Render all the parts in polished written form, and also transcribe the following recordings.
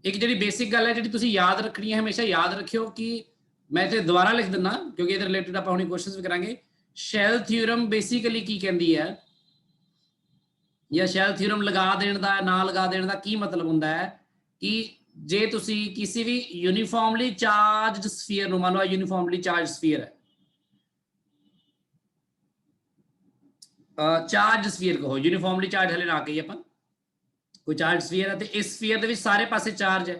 एक जी बेसिक गल है जी याद रखनी है, हमेशा याद रखियो कि मैं इतने दोबारा लिख दिना क्योंकि ये रिलेटेड आप क्वेश्चन भी करांगे। शैल थ्योरम बेसिकली की कहती है, या शैल थ्योरम लगा देने का ना लगा देने का की मतलब होंगे है कि जे तुसी किसी भी यूनीफॉर्मली चार्ज स्फीयर मान लो, यूनीफॉर्मली चार्ज स्फीयर है, चार्ज स्फीयर कहो, यूनीफॉर्मली चार्ज हले ना कही अपन, कोई चार्ज स्फीयर है तो इस स्फीयर के सारे पासे चार्ज है,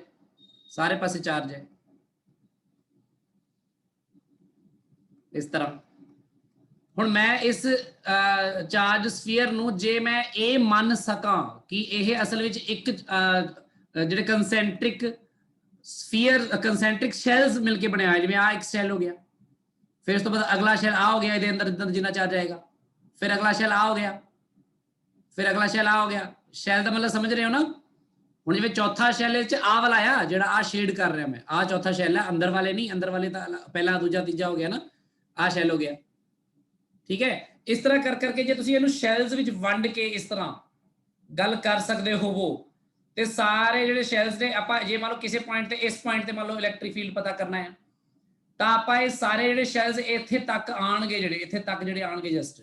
सारे पासे चार्ज है इस तरह। हुण मैं इस चार्ज स्फीयर नूं जे मैं ये मन सकां कि यह असल विच एक जिहड़े कंसैंट्रिक स्फीयर कंसैंट्रिक शैल्स मिलके बने हुए, जिवें आ एक शैल हो गया, फिर उस तो बाद अगला शैल आ हो गया, ये अंदर अंदर जिन्ना चार्ज आएगा, फिर अगला शैल आ हो गया, फिर अगला शैल आ हो गया। शैल का मतलब समझ रहे हो ना। हुण जिवें चौथा शैल आ वाला आ जिहड़ा आ शेड कर रहा मैं, आ चौथा शैल है, अंदर वाले नहीं, अंदर वाले तो पहला दूजा तीजा हो गया ना, आ शैल हो गया, ठीक है। इस तरह कर करके जे तुसीं इहनूं शैल्स विच वंड के इस तरह गल कर सकते होवो ते सारे जिहड़े शैल्स ने आपां जे मान लो किसी पॉइंट ते इस पॉइंट ते मान लो इलैक्ट्रिक फील्ड पता करना है तो आपां ये सारे जिहड़े शैल्स इत्थे तक आणगे, जिहड़े इत्थे तक जिहड़े आणगे जस्ट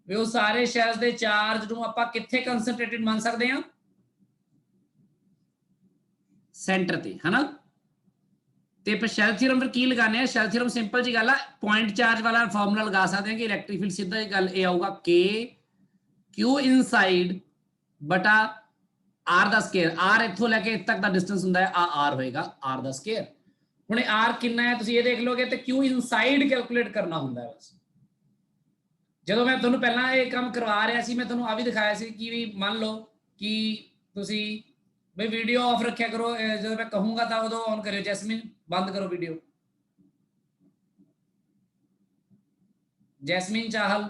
वे वो सारे शैल्स दे चार्ज नूं आपां कित्थे कंसनट्रेटेड मान सकते हैं, सेंटर ते, है ना। ते पर शैल थ्योरम फिर की लगाने, शैल थ्योरम सिंपल जी गल है, पॉइंट चार्ज वाला फॉर्मूला लगा सकते हैं कि इलैक्ट्रिक फील्ड सीधा गल ये आऊगा के क्यू इनसाइड बटा आर दा स्केयर, आर इत्थों लैके इत तक दा डिस्टेंस हुंदा है, आर होएगा आर दा स्केयर। हुणे आर कितना है तुसीं ये देख लोगे तो क्यू इनसाइड कैलकुलेट करना हुंदा है बस। ਜਦੋਂ मैं ਤੁਹਾਨੂੰ ਪਹਿਲਾਂ ਇਹ ਕੰਮ ਕਰਵਾ ਰਿਹਾ ਸੀ, मैं ਤੁਹਾਨੂੰ ਆ ਵੀ ਦਿਖਾਇਆ ਸੀ कि ਵੀ ਮੰਨ ਲਓ कि ਤੁਸੀਂ ਬਈ ਵੀਡੀਓ ਆਫ ਰੱਖਿਆ ਕਰੋ, ਜਦੋਂ मैं कहूंगा ਤਾਂ ਉਦੋਂ ऑन करियो। जैस्मिन बंद करो वीडियो, जैस्मिन चाहल,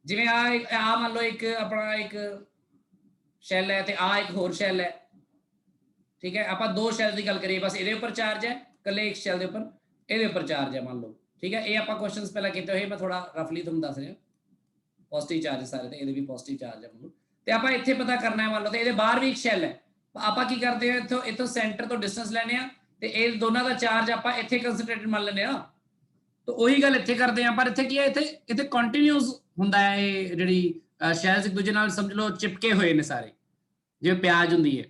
जिवें आ मान लो एक अपना एक शैल है तो आ एक होर शैल है, ठीक है। आप दो शैल की गल करिए, बस ये ऊपर चार्ज है, कले एक शैल के ऊपर ये ऊपर चार्ज है मान लो, ठीक है। ये आप क्वेश्चन पहले किए हुए, मैं थोड़ा रफली तुम दस रहा, पॉजिटिव चार्ज सारे तो ये भी पॉजिटिव चार्ज है मान लो, तो आप इतने पता करना है मान लो, तो ये बाहर भी एक शैल है, आप की करते हैं इतों इतों सेंटर तो डिस्टेंस लेने, तो ये दोनों का चार्ज आप इतने कंसनट्रेटेड मान लेने, तो वही गल इतने करते हैं। पर इतने की है, इतने कंटिन्यूस हुंदा है ये जिहड़ी शैल्स एक दूजे नाल समझ लो चिपके हुए ने सारे, जिवें प्याज हुंदी है।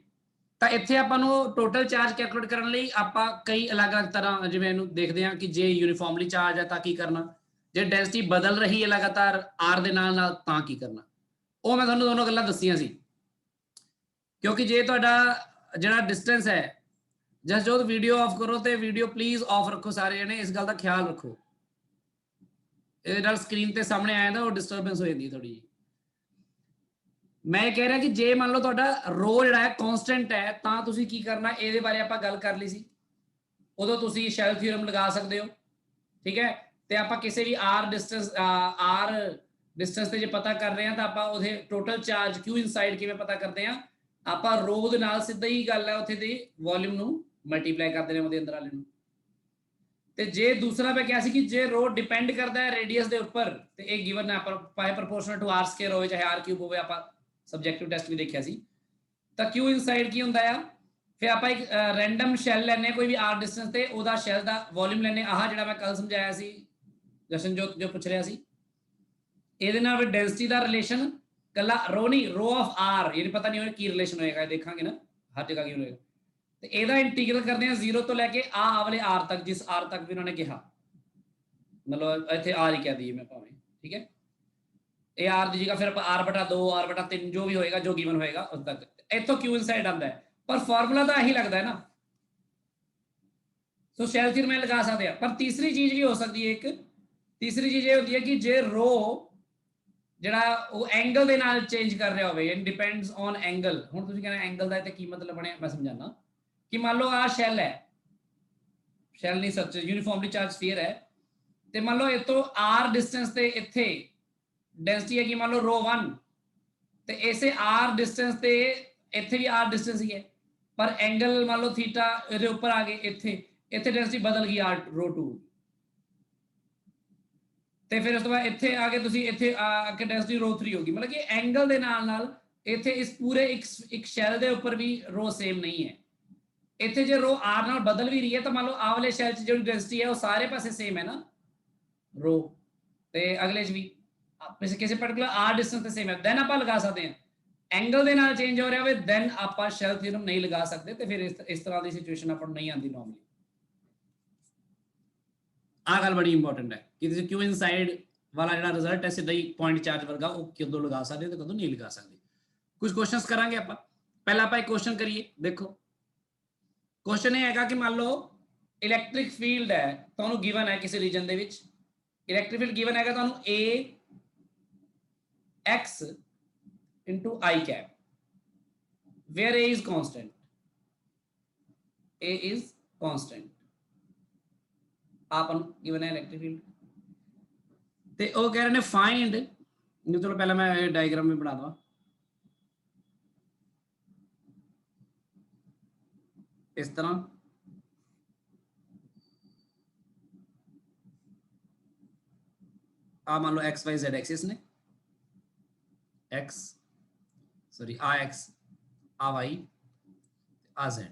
तो इत्थे आपां नूं टोटल चार्ज कैलकुलेट करने लई आपां कई अलग अलग तरह जिवें इहनूं देखदे हां कि जे यूनीफॉर्मली चार्ज है तां की करना, जे डेंसिटी बदल रही है लगातार आर दे नाल नाल तां की करना। ਉਹ मैं ਤੁਹਾਨੂੰ दोनों गल्लां दस्सियां सी, क्योंकि जे तुहाडा जिहड़ा डिस्टेंस है, जस्ट जो वीडियो ऑफ करो तो वीडियो प्लीज ऑफ रखो सारे जने, इस गल का ख्याल रखो, ये नाल स्क्रीन ते सामने आया ना वो डिस्टर्बेंस हो जाती है थोड़ी। मैं कह रहा कि जे मान लो तुहाडा रो जिहड़ा है कांस्टेंट है तां तुसीं की करना, ਇਹਦੇ बारे आपां गल कर ली सी, उदों तुसीं शैल थ्योरम लगा सकते हो, ठीक है। तो आप किसी भी आर डिस्टेंस से जो पता कर रहे हैं तो आप टोटल चार्ज क्यू इनसाइड किवें पता करते हैं, आप रो दे नाल सीधा ही गल है उत्थे दी वॉल्यूम नूं मल्टीप्लाई करते हैं उहदे अंदर वाले नूं। ते जे दूसरा मैं क्या सी कि जे रो डिपेंड करता है रेडियस के उपर, तो एक गिवन है पाई प्रोपोर्शनल टू आर स्केयर हो चाहे आर क्यूब हो, आप सबजैक्टिव टेस्ट भी देखा सी। तो क्यू इनसाइड की हुंदा है, फिर आप एक रैंडम शैल लैने कोई भी आर डिस्टेंस से, वह शैल का वॉल्यूम लैने, आह जो मैं कल समझाया सी जशन जो पूछ रहा सी, ਇਹਦੇ ਨਾਲ ਵੀ ਡੈਂਸਿਟੀ ਦਾ ਰਿਲੇਸ਼ਨ ਕੱਲਾ ਰੋ ਨਹੀਂ, ਰੋ ਆਫ ਆਰ, ਇਹ ਪਤਾ ਨਹੀਂ ਹੋਏ ਕੀ ਰਿਲੇਸ਼ਨ ਹੋਏਗਾ, ਦੇਖਾਂਗੇ ਨਾ ਹਰ ਜਗ੍ਹਾ ਕੀ ਹੋਏਗਾ। ਤੇ ਇਹਦਾ ਇੰਟੀਗਰਲ ਕਰਦੇ ਆ 0 ਤੋਂ ਲੈ ਕੇ ਆ ਵਾਲੇ ਆਰ ਤੱਕ, ਜਿਸ ਆਰ ਤੱਕ ਵੀ ਉਹਨਾਂ ਨੇ ਕਿਹਾ, ਮਤਲਬ ਇੱਥੇ ਆਰ ਹੀ ਕਹਿ ਦਈਏ ਮੈਂ ਭਾਵੇਂ, ਠੀਕ ਹੈ। ਇਹ ਆਰ ਦੀ ਜਗ੍ਹਾ ਫਿਰ ਆਪਾਂ ਆਰ ਬਟਾ 2 ਆਰ ਬਟਾ 3 ਜੋ ਵੀ ਹੋਏਗਾ, ਜੋ ਗਿਵਨ ਹੋਏਗਾ ਉਸ ਤੱਕ, ਇੱਥੋਂ ਕਿਊ ਇਨਸਾਈਡ ਆਉਂਦਾ ਹੈ। ਪਰ ਫਾਰਮੂਲਾ ਤਾਂ ਇਹੀ ਲੱਗਦਾ ਹੈ ਨਾ, ਸੋ ਸ਼ੈਲ ਥਿयरम में लगा सकते हैं। पर तीसरी चीज भी हो सकती है, एक तीसरी चीज ये होती है कि जे रो ਜਿਹੜਾ ਉਹ ਐਂਗਲ ਦੇ ਨਾਲ ਚੇਂਜ ਕਰ ਰਿਹਾ ਹੋਵੇ, ਇਟ ਡਿਪੈਂਡਸ ਔਨ ਐਂਗਲ। ਹੁਣ ਤੁਸੀਂ ਕਹਿੰਦੇ ਐਂਗਲ ਦਾ ਤੇ ਕੀ ਮਤਲਬ ਬਣਿਆ, ਮੈਂ ਸਮਝਾਣਾ ਕਿ ਮੰਨ ਲਓ ਆ ਸ਼ੈਲ ਹੈ, ਸ਼ੈਲ ਨਹੀਂ ਸੱਚ यूनिफॉर्मली चार्ज स्फीयर है, ਤੇ ਮੰਨ ਲਓ ਇਹ ਤੋਂ r डिस्टेंस ਤੇ ਇੱਥੇ ਡੈਂਸਿਟੀ ਹੈ ਕਿ ਮੰਨ ਲਓ ρ1, ਤੇ ਇਸੇ r डिस्टेंस ਤੇ ਇੱਥੇ ਵੀ r डिस्टेंस ਹੀ ਹੈ, ਪਰ ਐਂਗਲ ਮੰਨ ਲਓ ਥੀਟਾ ਇਹਦੇ ਉੱਪਰ ਆ ਗਏ, ਇੱਥੇ ਡੈਂਸਿਟੀ ਬਦਲ ਗਈ r2, ਤੇ ਫਿਰ ਉਸ ਤੋਂ ਬਾਅਦ ਇੱਥੇ ਆ ਕੇ ਤੁਸੀਂ ਇੱਥੇ ਆ ਕੇ ਡੈਂਸਿਟੀ ρ3 ਹੋਗੀ। मतलब कि एंगल ਦੇ ਨਾਲ ਨਾਲ इत्थे इस पूरे एक शैल के उपर भी रो सेम नहीं है। इत्थे जो रो आर नाल बदल भी रही है तो मान लो आ वाले शैल च जो डेंसिटी है वो सारे पासे सेम है ना रो, ते अगले च भी किसी पर्टिकुलर आर डिस्टेंस ते सेम है, दैन आप लगा सकते हैं। एंगल दे नाल चेंज हो रहा है दैन आप शैल थ्योरम नहीं लगा सकते, तो फिर इस तरह की सिचुएशन अपन नहीं आती नॉर्मली। आ गल बड़ी इंपॉर्टेंट है कि क्यों इनसाइड वाला जो रिजल्ट है सीधा ही पॉइंट चार्ज वर्गा वो कदों लगा सकते तो कदों नहीं लगा सकते। कुछ क्वेश्चंस करांगे आप। पहला आप एक क्वेश्चन करिए, देखो क्वेश्चन ये है कि मान लो इलैक्ट्रिक फील्ड है तो गिवन है किसी रीजन दे विच, इलैक्ट्रिक फील्ड गिवन है तो A X into I cap where A is constant, A is constant आप गिवन है इलैक्ट्रिक फील्ड, ते वो कह रहे हैं फाइंड, चलो पहले मैं डायग्राम में बना दूँ इस तरह, आ मान लो एक्स वाई जेड एक्सिस ने, एक्स सॉरी आ एक्स आ वाई आ जेड,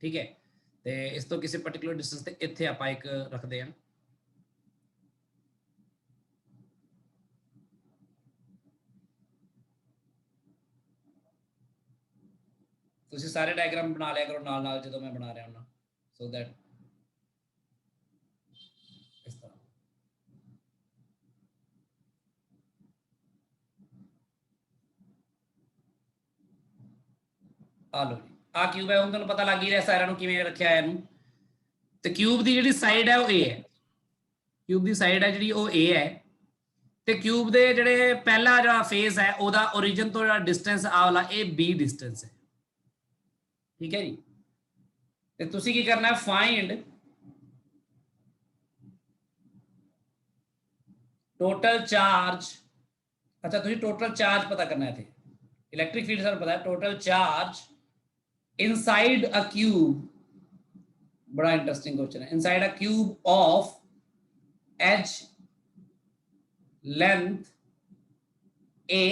ठीक है। तो इस तो किसी पर्टिकुलर डिस्टेंस ते इत्थे आप एक रखते हैं, तुसी सारे डायग्राम बना लिया करो नाल नाल जो मैं बना रहा हूँ, सो दैट इस तरह आ लो जी आ क्यूब है, तुहानू पता लग ही रहा सारा किवें रखा है इहनू, ते क्यूब की जिहड़ी साइड है वो ए है, क्यूब की साइड है जिहड़ी वो ए है, ते क्यूब दे जिहड़े पहला जो फेस है ओदा ओरिजिन तो जिहड़ा डिस्टेंस आ वाला ए बी डिस्टेंस है, ठीक है जी। ते तुसी की करना है फाइंड टोटल चार्ज, अच्छा तुसी टोटल चार्ज पता करना है थे, इलेक्ट्रिक फील्ड सर पता है total charge inside a cube, बड़ा इंटरेस्टिंग क्वेश्चन है, inside a cube of edge length a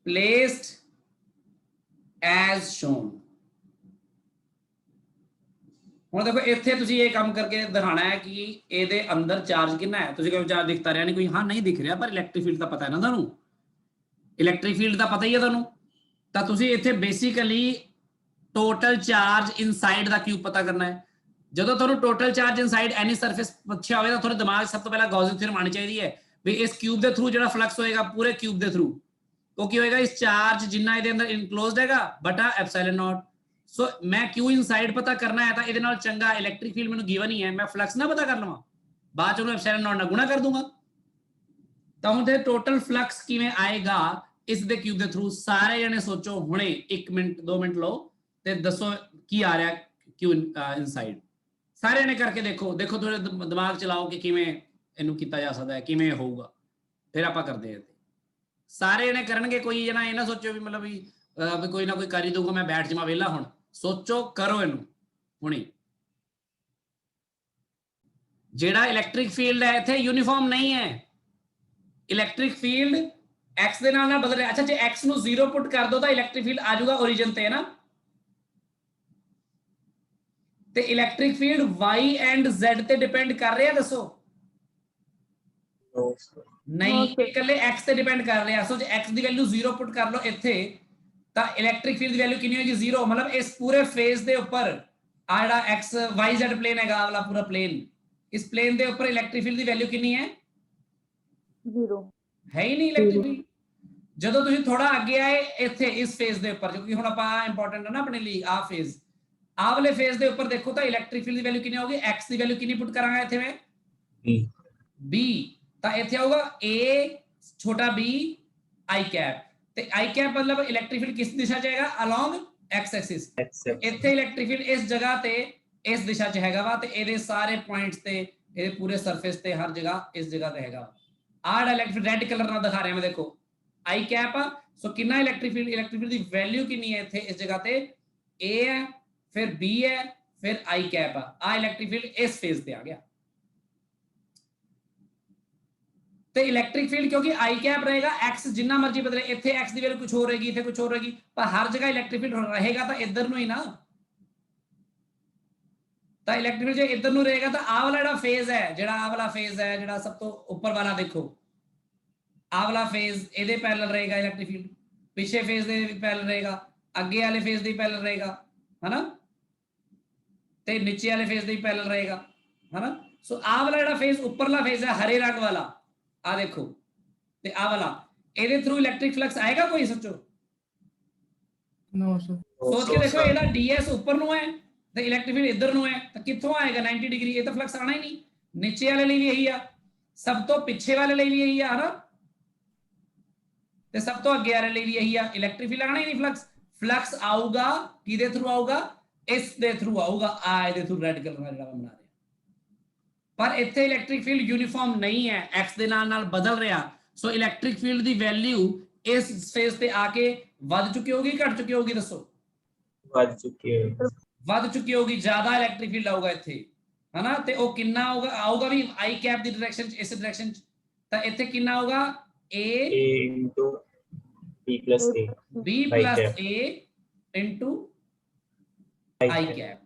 placed as shown. ਹੁਣ देखो ਇੱਥੇ ਤੁਸੀਂ ਇਹ ਕੰਮ ਕਰਕੇ ਦਿਖਾਣਾ ਹੈ ਕਿ ਇਹਦੇ ਅੰਦਰ ਚਾਰਜ ਕਿੰਨਾ ਹੈ, ਤੁਸੀਂ ਕਹੋ ਚਾਰਜ ਦਿਖਤਾ ਰਿਹਾ ਨਹੀਂ ਕੋਈ, ਹਾਂ ਨਹੀਂ ਦਿਖ ਰਿਹਾ ਪਰ ਇਲੈਕਟ੍ਰਿਕ ਫੀਲਡ ਦਾ ਪਤਾ ਹੈ ਨਾ ਤੁਹਾਨੂੰ, ਇਲੈਕਟ੍ਰਿਕ ਫੀਲਡ ਦਾ ਪਤਾ ਹੀ ਹੈ ਤੁਹਾਨੂੰ, ਤਾਂ ਤੁਸੀਂ ਇੱਥੇ ਬੇਸਿਕਲੀ ਟੋਟਲ ਚਾਰਜ ਇਨਸਾਈਡ ਦਾ ਕਿਊਬ ਪਤਾ ਕਰਨਾ ਹੈ। ਜਦੋਂ ਤੁਹਾਨੂੰ ਟੋਟਲ ਚਾਰਜ ਇਨਸਾਈਡ ਐਨੀ ਸਰਫੇਸ ਪੁੱਛਿਆ ਹੋਵੇ ਤਾਂ ਤੁਹਾਡੇ ਦਿਮਾਗ ਸਭ ਤੋਂ ਪਹਿਲਾਂ ਗੌਸ ਥਿਊਰਮ ਆਣੀ ਚਾਹੀਦੀ ਹੈ ਵੀ ਇਸ ਕਿਊਬ ਦੇ ਥਰੂ ਜਿਹੜਾ ਫਲਕਸ ਹੋਏਗਾ ਪੂਰੇ ਕਿਊਬ ਦੇ ਥਰੂ ਉਹ ਕੀ ਹੋਏਗਾ, ਇਸ ਚਾਰਜ ਜਿੰਨਾ ਇਹਦੇ ਅੰਦਰ ਇਨਕਲੋਜ਼ਡ ਹੈਗਾ ਬਟਾ ਐਪਸਿਲਨ ਨॉट। सो मैं क्यू इनसाइड पता करना है तो ये नाल चंगा इलैक्ट्रिक फील्ड मैंने गिवन ही है, मैं फ्लक्स ना पता कर लवां बाद च एप्सिलॉन नॉट नाल गुणा कर दूंगा, तो हुण टोटल फ्लक्स किवें आएगा इस दे क्यूब दे थ्रू। सारे जने सोचो हुणे 1 मिनट 2 मिनट लो ते दसो की आ रहा क्यू इनसाइड, सारे जने करके देखो, देखो थोड़े दिमाग चलाओ कि किवें इनू कीता जा सकदा है, किवें होऊगा, फिर आपां करदे हैं। सारे जने करनगे, कोई जना ये ना सोचो भी मतलब भी कोई ना कोई कर ही दूंगा मैं बैठ जावां वेला, हुण सोचो करो इनू हुणी। जेड़ा इलैक्ट्रिक फील्ड है इत्थे यूनीफॉर्म नहीं है, इलैक्ट्रिक फील्ड एक्स दे नाल बदल रहा। अच्छा जे एक्स नू 0 पुट कर दो तो इलैक्ट्रिक फील्ड आ जाऊगा ओरिजिन ते, है ना, ते electric field Y and Z ते डिपेंड कर रहे हैं, दसो नहीं इकल्ले एक्स ते डिपेंड कर रहे हैं। सो जे एक्स दी वैल्यू 0 पुट कर लो इत्थे तो इलैक्ट्रिक फील्ड की वैल्यू कितनी होगी 0, मतलब इस पूरे फेस के उपर आ जिहड़ा एक्स वाई जेड प्लेन है वाला पूरा प्लेन, इस प्लेन के उपर इलैक्ट्रिक फील्ड की वैल्यू कितनी है 0 है ही नहीं इलैक्ट्रिक फील्ड। ਜਦੋਂ ਤੁਸੀਂ ਥੋੜਾ ਅੱਗੇ ਆਏ ਇੱਥੇ ਇਸ ਫੇਜ਼ ਦੇ ਉੱਪਰ, ਕਿਉਂਕਿ ਹੁਣ ਆਪਾਂ ਇੰਪੋਰਟੈਂਟ ਹੈ ਨਾ ਆਪਣੇ ਲਈ ਆ ਫੇਜ਼, ਆ ਵਾਲੇ ਫੇਜ਼ ਦੇ ਉੱਪਰ ਦੇਖੋ ਤਾਂ ਇਲੈਕਟ੍ਰਿਕ ਫੀਲਡ ਦੀ ਵੈਲਿਊ ਕਿੰਨੀ ਹੋਗੀ, x ਦੀ ਵੈਲਿਊ ਕਿੰਨੀ ਪੁੱਟ ਕਰਾਂਗਾ ਇੱਥੇ ਮੈਂ b, ਤਾਂ ਇੱਥੇ ਆਊਗਾ a ਛੋਟਾ b i ਕੈਪ, ਤੇ i ਕੈਪ मतलब इलैक्ट्रिक फील्ड किस दिशा च जाएगा अलोंग x एक्सिस, ਇੱਥੇ इलैक्ट्रिक फील्ड इस जगह ਤੇ ਇਸ ਦਿਸ਼ਾ 'ਚ ਹੈਗਾ ਵਾ, ਤੇ ਇਹਦੇ ਸਾਰੇ ਪੁਆਇੰਟਸ ਤੇ ਇਹਦੇ ਪੂਰੇ ਸਰਫੇਸ ਤੇ ਹਰ ਜਗ੍ਹਾ ਇਸ ਜਗ੍ਹਾ ਤੇ ਹੈਗਾ। ਆਹ ਇਲੈਕਟ੍ਰਿਕ ਰੈੱਡ ਕਲਰ ਨਾਲ ਦਿਖਾ ਰਿਹਾ ਮੈਂ, ਦੇਖੋ आई कैप, सो कितना इलैक्ट्रिक फील्ड की वैल्यू कितनी है इस जगह पे ए है, फिर बी है, फिर आई कैप आ इलैक्ट्रिक फील्ड इस फेज पे आ गया। ਤੇ ਇਲੈਕਟ੍ਰਿਕ ਫੀਲਡ ਕਿਉਂਕਿ ਆਈ ਕੈਪ ਰਹੇਗਾ x ਜਿੰਨਾ ਮਰਜ਼ੀ ਬਦਲੇ, ਇੱਥੇ x ਦੀ ਵੈਲਿਊ ਕੁਝ ਹੋਰ ਰਹੇਗੀ, ਇੱਥੇ ਕੁਝ ਹੋਰ ਰਹੇਗੀ, ਪਰ ਹਰ ਜਗ੍ਹਾ ਇਲੈਕਟ੍ਰਿਕ ਫੀਲਡ ਰਹੇਗਾ ਤਾਂ ਇੱਧਰ ਨੂੰ ਹੀ ਨਾ। ਤਾਂ ਇਲੈਕਟ੍ਰਿਕ ਫੀਲਡ ਜੇ ਇੱਧਰ ਨੂੰ ਰਹੇਗਾ ਤਾਂ ਆਹ ਵਾਲਾ ਜਿਹੜਾ ਫੇਜ਼ ਹੈ, ਜਿਹੜਾ ਆਹ ਵਾਲਾ ਫੇਜ਼ ਹੈ, ਜਿਹੜਾ ਸਭ ਤੋਂ ਉੱਪਰ ਵਾਲਾ ਦੇਖੋ, ਆਹ ਵਾਲਾ ਫੇਜ਼ ਇਹਦੇ ਪੈਰਲਲ ਰਹੇਗਾ ਇਲੈਕਟ੍ਰਿਕ ਫੀਲਡ, ਪਿਛੇ ਫੇਜ਼ ਦੇ ਵੀ ਪੈਰਲਲ ਰਹੇਗਾ, ਅੱਗੇ ਵਾਲੇ ਫੇਜ਼ ਦੇ ਵੀ ਪੈਰਲਲ ਰਹੇਗਾ, ਹਨਾ, ਤੇ ਨੀਚੇ ਵਾਲੇ ਫੇਜ਼ ਦੇ ਵੀ ਪੈਰਲਲ ਰਹੇਗਾ, ਹਨਾ। ਸੋ ਆਹ ਵਾਲਾ ਜਿਹੜਾ ਫੇਜ਼ ਉੱਪਰਲਾ ਫੇਜ਼ ਹੈ ਹਰੇ ਰੰਗ ਵਾਲਾ, ਆ ਦੇਖੋ, ਤੇ ਆਹ ਵਾਲਾ, ਇਹਦੇ ਥਰੂ ਇਲੈਕਟ੍ਰਿਕ ਫਲਕਸ ਆਏਗਾ ਕੋਈ? ਸੋਚੋ, नो सर। ਸੋਚ ਕੇ ਦੇਖੋ, ਇਹਦਾ ds ਉੱਪਰ ਨੂੰ ਹੈ ਤੇ ਇਲੈਕਟ੍ਰਿਕ ਫੀਲਡ ਇੱਧਰ ਨੂੰ ਹੈ, ਤਾਂ ਕਿੱਥੋਂ ਆਏਗਾ 90 ਡਿਗਰੀ? ਇਹ ਤਾਂ ਫਲਕਸ ਆਣਾ ਹੀ ਨਹੀਂ। ਨੀਚੇ ਵਾਲੇ ਲਈ ਵੀ ਇਹੀ ਆ, ਸਭ ਤੋਂ ਪਿੱਛੇ ਵਾਲੇ ਲਈ ਵੀ ਇਹੀ ਆ, ਹਨਾ, ਤੇ ਸਭ ਤੋਂ ਅੱਗੇ ਵਾਲੇ ਲਈ ਵੀ ਇਹੀ ਆ। ਇਲੈਕਟ੍ਰਿਕ ਫੀਲਡ ਆਣਾ ਹੀ ਨਹੀਂ, ਫਲਕਸ ਆਊਗਾ ਕਿਹਦੇ ਥਰੂ ਆਊਗਾ? ਇਸ ਦੇ ਥਰੂ ਆਊਗਾ, ਆ ਇਹਦੇ ਥਰੂ ਰੈੱਡ ਕਲਰ ਨਾਲ ਜਿਹੜਾ ਬਣਾ ਰਿਹਾ। ਪਰ ਇੱਥੇ ਇਲੈਕਟ੍ਰਿਕ ਫੀਲਡ ਯੂਨੀਫਾਰਮ ਨਹੀਂ ਹੈ, x ਦੇ ਨਾਲ ਨਾਲ ਬਦਲ ਰਿਹਾ। ਸੋ ਇਲੈਕਟ੍ਰਿਕ ਫੀਲਡ ਦੀ ਵੈਲਿਊ ਇਸ ਫੇਜ਼ ਤੇ ਆ ਕੇ ਵੱਧ ਚੁੱਕੀ ਹੋਗੀ, ਘਟ ਚੁੱਕੀ ਹੋਗੀ? ਦੱਸੋ। ਵੱਧ ਚੁੱਕੀ ਹੈ, ਵੱਧ ਚੁੱਕੀ ਹੋਗੀ, ਜ਼ਿਆਦਾ ਇਲੈਕਟ੍ਰਿਕ ਫੀਲਡ ਆਊਗਾ ਇੱਥੇ, ਹਨਾ। ਤੇ ਉਹ ਕਿੰਨਾ ਆਊਗਾ ਵੀ ਆਈ ਕੈਪ ਦੀ ਡਾਇਰੈਕਸ਼ਨ ਚ, ਇਸ ਡਾਇਰੈਕਸ਼ਨ ਚ, ਤਾਂ ਇੱਥੇ ਕਿੰਨਾ ਆਊਗਾ? a into b plus a b plus a into i cap।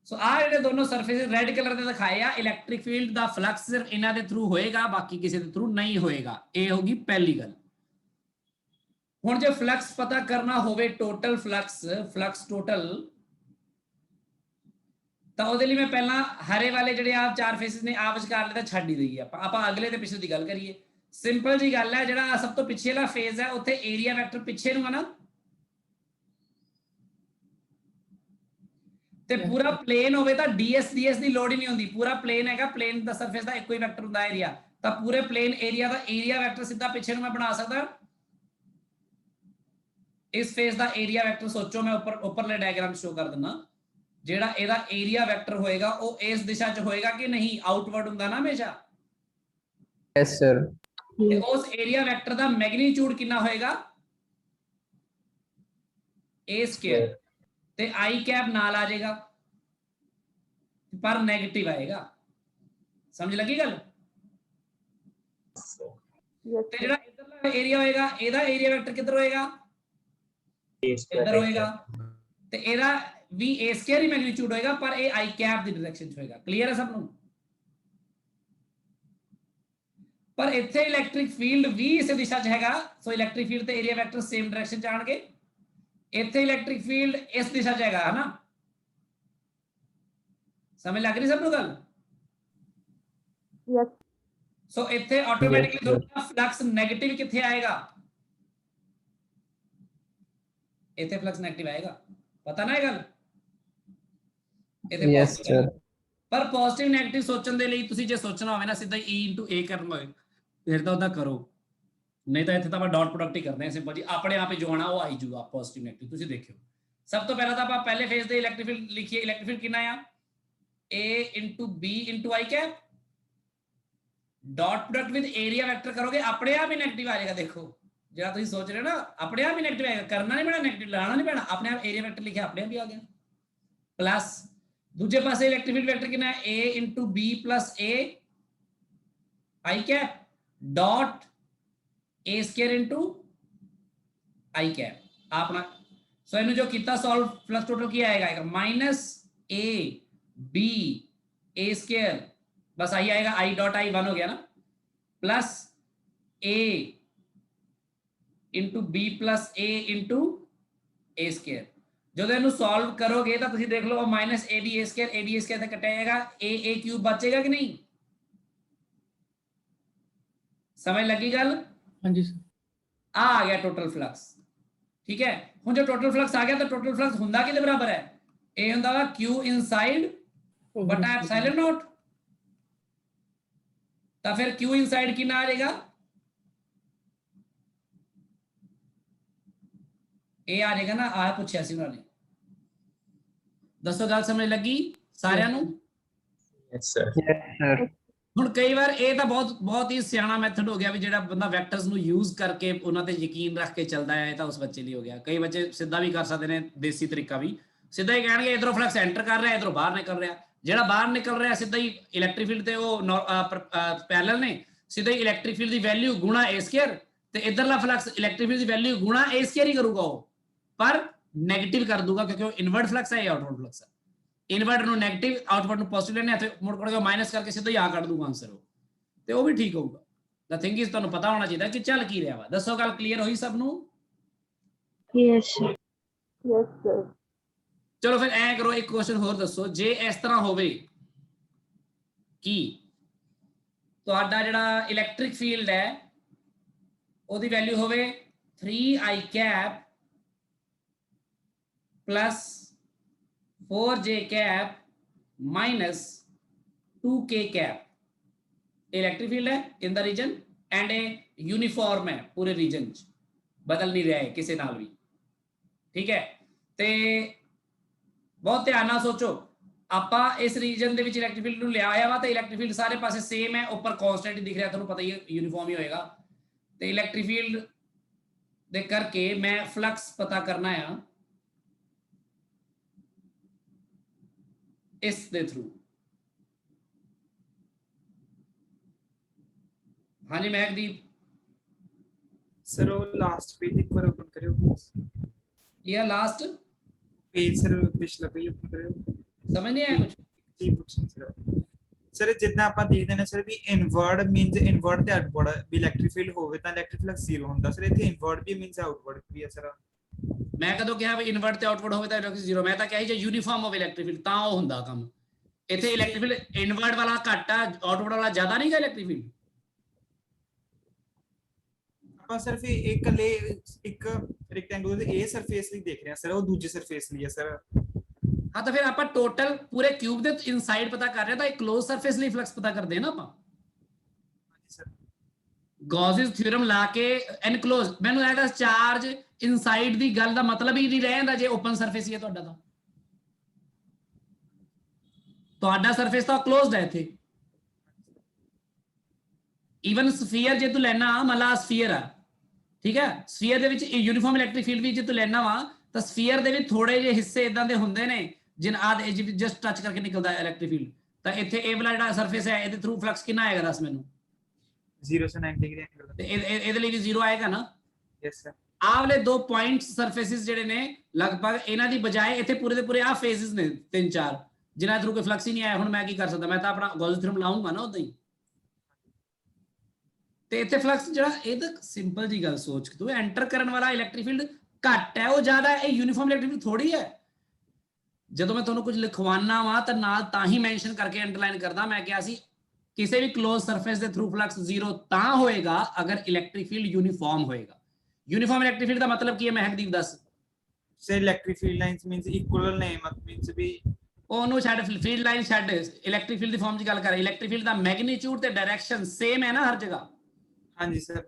ਸੋ ਆ ਜਿਹੜੇ ਦੋਨੋਂ ਸਰਫੇਸ ਰੈੱਡ ਕਲਰ ਦੇ ਦਿਖਾਏ ਆ, ਇਲੈਕਟ੍ਰਿਕ ਫੀਲਡ ਦਾ ਫਲਕਸ ਸਿਰਫ ਇਹਨਾਂ ਦੇ ਥਰੂ ਹੋਏਗਾ, ਬਾਕੀ ਕਿਸੇ ਦੇ ਥਰੂ ਨਹੀਂ ਹੋਏਗਾ। ਇਹ ਹੋਗੀ ਪਹਿਲੀ ਗੱਲ। ਹੁਣ ਜੇ ਫਲਕਸ ਪਤਾ ਕਰਨਾ ਹੋਵੇ, ਟੋਟਲ ਫਲਕਸ ਟੋਟਲ, ਤਾਂ ਉਹਦੇ ਲਈ ਮੈਂ ਪਹਿਲਾਂ ਹਰੇ ਵਾਲੇ ਜਿਹੜੇ ਆ ਚਾਰ ਫੇਸਿਸ ਨੇ ਆ ਵਿਚਕਾਰ ਤਾਂ ਛੱਡ ਹੀ ਦਈਏ, ਆਪਾਂ ਅਗਲੇ ਤੇ ਪਿਛਲੇ ਦੀ ਗੱਲ ਕਰੀਏ। ਸਿੰਪਲ ਜੀ ਗੱਲ ਹੈ, ਜਿਹੜਾ ਸਭ ਤੋਂ ਪਿੱਛੇ ਵਾਲਾ ਫੇਜ਼ ਹੈ ਉੱਥੇ ਏਰੀਆ ਵੈਕਟਰ ਪਿੱਛੇ ਨੂੰ ਹੈ ਨਾ, ਤੇ ਪੂਰਾ ਪਲੇਨ ਹੋਵੇ ਤਾਂ ds ਦੀ ਲੋੜ ਹੀ ਨਹੀਂ ਹੁੰਦੀ। ਪੂਰਾ ਪਲੇਨ ਹੈਗਾ, ਪਲੇਨ ਦਾ ਸਰਫੇਸ ਦਾ ਇੱਕੋ ਹੀ ਵੈਕਟਰ ਹੁੰਦਾ ਏਰੀਆ, ਤਾਂ ਪੂਰੇ ਪਲੇਨ ਏਰੀਆ ਦਾ ਏਰੀਆ ਵੈਕਟਰ ਸਿੱਧਾ ਪਿੱਛੇ ਨੂੰ ਮੈਂ ਬਣਾ ਸਕਦਾ। ਇਸ ਫੇਸ ਦਾ ਏਰੀਆ ਵੈਕਟਰ ਸੋਚੋ, ਮੈਂ ਉੱਪਰਲੇ ਡਾਇਗਰਾਮ ਸ਼ੋ ਕਰ ਦਿੰਦਾ। ਜਿਹੜਾ ਇਹਦਾ ਏਰੀਆ ਵੈਕਟਰ ਹੋਏਗਾ ਉਹ ਇਸ ਦਿਸ਼ਾ 'ਚ ਹੋਏਗਾ ਕਿ ਨਹੀਂ? ਆਊਟਵਰਡ ਹੁੰਦਾ ਨਾ ਹਮੇਸ਼ਾ। Yes sir. ਤੇ ਉਸ ਏਰੀਆ ਵੈਕਟਰ ਦਾ ਮੈਗਨੀਟਿਊਡ ਕਿੰਨਾ ਹੋਏਗਾ? a² ਤੇ i ਕੈਪ ਨਾਲ ਆ ਜਾਏਗਾ, ਪਰ 네ਗੇਟਿਵ ਆਏਗਾ। ਸਮਝ ਲੱਗੀ ਗੱਲ? Yes, ਤੇ ਜਿਹੜਾ ਇਧਰਲਾ ਏਰੀਆ ਹੋਏਗਾ, ਇਹਦਾ ਏਰੀਆ ਵੈਕਟਰ ਕਿੱਧਰ ਹੋਏਗਾ? ਇੱਧਰ ਹੋਏਗਾ, ਤੇ ਇਹਦਾ ਵੀ a² ਹੀ ਮੈਗਨੀਟਿਊਡ ਹੋਏਗਾ, ਪਰ ਇਹ i ਕੈਪ ਦੀ ਡਾਇਰੈਕਸ਼ਨ 'ਚ ਹੋਏਗਾ। ਕਲੀਅਰ ਹੈ ਸਭ ਨੂੰ? ਪਰ ਇੱਥੇ ਇਲੈਕਟ੍ਰਿਕ ਫੀਲਡ ਵੀ ਇਸੇ ਦਿਸ਼ਾ 'ਚ ਹੈਗਾ, ਸੋ ਇਲੈਕਟ੍ਰਿਕ ਫੀਲਡ ਤੇ ਏਰੀਆ ਵੈਕਟਰ ਸੇਮ ਡਾਇਰੈਕਸ਼ਨ 'ਚ ਆਣਗੇ। ਇੱਥੇ ਇਲੈਕਟ੍ਰਿਕ ਫੀਲਡ ਇਸ ਦਿਸ਼ਾ 'ਚ ਹੈਗਾ, ਹਨਾ? ਸਮਝ ਲੱਗ ਰਹੀ ਸਭ ਨੂੰ ਗੱਲ? yes, ਸੋ ਇੱਥੇ ਆਟੋਮੈਟਿਕਲੀ ਦੋਨੋਂ ਫਲਕਸ 네ਗੇਟਿਵ ਕਿੱਥੇ ਆਏਗਾ? ਇੱਥੇ ਫਲਕਸ 네ਗੇਟਿਵ ਆਏਗਾ, ਪਤਾ ਨਾ ਇਹ ਗੱਲ? ਇੱਥੇ ਯੈਸ ਸਰ। ਪਰ ਪੋਜ਼ਿਟਿਵ 네ਗੇਟਿਵ ਸੋਚਣ ਦੇ ਲਈ ਤੁਸੀਂ ਜੇ ਸੋਚਣਾ ਹੋਵੇ ਨਾ ਸਿੱਧਾ e into a ਕਰਨਾ ਹੋਵੇ, ਫਿਰ ਤਾਂ ਉਹਦਾ ਕਰੋ, ਨਹੀਂ ਤਾਂ ਇੱਥੇ ਤਾਂ ਆਪਾਂ ਡਾਟ ਪ੍ਰੋਡਕਟ ਹੀ ਕਰਦੇ ਹਾਂ ਸਿੰਪਲ ਜੀ, ਆਪਣੇ ਆਪ ਹੀ ਜੋ ਆਣਾ ਉਹ ਆਈ ਜੂਗਾ ਪੋਜ਼ਿਟਿਵ 네ਗੇਟਿਵ। ਤੁਸੀਂ ਦੇਖਿਓ, ਸਭ ਤੋਂ ਪਹਿਲਾਂ ਤਾਂ ਆਪਾਂ ਪਹਿਲੇ ਫੇਜ਼ ਦੇ ਇਲੈਕਟ੍ਰਿਕ ਫੀਲਡ ਲਿਖੀਏ। ਇਲੈਕਟ੍ਰਿਕ ਫੀਲਡ ਕਿੰਨਾ ਆ? a into b into i cap, dot product with area vector ਕਰੋਗੇ, ਆਪਣੇ ਆਪ ਹੀ 네ਗੇਟਿਵ ਆ ਜਾਏਗਾ। ਦੇਖੋ ਜਿਹੜਾ ਤੁਸੀਂ ਸੋਚ ਰਹੇ ਹੋ ਨਾ, ਆਪਣੇ ਆਪ ਹੀ 네ਗੇਟਿਵ ਆਏਗਾ, ਕਰਨਾ ਨਹੀਂ ਪੈਣਾ, 네ਗੇਟਿਵ ਲਾਣਾ ਨਹੀਂ ਪੈਣਾ, ਆਪਣੇ ਆਪ ਏਰੀਆ ਵੈਕਟਰ ਲਿਖਿਆ ਆਪਣੇ ਆਪ ਹੀ ਆ ਗਿਆ। ਪਲੱਸ ਦੂਜੇ ਪਾਸੇ ਇਲੈਕਟ੍ਰਿਕ ਫੀਲਡ ਵੈਕਟਰ ਕਿੰਨਾ ਹੈ? a into b plus a i cap dot a² into i cap ਆਪਣਾ। ਸੋ ਇਹਨੂੰ ਜੋ ਕੀਤਾ ਸੋਲਵ, ਫਲਕਸ ਟੋਟਲ ਕੀ ਆਏਗਾ? ਮਾਈਨਸ a b a², ਬਸ ਆਹੀ ਆਏਗਾ, i dot i 1 ਹੋ ਗਿਆ ਨਾ, plus a into b plus a into a square. जो ਇਹਨੂੰ ਸੋਲਵ ਕਰੋਗੇ ਤਾਂ ਤੁਸੀਂ ਦੇਖ ਲਓ ਮਾਈਨਸ ab a स्क्वायर ਤੇ ਕੱਟਿਆ ਜਾਏਗਾ, a क्यूब ਬਚੇਗਾ कि नहीं? समझ लगी गल? हाँ जी सर। आ गया टोटल फ्लक्स। ठीक है, ਹੁਣ जो टोटल फ्लक्स आ गया तो टोटल फ्लक्स ਹੁੰਦਾ ਕਿਹਦੇ ਬਰਾਬਰ ਹੈ? a ਹੁੰਦਾ ਵਾ q ਇਨਸਾਈਡ ਬਟਾ ਐਪਸਿਲਨ ਨੋਟ। ਤਾਂ ਫਿਰ q ਇਨਸਾਈਡ ਕਿੰਨਾ ਆ ਜਾਏਗਾ? ਇਹ ਆ ਜਾਏਗਾ ਨਾ, ਆ ਪੁੱਛਿਆ ਸੀ ਉਹਨਾਂ ਨੇ। ਦੱਸੋ ਗੱਲ ਸਮਝ ਲੱਗੀ ਸਾਰਿਆਂ ਨੂੰ? Yes sir. ਹੁਣ ਕਈ ਵਾਰ ਇਹ ਤਾਂ ਬਹੁਤ ਹੀ ਸਿਆਣਾ ਮੈਥਡ ਹੋ ਗਿਆ ਵੀ ਜਿਹੜਾ ਬੰਦਾ ਵੈਕਟਰਸ ਨੂੰ ਯੂਜ਼ ਕਰਕੇ ਉਹਨਾਂ ਤੇ ਯਕੀਨ ਰੱਖ ਕੇ ਚੱਲਦਾ ਹੈ, ਇਹ ਤਾਂ ਉਸ ਬੱਚੇ ਲਈ ਹੋ ਗਿਆ। ਕਈ ਬੱਚੇ ਸਿੱਧਾ ਵੀ ਕਰ ਸਕਦੇ ਨੇ, ਦੇਸੀ ਤਰੀਕਾ ਵੀ, ਸਿੱਧਾ ਹੀ ਕਹਿਣਗੇ ਇਧਰੋਂ ਫਲਕਸ ਐਂਟਰ ਕਰ ਰਿਹਾ, ਇਧਰੋਂ ਬਾਹਰ ਨਿਕਲ ਰਿਹਾ। ਜਿਹੜਾ ਬਾਹਰ ਨਿਕਲ ਰਿਹਾ ਸਿੱਧਾ ਹੀ ਇਲੈਕਟ੍ਰਿਕ ਫੀਲਡ ਤੇ ਉਹ ਪੈਰਲਲ ਨੇ, ਸਿੱਧਾ ਹੀ ਇਲੈਕਟ੍ਰਿਕ ਫੀਲਡ ਦੀ ਵੈਲਿਊ ਗੁਣਾ a ਸਕੁਅਰ ਤੇ ਇਧਰਲਾ ਫਲਕਸ ਇਲੈਕਟ੍ਰਿਕ ਫੀਲਡ ਦੀ ਵੈਲਿਊ ਗੁਣਾ a ਸਕੁਅਰ ਹੀ ਕਰੂਗਾ ਉਹ, ਪਰ ਨੈਗੇਟਿਵ ਕਰ ਦੂਗਾ ਕਿਉਂਕਿ ਉਹ ਇਨਵਰਟ ਫਲਕਸ ਹੈ, ਇਹ ਆਊਟਵਰਡ ਫਲਕਸ ਹੈ। ਇਨਵਰਟ ਨੂੰ ਨੈਗੇਟਿਵ, ਆਊਟਵਰਡ ਨੂੰ ਪੋਜ਼ਿਟਿਵ ਲੈਣੇ ਤੇ ਮੁੜ ਕੇ ਮਾਈਨਸ ਕਰਕੇ ਸਿੱਧਾ ਹੀ ਆ ਕੱਢ ਦੂਗਾ ਆਨਸਰ ਉਹ, ਤੇ ਉਹ ਵੀ ਠੀਕ ਹੋਊਗਾ। ਦਾ ਥਿੰਗ ਇਜ਼ ਤੁਹਾਨੂੰ ਪਤਾ ਹੋਣਾ ਚਾਹੀਦਾ ਕਿ ਚੱਲ ਕੀ ਰਿਹਾ ਵਾ। ਦੱਸੋ ਗੱਲ ਕਲੀਅਰ ਹੋਈ ਸਭ ਨੂੰ? Yes, sir. Yes, sir. ਚਲੋ ਫਿਰ ਐ ਕਰੋ, ਇੱਕ ਕੁਐਸਚਨ ਹੋਰ ਦੱਸੋ, ਜੇ ਇਸ ਤਰ੍ਹਾਂ ਹੋਵੇ ਕਿ ਤੁਹਾਡਾ ਜਿਹੜਾ ਇਲੈਕਟ੍ਰਿਕ ਫੀਲਡ ਹੈ ਉਹਦੀ ਵੈਲਿਊ ਹੋਵੇ 3i cap plus 4j cap minus 2k cap, electric field है in the region and A uniform है पूरे रीजन च, बदल नहीं रहा है किसी नाल भी, ठीक है। ते बहुत ध्यान नाल सोचो, ਆਪਾਂ ਇਸ ਰੀਜਨ ਦੇ ਵਿੱਚ ਇਲੈਕਟ੍ਰਿਕ ਫੀਲਡ ਨੂੰ ਲਿਆ ਆਇਆ ਵਾ ਤੇ ਇਲੈਕਟ੍ਰਿਕ ਫੀਲਡ ਸਾਰੇ ਪਾਸੇ ਸੇਮ ਹੈ, ਉੱਪਰ ਕਾਂਸਟੈਂਟ ਦਿਖ ਰਿਹਾ, ਤੁਹਾਨੂੰ ਪਤਾ ਹੀ ਯੂਨੀਫਾਰਮ ਹੀ ਹੋਏਗਾ। ਤੇ ਇਲੈਕਟ੍ਰਿਕ ਫੀਲਡ ਦੇ ਕਰਕੇ ਮੈਂ ਫਲਕਸ ਪਤਾ ਕਰਨਾ ਆ ਇਸ ਦੇ ਥਰੂ। ਹਾਂਜੀ ਮਹਿਕਦੀਪ सर वो लास्ट पेज एक बार ओपन करियो प्लीज। ये लास्ट पेज सर पिछला पेज ओपन करियो। समझ नहीं आया कुछ? जी कुछ सर सर जितना ਆਪਾਂ ਦੇਖਦੇ ਨੇ ਸਰ ਵੀ ਇਨਵਰਟ ਮੀਨਸ ਇਨਵਰਟ ਤੇ ਆਊਟਵਰਡ ਵੀ ਇਲੈਕਟ੍ਰਿਕ ਫੀਲਡ ਹੋਵੇ ਤਾਂ ਇਲੈਕਟ੍ਰਿਕ ਫਲਕਸ 0 ਹੁੰਦਾ ਸਰ, ਇੱਥੇ ਇਨਵਰਟ ਵੀ ਮੀਨਸ ਆਊਟਵਰਡ ਵੀ ਹੈ ਸਰ। ਮੈਂ ਕਦੋਂ ਕਿਹਾ ਵੀ ਇਨਵਰਟ ਤੇ ਆਊਟਵਰਡ ਹੋਵੇ ਤਾਂ ਇਲੈਕਟ੍ਰਿਕ 0, ਮੈਂ ਤਾਂ ਕਿਹਾ ਜੇ ਯੂਨੀਫਾਰਮ ਹੋਵੇ ਇਲੈਕਟ੍ਰਿਕ ਫੀਲਡ ਤਾਂ ਉਹ ਹੁੰਦਾ ਕੰਮ। ਇੱਥੇ ਇਲੈਕਟ੍ਰਿਕ ਫੀਲਡ ਇਨਵਰਟ ਵਾਲਾ ਘੱਟ ਆ, ਆਊਟਵਰਡ ਵਾਲਾ ਜ਼ਿਆਦਾ ਨਹੀਂ ਗਾ ਇਲੈਕਟ੍ਰਿਕ ਫੀਲਡ। ਆਪਾਂ ਸਿਰਫ ਇਕੱਲੇ ਇੱਕ ਰੈਕਟੈਂਗੂਲਰ ਦੇ ਇਹ ਸਰਫੇਸ ਲਈ ਦੇਖ ਰਹੇ ਹਾਂ ਸਰ, ਉਹ ਦੂਜੇ ਸਰਫੇਸ ਲਈ ਹੈ ਸਰ। ਹਾਂ ਤਾਂ ਫਿਰ ਆਪਾਂ ਟੋਟਲ ਪੂਰੇ ਕਿਊਬ ਦੇ ਇਨਸਾਈਡ ਪਤਾ ਕਰ ਰਹੇ ਤਾਂ ਇੱਕ ਕਲੋਜ਼ ਸਰਫੇਸ ਲਈ ਫਲਕਸ ਪਤਾ ਕਰਦੇ ਨਾ ਆਪਾਂ। ਹਾਂਜੀ ਸਰ ਗੌਸਿਸ ਥਿਊਰਮ ਲਾ ਕੇ ਐਨਕਲੋਜ਼, ਮੈਨੂੰ ਲੱਗਦਾ ਚਾਰਜ ਇਨਸਾਈਡ ਦੀ ਗੱਲ ਦਾ ਮਤਲਬ ਹੀ ਨਹੀਂ ਰਹਿੰਦਾ ਜੇ ਓਪਨ ਸਰਫੇਸ ਹੀ ਹੈ ਤੁਹਾਡਾ, ਤਾਂ ਤੁਹਾਡਾ ਸਰਫੇਸ ਤਾਂ ਕਲੋਜ਼ਡ ਹੈ ਇੱਥੇ। ਈਵਨ ਸਫੀਅਰ ਜੇ ਤੂੰ ਲੈਣਾ ਮਲਾ ਸਫੀਅਰ ਆ, ਠੀਕ ਹੈ, ਸਫੀਅਰ ਦੇ ਵਿੱਚ ਯੂਨੀਫਾਰਮ ਇਲੈਕਟ੍ਰਿਕ ਫੀਲਡ ਵੀ ਜੇ ਤੂੰ ਲੈਣਾ ਵਾ ਤਾਂ ਸਫੀਅਰ ਦੇ ਵਿੱਚ ਥੋੜੇ ਜਿਹੇ ਹਿੱਸੇ ਇਦਾਂ ਦੇ ਹੁੰਦੇ ਨੇ ਜਿਨ ਆਦ ਜਸਟ ਟੱਚ ਕਰਕੇ ਨਿਕਲਦਾ ਹੈ ਇਲੈਕਟ੍ਰਿਕ ਫੀਲਡ। ਤਾਂ ਇੱਥੇ ਇਹ ਵਾਲਾ ਜਿਹੜਾ ਸਰਫੇਸ ਹੈ ਇਹਦੇ ਥਰੂ ਫਲਕਸ ਕਿੰਨਾ ਆਏਗਾ ਦੱਸ ਮੈਨੂੰ? 0 से 90 डिग्री एंगल ਤੇ ਇਹਦੇ ਲਈ ਵੀ 0 ਆਏਗਾ ਨਾ। Yes sir. ਆਹ ਵਾਲੇ ਦੋ ਪੁਆਇੰਟਸ ਸਰਫੇਸਿਸ ਜਿਹੜੇ ਨੇ ਲਗਭਗ ਇਹਨਾਂ ਦੀ ਬਜਾਏ ਇੱਥੇ ਪੂਰੇ ਦੇ ਪੂਰੇ ਆਹ ਫੇਸਿਸ ਨੇ 3-4 ਜਿਨ੍ਹਾਂ ਥਰੂ ਕੋਈ ਫਲਕਸ ਹੀ ਨਹੀਂ ਆਇਆ। ਹੁਣ ਮੈਂ ਕੀ ਕਰ ਸਕਦਾ, ਮੈਂ ਤਾਂ ਆਪਣਾ ਗੌਸ ਥਿਊਰਮ ਲਾਉਂਗਾ ਨਾ ਉਦਾਂ ਹੀ। ਤੇ ਇੱਥੇ ਫਲਕਸ ਜਿਹੜਾ ਇਹ ਤਾਂ ਸਿੰਪਲ ਜੀ ਗੱਲ ਸੋਚ ਕੇ ਤੂੰ ਐਂਟਰ ਕਰਨ ਵਾਲਾ ਇਲੈਕਟ੍ਰਿਕ ਫੀਲਡ ਘੱਟ ਹੈ, ਉਹ ਜ਼ਿਆਦਾ ਹੈ, ਇਹ ਯੂਨੀਫਾਰਮ ਇਲੈਕਟ੍ਰਿਕ ਫੀਲਡ ਥੋੜੀ ਹੈ। ਜਦੋਂ ਮੈਂ ਤੁਹਾਨੂੰ ਕੁਝ ਲਿਖਵਾਉਣਾ ਵਾ ਤਾਂ ਨਾਲ ਤਾਂ ਹੀ ਮੈਂਸ਼ਨ ਕਰਕੇ ਅੰਡਰਲਾਈਨ ਕਰਦਾ। ਮੈਂ ਕਿਹਾ ਸੀ ਕਿਸੇ ਵੀ ਕਲੋਜ਼ ਸਰਫੇਸ ਦੇ ਥਰੂ ਫਲਕਸ 0 ਤਾਂ ਹੋਏਗਾ ਅਗਰ ਇਲੈਕਟ੍ਰਿਕ ਫੀਲਡ ਯੂਨੀਫਾਰਮ ਹੋਏਗਾ। ਯੂਨੀਫਾਰਮ ਇਲੈਕਟ੍ਰਿਕ ਫੀਲਡ ਦਾ ਮਤਲਬ ਕੀ ਹੈ ਮਹਿਕਦੀਪ ਦੱਸ? Sir electric field lines means equal नहीं मत मींस भी ਉਹਨੂੰ ਛੱਡ, ਫੀਲਡ ਲਾਈਨ ਛੱਡ, ਇਲੈਕਟ੍ਰਿਕ ਫੀਲਡ ਦੀ ਫਾਰਮ ਦੀ ਗੱਲ ਕਰ। ਇਲੈਕਟ੍ਰਿਕ ਫੀਲਡ ਦਾ ਮੈਗਨੀਟਿਊਡ ਤੇ ਡਾਇਰੈਕਸ਼ਨ ਸੇਮ ਹੈ ਨਾ ਹਰ ਜਗ੍ਹਾ। हाँ जी सर।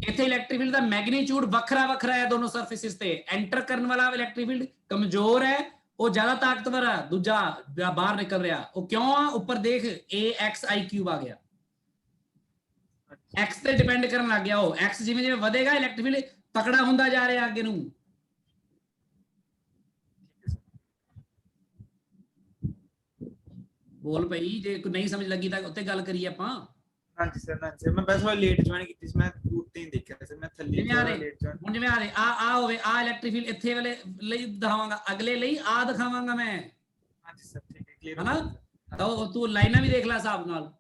ਇੱਥੇ ਇਲੈਕਟ੍ਰਿਕ ਫੀਲਡ ਦਾ ਮੈਗਨੀਟਿਊਡ ਵੱਖਰਾ ਵੱਖਰਾ ਹੈ ਦੋਨੋਂ ਸਰਫੇਸਿਸ ਤੇ। ਐਂਟਰ ਕਰਨ ਵਾਲਾ ਇਲੈਕਟ੍ਰਿਕ ਫੀਲਡ ਕਮਜ਼ੋਰ ਹੈ, ਉਹ ਜ਼ਿਆਦਾ ਤਾਕਤਵਰ ਹੈ, ਦੂਜਾ ਬਾਹਰ ਨਿਕਲ ਰਿਹਾ। ਉਹ ਕਿਉਂ ਆ? ਉੱਪਰ ਦੇਖ AXI³ ਆ ਗਿਆ, x ਤੇ ਡਿਪੈਂਡ ਕਰਨ ਲੱਗ ਗਿਆ। ਉਹ x ਜਿਵੇਂ ਜਿਵੇਂ ਵਧੇਗਾ ਇਲੈਕਟ੍ਰਿਕ ਫੀਲਡ ਤਕੜਾ ਹੁੰਦਾ ਜਾ ਰਿਹਾ ਅੱਗੇ ਨੂੰ। ਬੋਲ ਭਾਈ, ਜੇ ਕੋਈ ਨਹੀਂ ਸਮਝ ਲੱਗੀ ਤਾਂ ਉੱਤੇ ਗੱਲ ਕਰੀਏ ਆਪਾਂ। हाँ जी सर। हाँ सर मैं बस वो लेट ज्वाइन की थी, मैं ਉੱਤੇ ਹੀ ਦੇਖਿਆ ਸਰ, ਮੈਂ ਥੱਲੇ ਲੇਟ ਜੁਆਇਨ। ਹੁਣ ਜਿਵੇਂ ਆ ਹੋਵੇ ਆ ਇਲੈਕਟ੍ਰਿਕ ਫੀਲਡ ਇੱਥੇ ਵਾਲੇ ਲਈ ਦਿਖਾਵਾਂਗਾ, ਅਗਲੇ ਲਈ ਆ ਦਿਖਾਵਾਂਗਾ ਮੈਂ। हाँ जी सर ठीक है क्लियर ਹਨਾ? ਤਾਂ ਤੂੰ ਲਾਈਨਾਂ ਵੀ ਦੇਖ ਲੈ ਹਿਸਾਬ ਨਾਲ।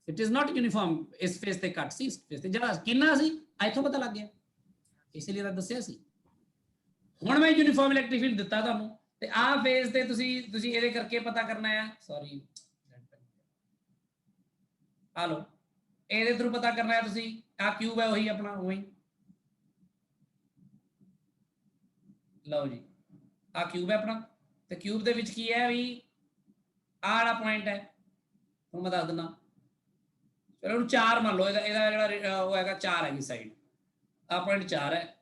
It is not uniform. ਇਸ ਫੇਸ ਤੇ ਕੱਟ ਸੀ, ਇਸ ਫੇਸ ਤੇ ਜਿਹੜਾ ਕਿੰਨਾ ਸੀ ਇੱਥੋਂ ਪਤਾ ਲੱਗ ਗਿਆ, ਇਸ ਲਈ ਤਾਂ ਦੱਸਿਆ ਸੀ। ਹੁਣ ਮੈਂ ਯੂਨੀਫਾਰਮ ਇਲੈਕਟ੍ਰਿਕ ਫੀਲਡ ਦਿੱਤਾ ਤੁਹਾਨੂੰ ਤੇ ਆਹ ਫੇਸ ਤੇ ਤੁਸੀਂ ਇਹਦੇ ਕਰਕੇ ਪਤਾ ਕਰਨਾ ਆ। ਸੌਰੀ ਆ ਲੋ, ਇਹਦੇ ਥਰੂ ਪਤਾ ਕਰਨਾ ਹੈ ਤੁਸੀਂ। ਆ ਕਿਊਬ ਹੈ ਉਹੀ ਆਪਣਾ ਉਹੀ ਲਓ ਜੀ, ਆ ਕਿਊਬ ਹੈ ਆਪਣਾ ਤੇ ਕਿਊਬ ਦੇ ਵਿੱਚ ਕੀ ਹੈ ਵੀ ਆਹ ਵਾਲਾ ਪੁਆਇੰਟ ਹੈ। ਹੁਣ ਮੈਂ ਦੱਸ ਦਿੰਦਾ, ਚਲੋ ਉਹਨੂੰ 4 ਮੰਨ ਲਓ। ਇਹਦਾ ਜਿਹੜਾ ਉਹ ਹੈਗਾ 4 ਹੈਗੀ ਸਾਈਡ। ਆ ਪੁਆਇੰਟ 4 ਹੈ,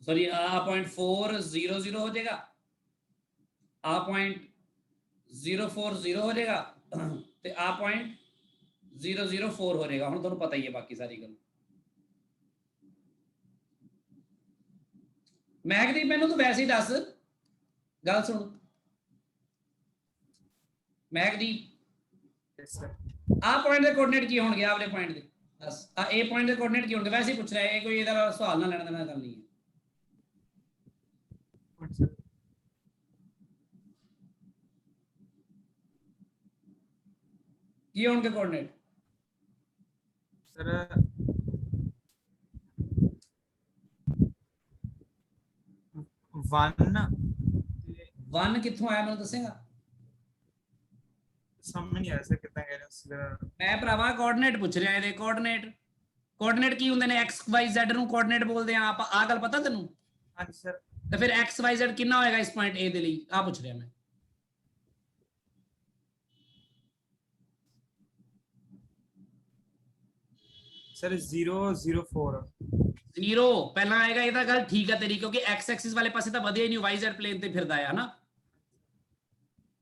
ਸੌਰੀ ਆ ਪੁਆਇੰਟ 4 0 0 ਹੋ ਜਾਏਗਾ, ਆ ਪੁਆਇੰਟ 0 4 0 ਹੋ ਜਾਏਗਾ ਤੇ ਆ ਪੁਆਇੰਟ 0 0 4 ਹੋ ਜਾਏਗਾ। ਹੁਣ ਤੁਹਾਨੂੰ ਪਤਾ ਹੀ ਹੈ ਬਾਕੀ ਸਾਰੀ ਗੱਲ। ਮਹਿਕਦੀਪ ਮੈਨੂੰ ਤੂੰ ਵੈਸੇ ਹੀ ਦੱਸ, ਗੱਲ ਸੁਣ ਮਹਿਕਦੀਪ। Yes sir. ਆ ਪੁਆਇੰਟ ਦੇ ਕੋਆਰਡੀਨੇਟ ਕੀ ਹੋਣਗੇ? ਆਹ ਵਾਲੇ ਪੁਆਇੰਟ ਦੇ ਬਸ ਆ ਇਹ ਪੁਆਇੰਟ ਦੇ ਕੋਆਰਡੀਨੇਟ ਕੀ ਹੋਣਗੇ? ਵੈਸੇ ਹੀ ਪੁੱਛ ਰਿਹਾ, ਇਹ ਕੋਈ ਇਹਦਾ ਸਵਾਲ ਨਾ ਲੈਣ ਦੇਣਾ ਗੱਲ ਨਹੀਂ ਹੈ। ਕੀ ਹੋਣਗੇ ਕੋਆਰਡੀਨੇਟ? ਸਰ 1 ਕਿੱਥੋਂ ਆਇਆ ਮੈਨੂੰ ਦੱਸੇਗਾ? ਸਮਝ ਨਹੀਂ ਆਇਆ ਸਰ ਕਿੱਦਾਂ ਕਹਿ ਰਹੇ ਹੋ ਸਰ। ਮੈਂ ਭਰਾਵਾ ਕੋਆਰਡੀਨੇਟ ਪੁੱਛ ਰਿਹਾ, ਇਹਦੇ ਕੋਆਰਡੀਨੇਟ ਕੀ ਹੁੰਦੇ ਨੇ? x y z ਨੂੰ ਕੋਆਰਡੀਨੇਟ ਬੋਲਦੇ ਆ ਆਪਾਂ। ਆ ਗੱਲ ਪਤਾ ਤੈਨੂੰ? ਹਾਂਜੀ ਸਰ। ਤੇ ਫਿਰ x y z ਕਿੰਨਾ ਹੋਏਗਾ ਇਸ ਪੁਆਇੰਟ A ਦੇ ਲਈ? ਆ ਪੁੱਛ ਰਿਹਾ ਮੈਂ। ਸਰ 0 0 4 0 ਪਹਿਲਾਂ ਆਏਗਾ, ਇਹਦਾ ਗੱਲ ਠੀਕ ਹੈ ਤੇਰੀ, ਕਿਉਂਕਿ x ਐਕਸਿਸ ਵਾਲੇ ਪਾਸੇ ਤਾਂ ਵਧਿਆ ਹੀ ਨਹੀਂ, y z ਪਲੇਨ ਤੇ ਫਿਰਦਾ ਆ ਹਨਾ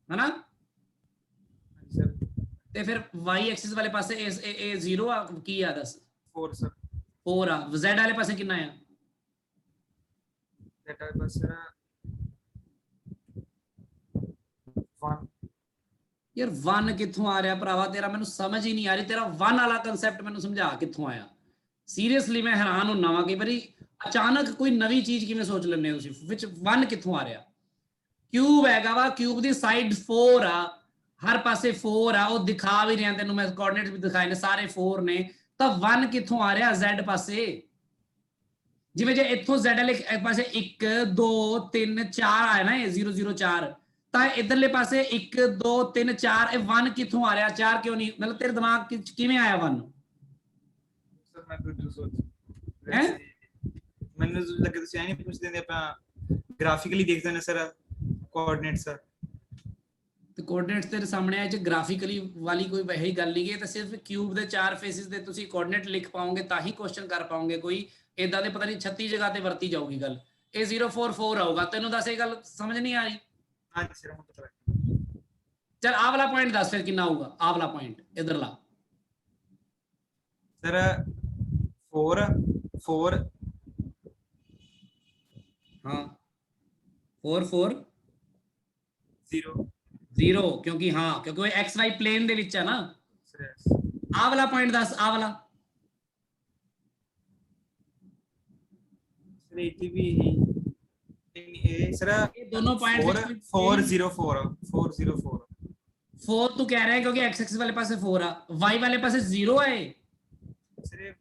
ਹਨਾ। ਹਾਂਜੀ ਸਰ। ਤੇ ਫਿਰ y ਐਕਸਿਸ ਵਾਲੇ ਪਾਸੇ ਇਹ 0 ਆ, ਕੀ ਆ ਦੱਸ? 4 ਸਰ। 4 ਆ। z ਵਾਲੇ ਪਾਸੇ ਕਿੰਨਾ ਆ? ਡਾਟਾ ਬਸ ਸਰ 1। ਯਾਰ 1 ਕਿੱਥੋਂ ਆ ਰਿਹਾ ਭਰਾਵਾ ਤੇਰਾ? ਮੈਨੂੰ ਸਮਝ ਹੀ ਨਹੀਂ ਆ ਰਹੀ, ਤੇਰਾ 1 ਵਾਲਾ ਕਨਸੈਪਟ ਮੈਨੂੰ ਸਮਝਾ ਕਿੱਥੋਂ ਆਇਆ। ਸੀਰੀਅਸਲੀ ਮੈਂ ਹੈਰਾਨ ਹੁੰਨਾ ਵਾਂ, ਕਈ ਵਾਰੀ ਅਚਾਨਕ ਕੋਈ ਨਵੀਂ ਚੀਜ਼ ਕਿਵੇਂ ਸੋਚ ਲੈਂਦੇ ਹੋ ਤੁਸੀਂ, ਵਿੱਚ 1 ਕਿੱਥੋਂ ਆ ਰਿਹਾ? ਕਿਊਬ ਹੈਗਾ ਵਾ, ਕਿਊਬ ਦੀ ਸਾਈਡ 4 ਆ, ਹਰ ਪਾਸੇ 4 ਆ, ਉਹ ਦਿਖਾ ਵੀ ਰਿਹਾ ਤੈਨੂੰ ਮੈਂ, ਕੋਆਰਡੀਨੇਟਸ ਵੀ ਦਿਖਾਏ ਨੇ, ਸਾਰੇ 4 ਨੇ, ਤਾਂ 1 ਕਿੱਥੋਂ ਆ ਰਿਹਾ z ਪਾਸੇ? ਜਿਵੇਂ ਜੇ ਇੱਥੋਂ z ਵਾਲੇ ਪਾਸੇ 1 2 3 4 ਆਇਆ ਨਾ, ਇਹ 0 0 4, ਤਾਂ ਇਧਰਲੇ ਪਾਸੇ 1 2 3 4, ਇਹ 1 ਕਿੱਥੋਂ ਆ ਰਿਹਾ? 4 ਕਿਉਂ ਨਹੀਂ? ਮਤਲਬ ਤੇਰੇ ਦਿਮਾਗ ਕਿਵੇਂ ਆਇਆ 1? ਸਰ ਮੈਂ ਕੁਝ ਸੋਚ ਹੈਂ? ਮੈਨੂੰ ਲੱਗੇ ਤੁਸੀਂ ਐ ਨਹੀਂ ਪੁੱਛਦੇ ਨੇ, ਆਪਾਂ ਗ੍ਰਾਫਿਕਲੀ ਦੇਖਦੇ ਨੇ ਸਰ ਕੋਆਰਡੀਨੇਟ ਸਰ। ਤੇ ਕੋਆਰਡੀਨੇਟਸ ਤੇਰੇ ਸਾਹਮਣੇ ਆ, ਚ ਗ੍ਰਾਫਿਕਲੀ ਵਾਲੀ ਕੋਈ ਵਹੀ ਗੱਲ ਨਹੀਂ ਹੈ, ਤਾਂ ਸਿਰਫ ਕਿਊਬ ਦੇ 4 ਫੇਸਿਸ ਦੇ ਤੁਸੀਂ ਕੋਆਰਡੀਨੇਟ ਲਿਖ ਪਾਓਗੇ ਤਾਂ ਹੀ ਕੁਐਸਚਨ ਕਰ ਪਾਓਗੇ। ਕੋਈ ਇਦਾਂ ਦੇ ਪਤਾ ਨਹੀਂ 36 ਜਗ੍ਹਾ ਤੇ ਵਰਤੀ ਜਾਊਗੀ ਗੱਲ। ਇਹ 0 4 4 ਆਊਗਾ। ਤੈਨੂੰ ਦੱਸ ਇਹ ਗੱਲ ਸਮਝ ਨਹੀਂ ਆ ਰਹੀ? ਹਾਂਜੀ ਸਰ ਹੁਣ ਪਤਾ ਲੱਗ। ਚਲ ਆਹ ਵਾਲਾ ਪੁਆਇੰਟ ਦੱਸ ਫਿਰ ਕਿੰਨਾ ਆਊਗਾ? ਆਹ ਵਾਲਾ ਪੁਆਇੰਟ ਇਧਰਲਾ ਸਰ 4 4 ਹਾਂ 4 4 0 0, ਕਿਉਂਕਿ ਹਾਂ ਕਿਉਂਕਿ ਉਹ ਐਕਸ ਵਾਈ ਪਲੇਨ ਦੇ ਵਿੱਚ ਆ ਨਾ। ਸਰ ਆਹ ਵਾਲਾ ਪੁਆਇੰਟ ਦੱਸ, ਆਹ ਵਾਲਾ। ਸਰ ਇਹ ਵੀ ਇਹ ਸਰ ਇਹ ਦੋਨੋਂ ਪੁਆਇੰਟ 4 0 4 4 0 4 4 ਤੂੰ ਕਹਿ ਰਿਹਾ ਹੈ ਕਿਉਂਕਿ ਐਕਸ ਐਕਸਿਸ ਵਾਲੇ ਪਾਸੇ 4 ਆ, ਵਾਈ ਵਾਲੇ ਪਾਸੇ 0 ਆ। ਇਹ ਸਰ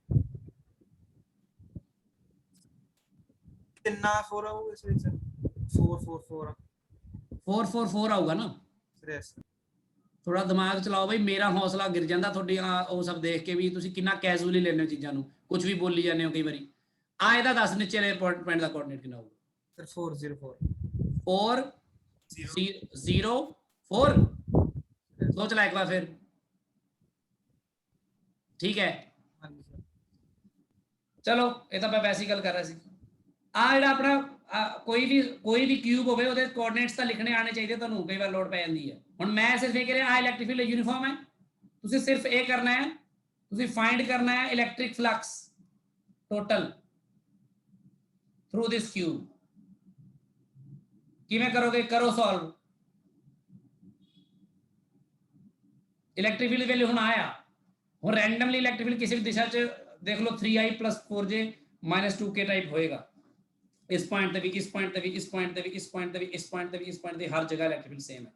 ਕਿੰਨਾ 4 ਆਊਗਾ ਇਸ ਵਿੱਚ? 4 4 4 4 4 4 ਆਊਗਾ ਨਾ। ਸਰ ਥੋੜਾ ਦਿਮਾਗ ਚਲਾਓ ਬਈ, ਮੇਰਾ ਹੌਸਲਾ ਗਿਰ ਜਾਂਦਾ ਤੁਹਾਡੀ ਉਹ ਸਭ ਦੇਖ ਕੇ ਵੀ ਤੁਸੀਂ ਕਿੰਨਾ ਕੈਜੂਅਲੀ ਲੈਂਦੇ ਹੋ ਚੀਜ਼ਾਂ ਨੂੰ, ਕੁਝ ਵੀ ਬੋਲੀ ਜਾਂਦੇ ਹੋ ਕਈ ਵਾਰੀ। ਆ ਇਹਦਾ ਦੱਸ ਨੀਚੇ ਵਾਲੇ ਪੁਆਇੰਟ ਦਾ ਕੋਆਰਡੀਨੇਟ ਕਿੰਨਾ ਹੋਊਗਾ? ਸਰ 4 0 4 0 4 सोच ला एक बार फिर, ठीक है। चलो ये तो मैं वैसी गल कर रहा सी। आ जेड़ा अपना कोई भी क्यूब होवे ओदे कोऑर्डिनेट्स ਤਾਂ ਲਿਖਣੇ ਆਣੇ ਚਾਹੀਦੇ ਤੁਹਾਨੂੰ, ਕਈ ਵਾਰ ਲੋਡ ਪੈ ਜਾਂਦੀ ਹੈ। ਹੁਣ ਮੈਂ ਸਿਰਫ ਇਹ ਕਹਿ ਰਿਹਾ ਆ ਇਲੈਕਟ੍ਰਿਕ ਫੀਲਡ ਯੂਨੀਫਾਰਮ ਹੈ, ਤੁਸੀਂ ਸਿਰਫ ਇਹ ਕਰਨਾ ਹੈ, ਤੁਸੀਂ ਫਾਈਂਡ ਕਰਨਾ ਹੈ ਇਲੈਕਟ੍ਰਿਕ ਫਲਕਸ ਟੋਟਲ ਥਰੂ ਦਿਸ ਕਿਊਬ। ਕਿਵੇਂ ਕਰੋਗੇ? ਕਰੋ ਸੋਲਵ। इलेक्ट्रिक फील्ड वैल्यू हुन आया, और रैंडमली इलेक्ट्रिक फील्ड किसी भी दिशा च देख लो 3i + 4j - 2k टाइप होएगा। इस पॉइंट ते भी, इस पॉइंट ते भी, इस पॉइंट ते भी, इस पॉइंट ते भी, इस पॉइंट ते भी, इस पॉइंट ते हर जगह इलेक्ट्रिक फील्ड सेम है।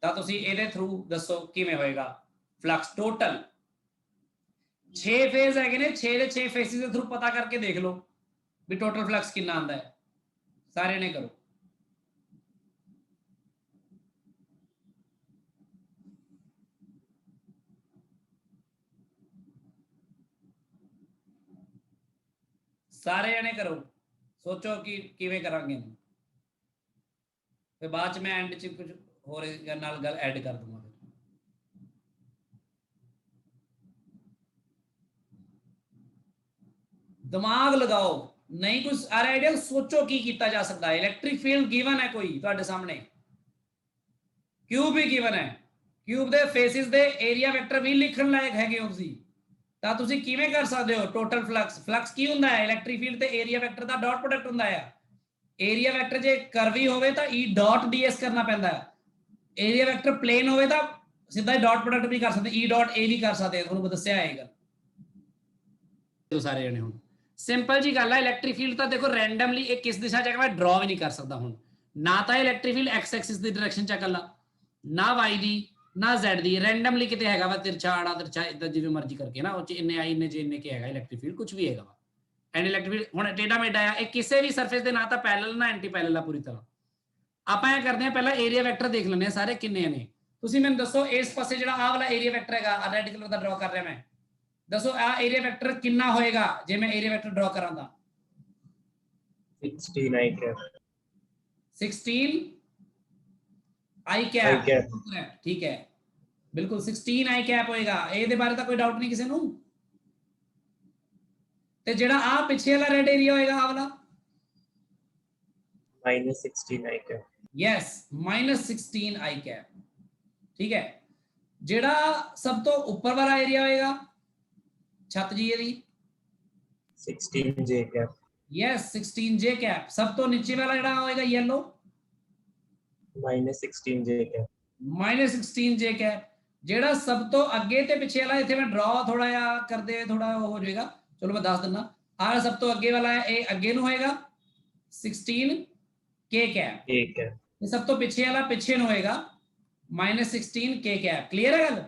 तां तुसी इहदे थ्रू दसो किवें होएगा फ्लक्स टोटल। 6 फेज हैगे ने, 6 दे 6 फेसिस दे थ्रू पता करके देख लो भी टोटल फ्लक्स कितना आंदा है। सारे ने करो। सारे जने करो, सोचो कि किवें करांगे। फिर बाद में एंड च कुछ होर नाल गल ऐड कर दूंगा। दिमाग लगाओ, नहीं कुछ आ रहा आइडिया, सोचो की कीता जा सकता है। इलेक्ट्रिक फील्ड गिवन है कोई तुहाडे सामने, क्यूब भी गिवन है, क्यूब दे फेसिस दे एरिया वेक्टर भी लिखण लायक हैगे हो तुसीं, ਤਾਂ ਤੁਸੀਂ ਕਿਵੇਂ ਕਰ ਸਕਦੇ ਹੋ ਟੋਟਲ ਫਲਕਸ। ਫਲਕਸ ਕੀ ਹੁੰਦਾ ਹੈ? ਇਲੈਕਟ੍ਰਿਕ ਫੀਲਡ ਤੇ ਏਰੀਆ ਵੈਕਟਰ ਦਾ ਡਾਟ ਪ੍ਰੋਡਕਟ ਹੁੰਦਾ ਹੈ। ਏਰੀਆ ਵੈਕਟਰ ਜੇ ਕਰਵੀ ਹੋਵੇ ਤਾਂ E ਡਾਟ ds ਕਰਨਾ ਪੈਂਦਾ ਹੈ, ਏਰੀਆ ਵੈਕਟਰ ਪਲੇਨ ਹੋਵੇ ਤਾਂ ਸਿੱਧਾ ਹੀ ਡਾਟ ਪ੍ਰੋਡਕਟ ਵੀ ਕਰ ਸਕਦੇ, E ਡਾਟ A ਵੀ ਕਰ ਸਕਦੇ ਆ, ਤੁਹਾਨੂੰ ਦੱਸਿਆ ਆਏਗਾ ਸਾਰੇ ਜਣੇ। ਹੁਣ ਸਿੰਪਲ ਜੀ ਗੱਲ ਹੈ, ਇਲੈਕਟ੍ਰਿਕ ਫੀਲਡ ਤਾਂ ਦੇਖੋ ਰੈਂਡਮਲੀ ਇਹ ਕਿਸ ਦਿਸ਼ਾ ਚ ਹੈਗਾ ਮੈਂ ਡਰਾ ਵੀ ਨਹੀਂ ਕਰ ਸਕਦਾ। ਹੁਣ ਨਾ ਤਾਂ ਇਲੈਕਟ੍ਰਿਕ ਫੀਲਡ x ਐਕਸਿਸ ਦੀ ਡਾਇਰੈਕਸ਼ਨ ਚ ਇਕੱਲਾ, ਨਾ y ਦੀ, ਨਾ z ਦੀ, ਰੈਂਡਮਲੀ ਕਿਤੇ ਹੈਗਾ ਵਾ ਤਿਰਛਾ ਆੜਾ ਤਿਰਛਾ ਇਦਾਂ ਜਿਵੇਂ ਮਰਜ਼ੀ ਕਰਕੇ ਨਾ, ਉਹ ਚ ਇੰਨੇ ਆਈ ਇੰਨੇ ਜੇ ਇੰਨੇ ਕੇ ਹੈਗਾ ਇਲੈਕਟ੍ਰਿਕ ਫੀਲਡ, ਕੁਝ ਵੀ ਹੈਗਾ ਵਾ। ਐਂਡ ਇਲੈਕਟ੍ਰਿਕ ਫੀਲਡ ਹੁਣ ਟੇਢਾ ਮੇਢਾ ਆ, ਇਹ ਕਿਸੇ ਵੀ ਸਰਫੇਸ ਦੇ ਨਾ ਤਾਂ ਪੈਰਲਲ ਨਾ ਐਂਟੀ ਪੈਰਲਲ ਆ ਪੂਰੀ ਤਰ੍ਹਾਂ। ਆਪਾਂ ਇਹ ਕਰਦੇ ਹਾਂ ਪਹਿਲਾਂ ਏਰੀਆ ਵੈਕਟਰ ਦੇਖ ਲੈਂਦੇ ਆ ਸਾਰੇ ਕਿੰਨੇ ਨੇ। ਤੁਸੀਂ ਮੈਨੂੰ ਦੱਸੋ ਇਸ ਪਾਸੇ ਜਿਹੜਾ ਆਹ ਵਾਲਾ ਏਰੀਆ ਵੈਕਟਰ ਹੈਗਾ, ਰੈਡ ਕਲਰ ਦਾ ਡਰਾ ਕਰ ਰਿਹਾ ਮੈਂ, ਦੱਸੋ ਆ ਏਰੀਆ ਵੈਕਟਰ ਕਿੰਨਾ ਹੋਏਗਾ ਜੇ ਮੈਂ ਏਰੀਆ ਵੈਕਟਰ ਡਰਾ ਕਰਾਂ ਤਾਂ? 16 I cap. 16 आई कैप, ठीक है बिल्कुल 16 आई कैप होएगा। ਇਹਦੇ ਬਾਰੇ ਤਾਂ ਕੋਈ ਡਾਊਟ ਨਹੀਂ ਕਿਸੇ ਨੂੰ। ਤੇ ਜਿਹੜਾ ਆ ਪਿੱਛੇ ਵਾਲਾ ਰੈਡ ਏਰੀਆ ਹੋਏਗਾ ਆ ਵਾਲਾ -16 I cap. Yes -16 I cap, ठीक है। ਜਿਹੜਾ ਸਭ ਤੋਂ ਉੱਪਰ ਵਾਲਾ ਏਰੀਆ ਹੋਏਗਾ ਛੱਤ ਜੀ ਇਹਦੀ 16 J cap. यस 16 जे कैप। ਸਭ ਤੋਂ ਨੀਚੇ ਵਾਲਾ ਜਿਹੜਾ ਹੋਏਗਾ ਯੈਲੋ -16 J cap. -16 जे कैप। ਜਿਹੜਾ ਸਭ ਤੋਂ ਅੱਗੇ ਤੇ ਪਿੱਛੇ ਵਾਲਾ, ਇੱਥੇ ਮੈਂ ਡਰਾ ਥੋੜਾ ਜਿਹਾ ਕਰਦੇ ਥੋੜਾ ਹੋ ਜਾਏਗਾ, ਚਲੋ ਮੈਂ ਦੱਸ ਦਿੰਦਾ। ਆਹ ਸਭ ਤੋਂ ਅੱਗੇ ਵਾਲਾ ਹੈ, ਇਹ ਅੱਗੇ ਨੂੰ ਹੋਏਗਾ 16 K कैप। K cap. ਇਹ ਸਭ ਤੋਂ ਪਿੱਛੇ ਵਾਲਾ ਪਿੱਛੇ ਨੂੰ ਹੋਏਗਾ -16 K कैप। ਕਲੀਅਰ ਹੈ ਗੱਲ?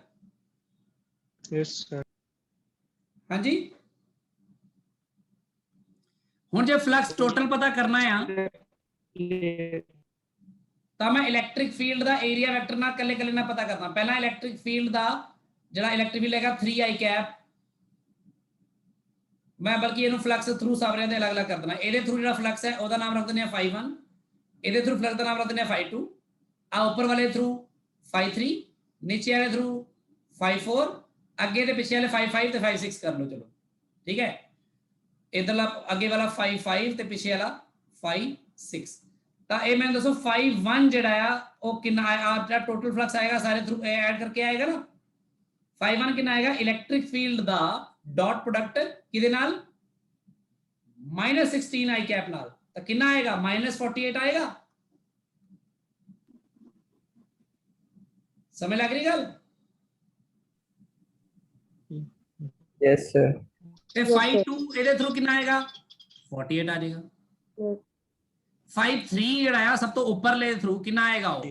Yes sir. ਹਾਂਜੀ। ਹੁਣ ਜੇ ਫਲਕਸ ਟੋਟਲ ਪਤਾ ਕਰਨਾ ਆ ਤਾਂ ਮੈਂ ਇਲੈਕਟ੍ਰਿਕ ਫੀਲਡ ਦਾ ਏਰੀਆ ਵੈਕਟਰ ਨਾਲ ਕੱਲੇ ਕੱਲੇ ਨਾਲ ਪਤਾ ਕਰਨਾ। ਪਹਿਲਾਂ ਇਲੈਕਟ੍ਰਿਕ ਫੀਲਡ ਦਾ ਜਿਹੜਾ ਇਲੈਕਟ੍ਰਿਕ ਫੀਲਡ ਹੈਗਾ 3i कैप, ਮੈਂ ਬਲਕਿ ਇਹਨੂੰ ਫਲਕਸ ਥਰੂ ਸਾਰਿਆਂ ਦੇ ਅਲੱਗ-ਅਲੱਗ ਕਰ ਦੇਣਾ। ਇਹਦੇ ਥਰੂ ਜਿਹੜਾ ਫਲਕਸ ਹੈ ਉਹਦਾ ਨਾਮ ਰੱਖ ਦਿੰਦੇ ਆ φ1, ਇਹਦੇ ਥਰੂ ਫਲਕਸ ਦਾ ਨਾਮ ਰੱਖ ਦਿੰਦੇ ਆ φ2, ਆ ਉੱਪਰ ਵਾਲੇ ਥਰੂ φ3, ਨੀਚੇ ਵਾਲੇ ਥਰੂ φ4, ਅੱਗੇ ਤੇ ਪਿੱਛੇ ਵਾਲੇ φ5 ਤੇ φ6 ਕਰ ਲਓ। ਚਲੋ ਠੀਕ ਹੈ, ਇਧਰਲਾ ਅੱਗੇ ਵਾਲਾ φ5 ਤੇ ਪਿੱਛੇ ਵਾਲਾ φ6। ਤਾਂ ਇਹ ਮੈਨੂੰ ਦੱਸੋ φ1 ਜਿਹੜਾ ਆ ਉਹ ਕਿੰਨਾ ਆ, ਜਿਹੜਾ ਟੋਟਲ ਫਲਕਸ ਆਏਗਾ ਸਾਰੇ ਥਰੂ ਐਡ ਕਰਕੇ ਆਏਗਾ ਨਾ। φ1 ਕਿੰਨਾ ਆਏਗਾ? ਇਲੈਕਟ੍ਰਿਕ ਫੀਲਡ ਦਾ ਡਾਟ ਪ੍ਰੋਡਕਟ ਕਿਹਦੇ ਨਾਲ? -16 i कैप ਨਾਲ, ਤਾਂ ਕਿੰਨਾ ਆਏਗਾ? -48 ਆਏਗਾ। ਸਮਝ ਲੱਗ ਰਹੀ ਗੱਲ? Yes sir. ਤੇ φ2 ਇਹਦੇ ਥਰੂ ਕਿੰਨਾ ਆਏਗਾ? 48 ਆ ਜਾਏਗਾ। φ3 ਜਿਹੜਾ ਆ ਸਭ ਤੋਂ ਉੱਪਰਲੇ ਥਰੂ ਕਿੰਨਾ ਆਏਗਾ? ਉਹ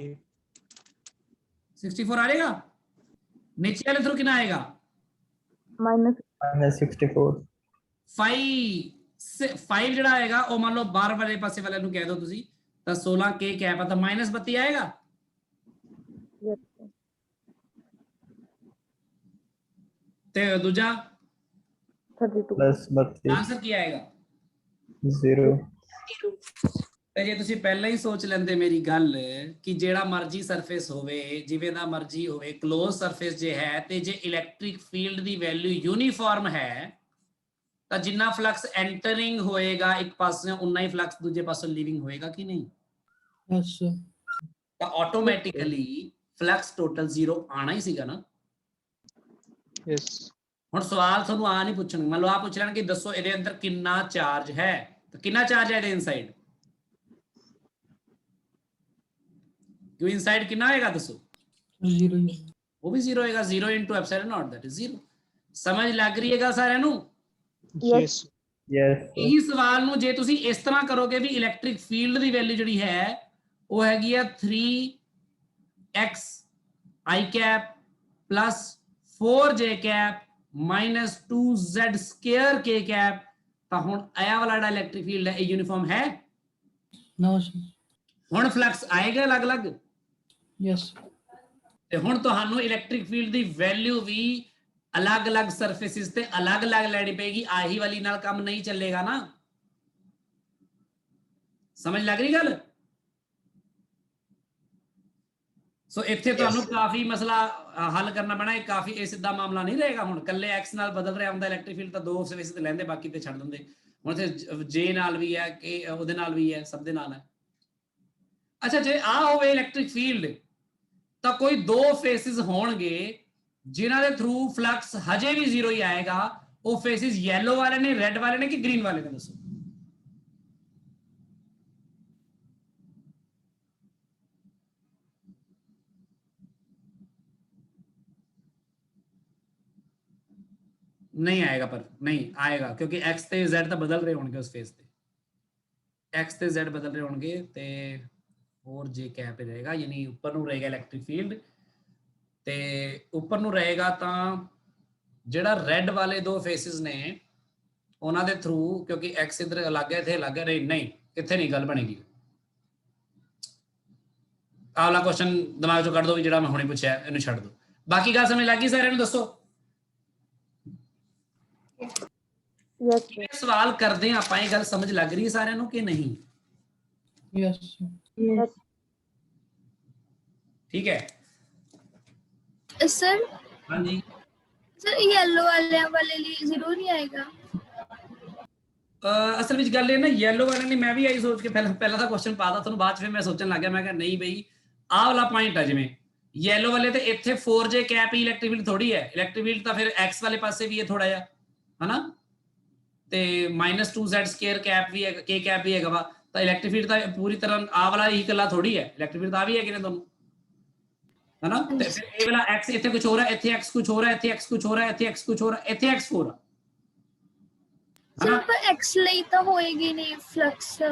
64 ਆ ਜਾਏਗਾ। ਨੀਚੇ ਵਾਲੇ ਥਰੂ ਕਿੰਨਾ ਆਏਗਾ? -64. φ5 ਜਿਹੜਾ ਆਏਗਾ ਉਹ ਮੰਨ ਲਓ ਬਾਹਰ ਵਾਲੇ ਪਾਸੇ ਵਾਲੇ ਨੂੰ ਕਹਿ ਦਿਓ ਤੁਸੀਂ, ਤਾਂ 16 K कैप ਆ, ਤਾਂ -32 ਆਏਗਾ। ਤੇ ਦੂਜਾ +32. ਆਨਸਰ ਕੀ ਆਏਗਾ? 0. ਤੇ ਜੇ ਤੁਸੀਂ ਪਹਿਲਾਂ ਹੀ ਸੋਚ ਲੈਂਦੇ ਮੇਰੀ ਗੱਲ ਕਿ ਜਿਹੜਾ ਮਰਜ਼ੀ ਸਰਫੇਸ ਹੋਵੇ, ਜਿਵੇਂ ਦਾ ਮਰਜ਼ੀ ਹੋਵੇ, ਕਲੋਜ਼ ਸਰਫੇਸ ਜੇ ਹੈ ਤੇ ਜੇ ਇਲੈਕਟ੍ਰਿਕ ਫੀਲਡ ਦੀ ਵੈਲਿਊ ਯੂਨੀਫਾਰਮ ਹੈ ਤਾਂ ਜਿੰਨਾ ਫਲਕਸ ਐਂਟਰਿੰਗ ਹੋਏਗਾ ਇੱਕ ਪਾਸੇ ਉਨਾ ਹੀ ਫਲਕਸ ਦੂਜੇ ਪਾਸੋਂ ਲੀਵਿੰਗ ਹੋਏਗਾ ਕਿ ਨਹੀਂ? Yes sir. ਤਾਂ ਆਟੋਮੈਟਿਕਲੀ ਫਲਕਸ ਟੋਟਲ 0 ਆਣਾ ਹੀ ਸੀਗਾ ਨਾ। यस। ਹੁਣ ਸਵਾਲ ਤੁਹਾਨੂੰ ਆ ਨਹੀਂ ਪੁੱਛਣਗੇ, ਮੰਨ ਲਓ ਆ ਪੁੱਛ ਲੈਣ ਕਿ ਦੱਸੋ ਇਹਦੇ ਅੰਦਰ ਕਿੰਨਾ ਚਾਰਜ ਹੈ, ਤਾਂ ਕਿੰਨਾ ਚਾਰਜ ਹੈ ਇਹਦੇ ਇਨਸਾਈਡ? ਕਿਉਂ ਇਨਸਾਈਡ ਕਿੰਨਾ ਹੋਏਗਾ ਦੱਸੋ? 0। वो भी 0 होएगा, 0 into epsilon naught that is 0। समझ लग रही है साਰਿਆਂ ਨੂੰ? यस। Yes. ਇਹੀ ਸਵਾਲ ਨੂੰ ਜੇ ਤੁਸੀਂ ਇਸ ਤਰ੍ਹਾਂ ਕਰੋਗੇ ਵੀ ਇਲੈਕਟ੍ਰਿਕ ਫੀਲਡ ਦੀ ਵੈਲਿਊ ਜਿਹੜੀ ਹੈ ਉਹ ਹੈਗੀ ਆ 3x i cap plus 4j cap minus 2z square k cap। ਤਾਂ ਹੁਣ ਆਇਆ ਵਾਲਾ ਜਿਹੜਾ ਇਲੈਕਟ੍ਰਿਕ ਫੀਲਡ ਹੈ ਇਹ ਯੂਨੀਫਾਰਮ ਹੈ? No sir. ਹੁਣ ਫਲਕਸ ਆਏਗਾ ਅਲੱਗ-ਅਲੱਗ। यस। ਤੇ ਹੁਣ ਤੁਹਾਨੂੰ ਇਲੈਕਟ੍ਰਿਕ ਫੀਲਡ ਦੀ ਵੈਲਿਊ ਵੀ ਅਲੱਗ-ਅਲੱਗ ਸਰਫੇਸਿਸ ਤੇ ਅਲੱਗ-ਅਲੱਗ ਲੈਣੀ ਪਏਗੀ, ਆਹੀ ਵਾਲੀ ਨਾਲ ਕੰਮ ਨਹੀਂ ਚੱਲੇਗਾ ਨਾ। ਸਮਝ ਲੱਗ ਰਹੀ ਗੱਲ? ਸੋ ਇੱਥੇ ਤੁਹਾਨੂੰ ਕਾਫੀ ਮਸਲਾ ਹੱਲ ਕਰਨਾ ਪੈਣਾ। ਇਹ ਕਾਫੀ ਇਹ ਸਿੱਧਾ ਮਾਮਲਾ ਨਹੀਂ ਰਹੇਗਾ। ਹੁਣ ਕੱਲੇ x ਨਾਲ ਬਦਲ ਰਿਹਾ ਹੁੰਦਾ ਇਲੈਕਟ੍ਰਿਕ ਫੀਲਡ ਤਾਂ ਦੋ ਸਰਫੇਸਿਸ ਤੇ ਲੈਂਦੇ, ਬਾਕੀ ਤੇ ਛੱਡ ਦਿੰਦੇ। ਹੁਣ ਇੱਥੇ j ਨਾਲ ਵੀ ਹੈ ਕਿ ਉਹਦੇ ਨਾਲ ਵੀ ਹੈ, ਸਭ ਦੇ ਨਾਲ ਹੈ। ਅੱਛਾ ਜੇ ਆ ਹੋਵੇ ਇਲੈਕਟ੍ਰਿਕ ਫੀਲਡ ਤਾਂ ਕੋਈ ਦੋ ਫੇਸਿਸ ਹੋਣਗੇ ਜਿਨ੍ਹਾਂ ਦੇ ਥਰੂ ਫਲਕਸ ਹਜੇ ਵੀ 0 ਹੀ ਆਏਗਾ। ਉਹ ਫੇਸਿਸ ਯੈਲੋ ਵਾਲੇ ਨੇ, ਰੈੱਡ ਵਾਲੇ ਨੇ ਕਿ ਗ੍ਰੀਨ ਵਾਲੇ ਨੇ? ਦੱਸੋ। नहीं आएगा, पर नहीं आएगा क्योंकि x ਤੇ z ਤਾਂ ਬਦਲ ਰਹੇ ਹੋਣਗੇ ਉਸ ਫੇਸ ਤੇ, x ਤੇ z ਬਦਲ ਰਹੇ ਹੋਣਗੇ ਤੇ 4j ਕੈਪ ਹੀ ਰਹੇਗਾ, ਯਾਨੀ ਉੱਪਰ ਨੂੰ ਰਹੇਗਾ ਇਲੈਕਟ੍ਰਿਕ ਫੀਲਡ ਤੇ ਉੱਪਰ ਨੂੰ ਰਹੇਗਾ ਤਾਂ ਜਿਹੜਾ ਰੈੱਡ ਵਾਲੇ ਦੋ ਫੇਸਿਸ ਨੇ ਉਹਨਾਂ ਦੇ ਥਰੂ, ਕਿਉਂਕਿ x ਇਧਰ ਅਲੱਗ ਹੈ ਇੱਥੇ ਅਲੱਗ ਹੈ, ਨਹੀਂ ਇੱਥੇ ਨਹੀਂ ਗੱਲ ਬਣੇਗੀ। ਆਵਲਾ ਕੁਐਸਚਨ ਦਿਮਾਗ ਚੋਂ ਕੱਢ ਦੋ ਵੀ ਜਿਹੜਾ ਮੈਂ ਹੁਣੇ ਪੁੱਛਿਆ, ਇਹਨੂੰ ਛੱਡ ਦੋ। ਬਾਕੀ ਗੱਲ ਸਮਝ ਲੱਗ ਗਈ ਸਾਰਿਆਂ ਨੂੰ? ਦੱਸੋ Yes, sir. ਸਵਾਲ ਕਰਦੇ ਆ ਆਪਾਂ, ਇਹ ਗੱਲ ਸਮਝ ਲੱਗ ਰਹੀ ਹੈ ਸਾਰਿਆਂ ਨੂੰ ਕਿ ਨਹੀਂ? Yes, sir. Yes. ਠੀਕ ਹੈ सर ਹਾਂਜੀ। सर येलो वाले लिए जरूर नहीं आएगा। ਅਸਲ ਵਿੱਚ ਗੱਲ ਇਹ ਨਾ, ਯੈਲੋ ਵਾਲੇ ਨੇ ਮੈਂ ਵੀ ਆਈ ਸੋਚ ਕੇ ਪਹਿਲਾਂ ਤਾਂ ਕੁਐਸਚਨ ਪਾਤਾ ਤੁਹਾਨੂੰ, ਬਾਅਦ ਚ ਫਿਰ ਮੈਂ ਸੋਚਣ ਲੱਗ ਗਿਆ, ਮੈਂ ਕਿਹਾ ਨਹੀਂ ਬਈ ਆਹ ਵਾਲਾ ਪੁਆਇੰਟ ਆ, ਜਿਵੇਂ ਯੈਲੋ ਵਾਲੇ ਤੇ ਇੱਥੇ 4j ਕੈਪ ਹੀ ਇਲੈਕਟ੍ਰਿਕ ਫੀਲਡ ਥੋੜੀ ਹੈ, ਇਲੈਕਟ੍ਰਿਕ ਫੀਲਡ ਤਾਂ ਫਿਰ x ਵਾਲੇ ਪਾਸੇ ਵੀ ਹੈ ਥੋੜਾ ਜਿਹਾ, ਹਨਾ, ਤੇ -2z² ਕੈਪ ਵੀ ਹੈ, k ਕੈਪ ਵੀ ਹੈਗਾ ਵਾ, ਤਾਂ ਇਲੈਕਟ੍ਰਿਕ ਫੀਲਡ ਤਾਂ ਪੂਰੀ ਤਰ੍ਹਾਂ ਆਹ ਵਾਲਾ ਹੀ ਇਕੱਲਾ ਥੋੜੀ ਹੈ, ਇਲੈਕਟ੍ਰਿਕ ਫੀਲਡ ਤਾਂ ਵੀ ਹੈ ਕਿ ਨਹੀਂ ਤੁਹਾਨੂੰ, ਹਨਾ, ਤੇ ਫਿਰ ਇਹ ਵਾਲਾ x ਇੱਥੇ ਕੁਝ ਹੋ ਰਿਹਾ, ਇੱਥੇ x ਕੁਝ ਹੋ ਰਿਹਾ, ਇੱਥੇ x ਕੁਝ ਹੋ ਰਿਹਾ, ਇੱਥੇ x ਕੁਝ ਹੋ ਰਿਹਾ, ਇੱਥੇ x ਹੋ ਰਿਹਾ। सर पर एक्स ਲਈ ਤਾਂ ਹੋਏਗੀ ਨਹੀਂ ਫਲਕਸ।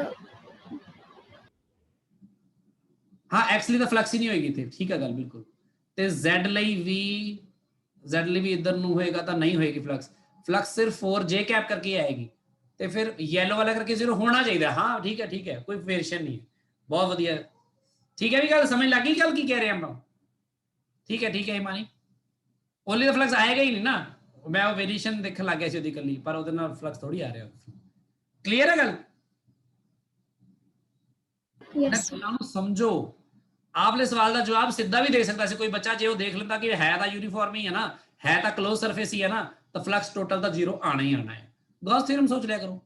ਹਾਂ x ਲਈ ਤਾਂ ਫਲਕਸ ਹੀ ਨਹੀਂ ਹੋਏਗੀ ਇੱਥੇ, ਠੀਕ ਹੈ ਗੱਲ ਬਿਲਕੁਲ, ਤੇ z ਲਈ ਵੀ ਇੱਧਰ ਨੂੰ ਹੋਏਗਾ ਤਾਂ ਨਹੀਂ ਹੋਏਗੀ ਫਲਕਸ, ਫਲਕਸ ਸਿਰਫ 4j ਕੈਪ ਕਰਕੇ ਆਏਗੀ, ਤੇ ਫਿਰ ਯੈਲੋ ਵਾਲਾ ਕਰਕੇ 0 ਹੋਣਾ ਚਾਹੀਦਾ। ਹਾਂ ਠੀਕ ਹੈ, ਕੋਈ ਵੇਰੀਏਸ਼ਨ ਨਹੀਂ ਹੈ, ਬਹੁਤ ਵਧੀਆ, ਠੀਕ ਹੈ, ਵੀ ਗੱਲ ਸਮਝ ਲੱਗ ਗਈ ਗੱਲ ਕੀ ਕਹਿ ਰਹੇ ਆਪਾਂ? ਠੀਕ ਹੈ ਹਿਮਾਨੀ, ਓਨਲੀ ਦਾ ਫਲਕਸ ਆਏਗਾ ਹੀ ਨਹੀਂ ਨਾ, ਮੈਂ ਉਹ ਵੇਰੀਏਸ਼ਨ ਦੇਖਣ ਲੱਗ ਗਿਆ ਸੀ ਉਹਦੀ ਇਕੱਲੀ, ਪਰ ਉਹਦੇ ਨਾਲ ਫਲਕਸ ਥੋੜੀ ਆ ਰਿਹਾ। ਕਲੀਅਰ ਹੈ ਗੱਲ? यस ਗੱਲਾਂ ਨੂੰ ਸਮਝੋ। ਆਪਲੇ ਸਵਾਲ ਦਾ ਜਵਾਬ ਸਿੱਧਾ ਵੀ ਦੇ ਸਕਦਾ ਸੀ ਕੋਈ ਬੱਚਾ, ਜੇ ਉਹ ਦੇਖ ਲੈਂਦਾ ਕਿ ਹੈ ਤਾਂ ਯੂਨੀਫਾਰਮ ਹੀ ਹੈ ਨਾ, ਹੈ ਤਾਂ ਕਲੋਜ਼ ਸਰਫੇਸ ਹੀ ਹੈ ਨਾ, ਤਾਂ ਫਲਕਸ ਟੋਟਲ ਤਾਂ 0 ਆਣਾ ਹੀ ਆਣਾ ਹੈ। ਗੌਸ ਥਿਊਰਮ ਸੋਚ ਲਿਆ ਕਰੋ।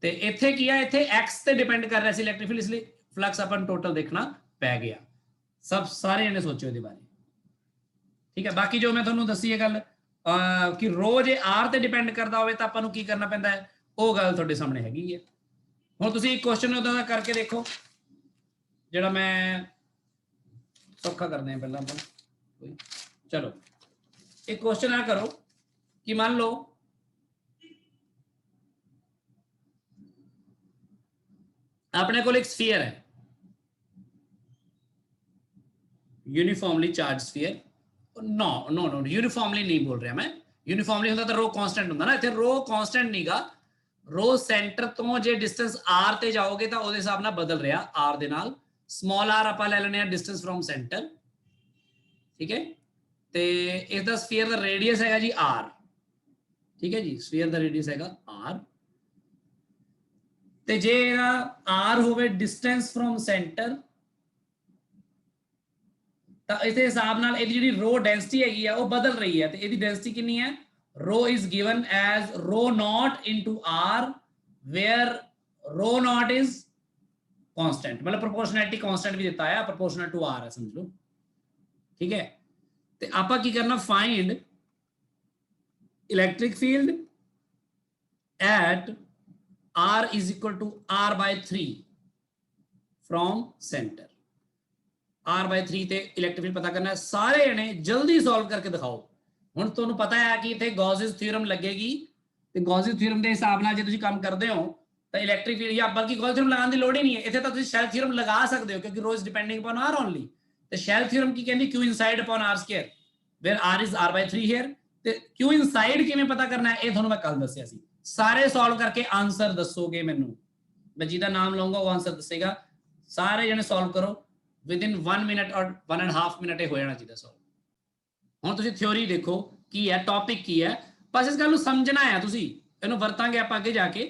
ਤੇ ਇੱਥੇ ਕੀ ਹੈ, ਇੱਥੇ x ਤੇ ਡਿਪੈਂਡ ਕਰ ਰਿਹਾ ਸੀ ਇਲੈਕਟ੍ਰਿਕ ਫੀਲਡ, ਇਸ ਲਈ ਫਲਕਸ ਆਪਾਂ ਨੂੰ ਟੋਟਲ ਦੇਖਣਾ ਪੈ ਗਿਆ। ਸਭ ਸਾਰੇ ਨੇ ਸੋਚਿਓ ਇਹਦੇ ਬਾਰੇ, ਠੀਕ ਹੈ। ਬਾਕੀ ਜੋ ਮੈਂ ਤੁਹਾਨੂੰ ਦੱਸੀ ਇਹ ਗੱਲ ਕਿ ਰੋ ਜੇ r ਤੇ ਡਿਪੈਂਡ ਕਰਦਾ ਹੋਵੇ ਤਾਂ ਆਪਾਂ ਨੂੰ ਕੀ ਕਰਨਾ ਪੈਂਦਾ ਹੈ, ਉਹ ਗੱਲ ਤੁਹਾਡੇ ਸਾਹਮਣੇ ਹੈਗੀ ਹੈ। ਹੁਣ ਤੁਸੀਂ ਇੱਕ ਕੁਐਸਚਨ ਉਹਦਾ ਦਾ ਕਰਕੇ ਦੇਖੋ, ਜਿਹੜਾ ਮੈਂ ਸੌਖਾ ਕਰਦੇ ਹਾਂ ਪਹਿਲਾਂ ਆਪਾਂ ਕੋਈ, ਚਲੋ ਇੱਕ ਕੁਐਸਚਨ ਆ ਕਰੋ ਕਿ ਮੰਨ ਲਓ ਆਪਣੇ ਕੋਲ ਇੱਕ ਸਫੀਅਰ ਹੈ, uniformly charge sphere, no uniformly नहीं बोल रहा मैं, यूनिफॉर्मली होता तो रो कांस्टेंट ਹੁੰਦਾ ਨਾ, ਇੱਥੇ रो कांस्टेंट ਨਹੀਂਗਾ, रो ਸੈਂਟਰ ਤੋਂ ਜੇ ਡਿਸਟੈਂਸ r ਤੇ ਜਾਓਗੇ ਤਾਂ ਉਹਦੇ ਹਿਸਾਬ ਨਾਲ ਬਦਲ ਰਿਹਾ, r ਦੇ ਨਾਲ ਸਮਾਲ r ਆਪਾਂ ਲੈ ਲੈਣੇ ਆ ਡਿਸਟੈਂਸ ਫਰੋਮ ਸੈਂਟਰ, ਠੀਕ ਹੈ, ਤੇ ਇਸ ਦਾ ਸਫੀਅਰ ਦਾ ਰੇਡੀਅਸ ਹੈਗਾ ਜੀ r, ਠੀਕ ਹੈ ਜੀ, ਸਫੀਅਰ ਦਾ ਰੇਡੀਅਸ ਹੈਗਾ r, ਤੇ ਜੇ ਇਹਦਾ r ਹੋਵੇ ਡਿਸਟੈਂਸ ਫਰੋਮ ਸੈਂਟਰ, ਤਾਂ ਇਸੇ ਹਿਸਾਬ ਨਾਲ ਇਹਦੀ ਜਿਹੜੀ ਰੋ ਡੈਂਸਿਟੀ ਹੈਗੀ ਆ ਉਹ ਬਦਲ ਰਹੀ ਹੈ, ਤੇ ਇਹਦੀ ਡੈਂਸਿਟੀ ਕਿੰਨੀ ਹੈ, ਰੋ ਇਜ਼ ਗਿਵਨ ਐਜ਼ ਰੋ ਨॉट ਇਨਟੂ r ਵੇਅਰ ਰੋ ਨॉट ਇਜ਼ ਕਾਂਸਟੈਂਟ, ਮਤਲਬ ਪ੍ਰੋਪੋਰਸ਼ਨੈਲਿਟੀ ਕਾਂਸਟੈਂਟ ਵੀ ਦਿੱਤਾ ਹੈ, ਪ੍ਰੋਪੋਰਸ਼ਨਲ ਟੂ r ਹੈ ਸਮਝ ਲਓ, ਠੀਕ ਹੈ। ਤੇ ਆਪਾਂ ਕੀ ਕਰਨਾ, find electric field at r is equal to r/3 from center, r/3 ਤੇ ਇਲੈਕਟ੍ਰਿਕ ਫੀਲਡ ਪਤਾ ਕਰਨਾ ਹੈ। ਸਾਰੇ ਜਣੇ ਜਲਦੀ ਸੋਲਵ ਕਰਕੇ ਦਿਖਾਓ। ਹੁਣ ਤੁਹਾਨੂੰ ਪਤਾ ਹੈ ਕਿ ਇੱਥੇ ਗੌਸਿਸ ਥਿਊਰਮ ਲੱਗੇਗੀ, ਤੇ ਗੌਸਿਸ ਥਿਊਰਮ ਦੇ ਹਿਸਾਬ ਨਾਲ ਜੇ ਤੁਸੀਂ ਕੰਮ ਕਰਦੇ ਹੋ ਤਾਂ ਇਲੈਕਟ੍ਰਿਕ ਫੀਲਡ, ਜਾਂ ਬਲਕਿ ਗੌਸ ਥਿਊਰਮ ਲਗਾਉਣ ਦੀ ਲੋੜ ਹੀ ਨਹੀਂ ਹੈ, ਇੱਥੇ ਤਾਂ ਤੁਸੀਂ ਸ਼ੈਲ ਥਿਊਰਮ ਲਗਾ ਸਕਦੇ ਹੋ ਕਿਉਂਕਿ rho is depending upon r only, ਤੇ ਸ਼ੈਲ ਥਿਊਰਮ ਕੀ ਕਹਿੰਦੀ, q inside upon r² where r is r/3 here, ਤੇ q ਇਨਸਾਈਡ ਕਿਵੇਂ ਪਤਾ ਕਰਨਾ ਹੈ ਇਹ ਤੁਹਾਨੂੰ ਮੈਂ ਕੱਲ ਦੱਸਿਆ ਸੀ। ਸਾਰੇ ਸੋਲਵ ਕਰਕੇ ਆਨਸਰ ਦੱਸੋਗੇ ਮੈਨੂੰ, ਮੈਂ ਜਿਹਦਾ ਨਾਮ ਲਵਾਂਗਾ ਉਹ ਆਨਸਰ ਦੱਸੇਗਾ। ਸਾਰੇ ਜਣੇ ਸੋਲਵ ਕਰੋ within 1 minute or 1.5 minute ਹੋ ਜਾਣਾ ਚਾਹੀਦਾ ਸੋਲਵ। ਹੁਣ ਤੁਸੀਂ ਥਿਉਰੀ ਦੇਖੋ ਕੀ ਹੈ, ਟੌਪਿਕ ਕੀ ਹੈ, ਬਸ ਇਸ ਗੱਲ ਨੂੰ ਸਮਝਣਾ ਹੈ, ਤੁਸੀਂ ਇਹਨੂੰ ਵਰਤਾਂਗੇ ਆਪਾਂ ਅੱਗੇ ਜਾ ਕੇ,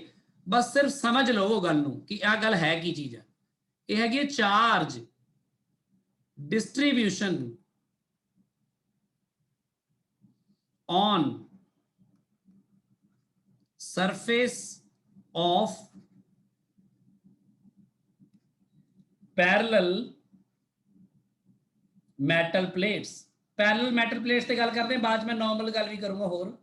ਬਸ ਸਿਰਫ ਸਮਝ ਲਓ ਉਹ ਗੱਲ ਨੂੰ ਕਿ ਇਹ ਗੱਲ ਹੈ ਕੀ ਚੀਜ਼ ਹੈ। ਇਹ ਹੈਗੀ ਹੈ charge distribution on surface of parallel metal plates, parallel metal plates ਤੇ ਗੱਲ ਕਰਦੇ ਹਾਂ, ਬਾਅਦ ਮੈਂ ਨਾਰਮਲ ਗੱਲ ਵੀ ਕਰੂੰਗਾ ਹੋਰ।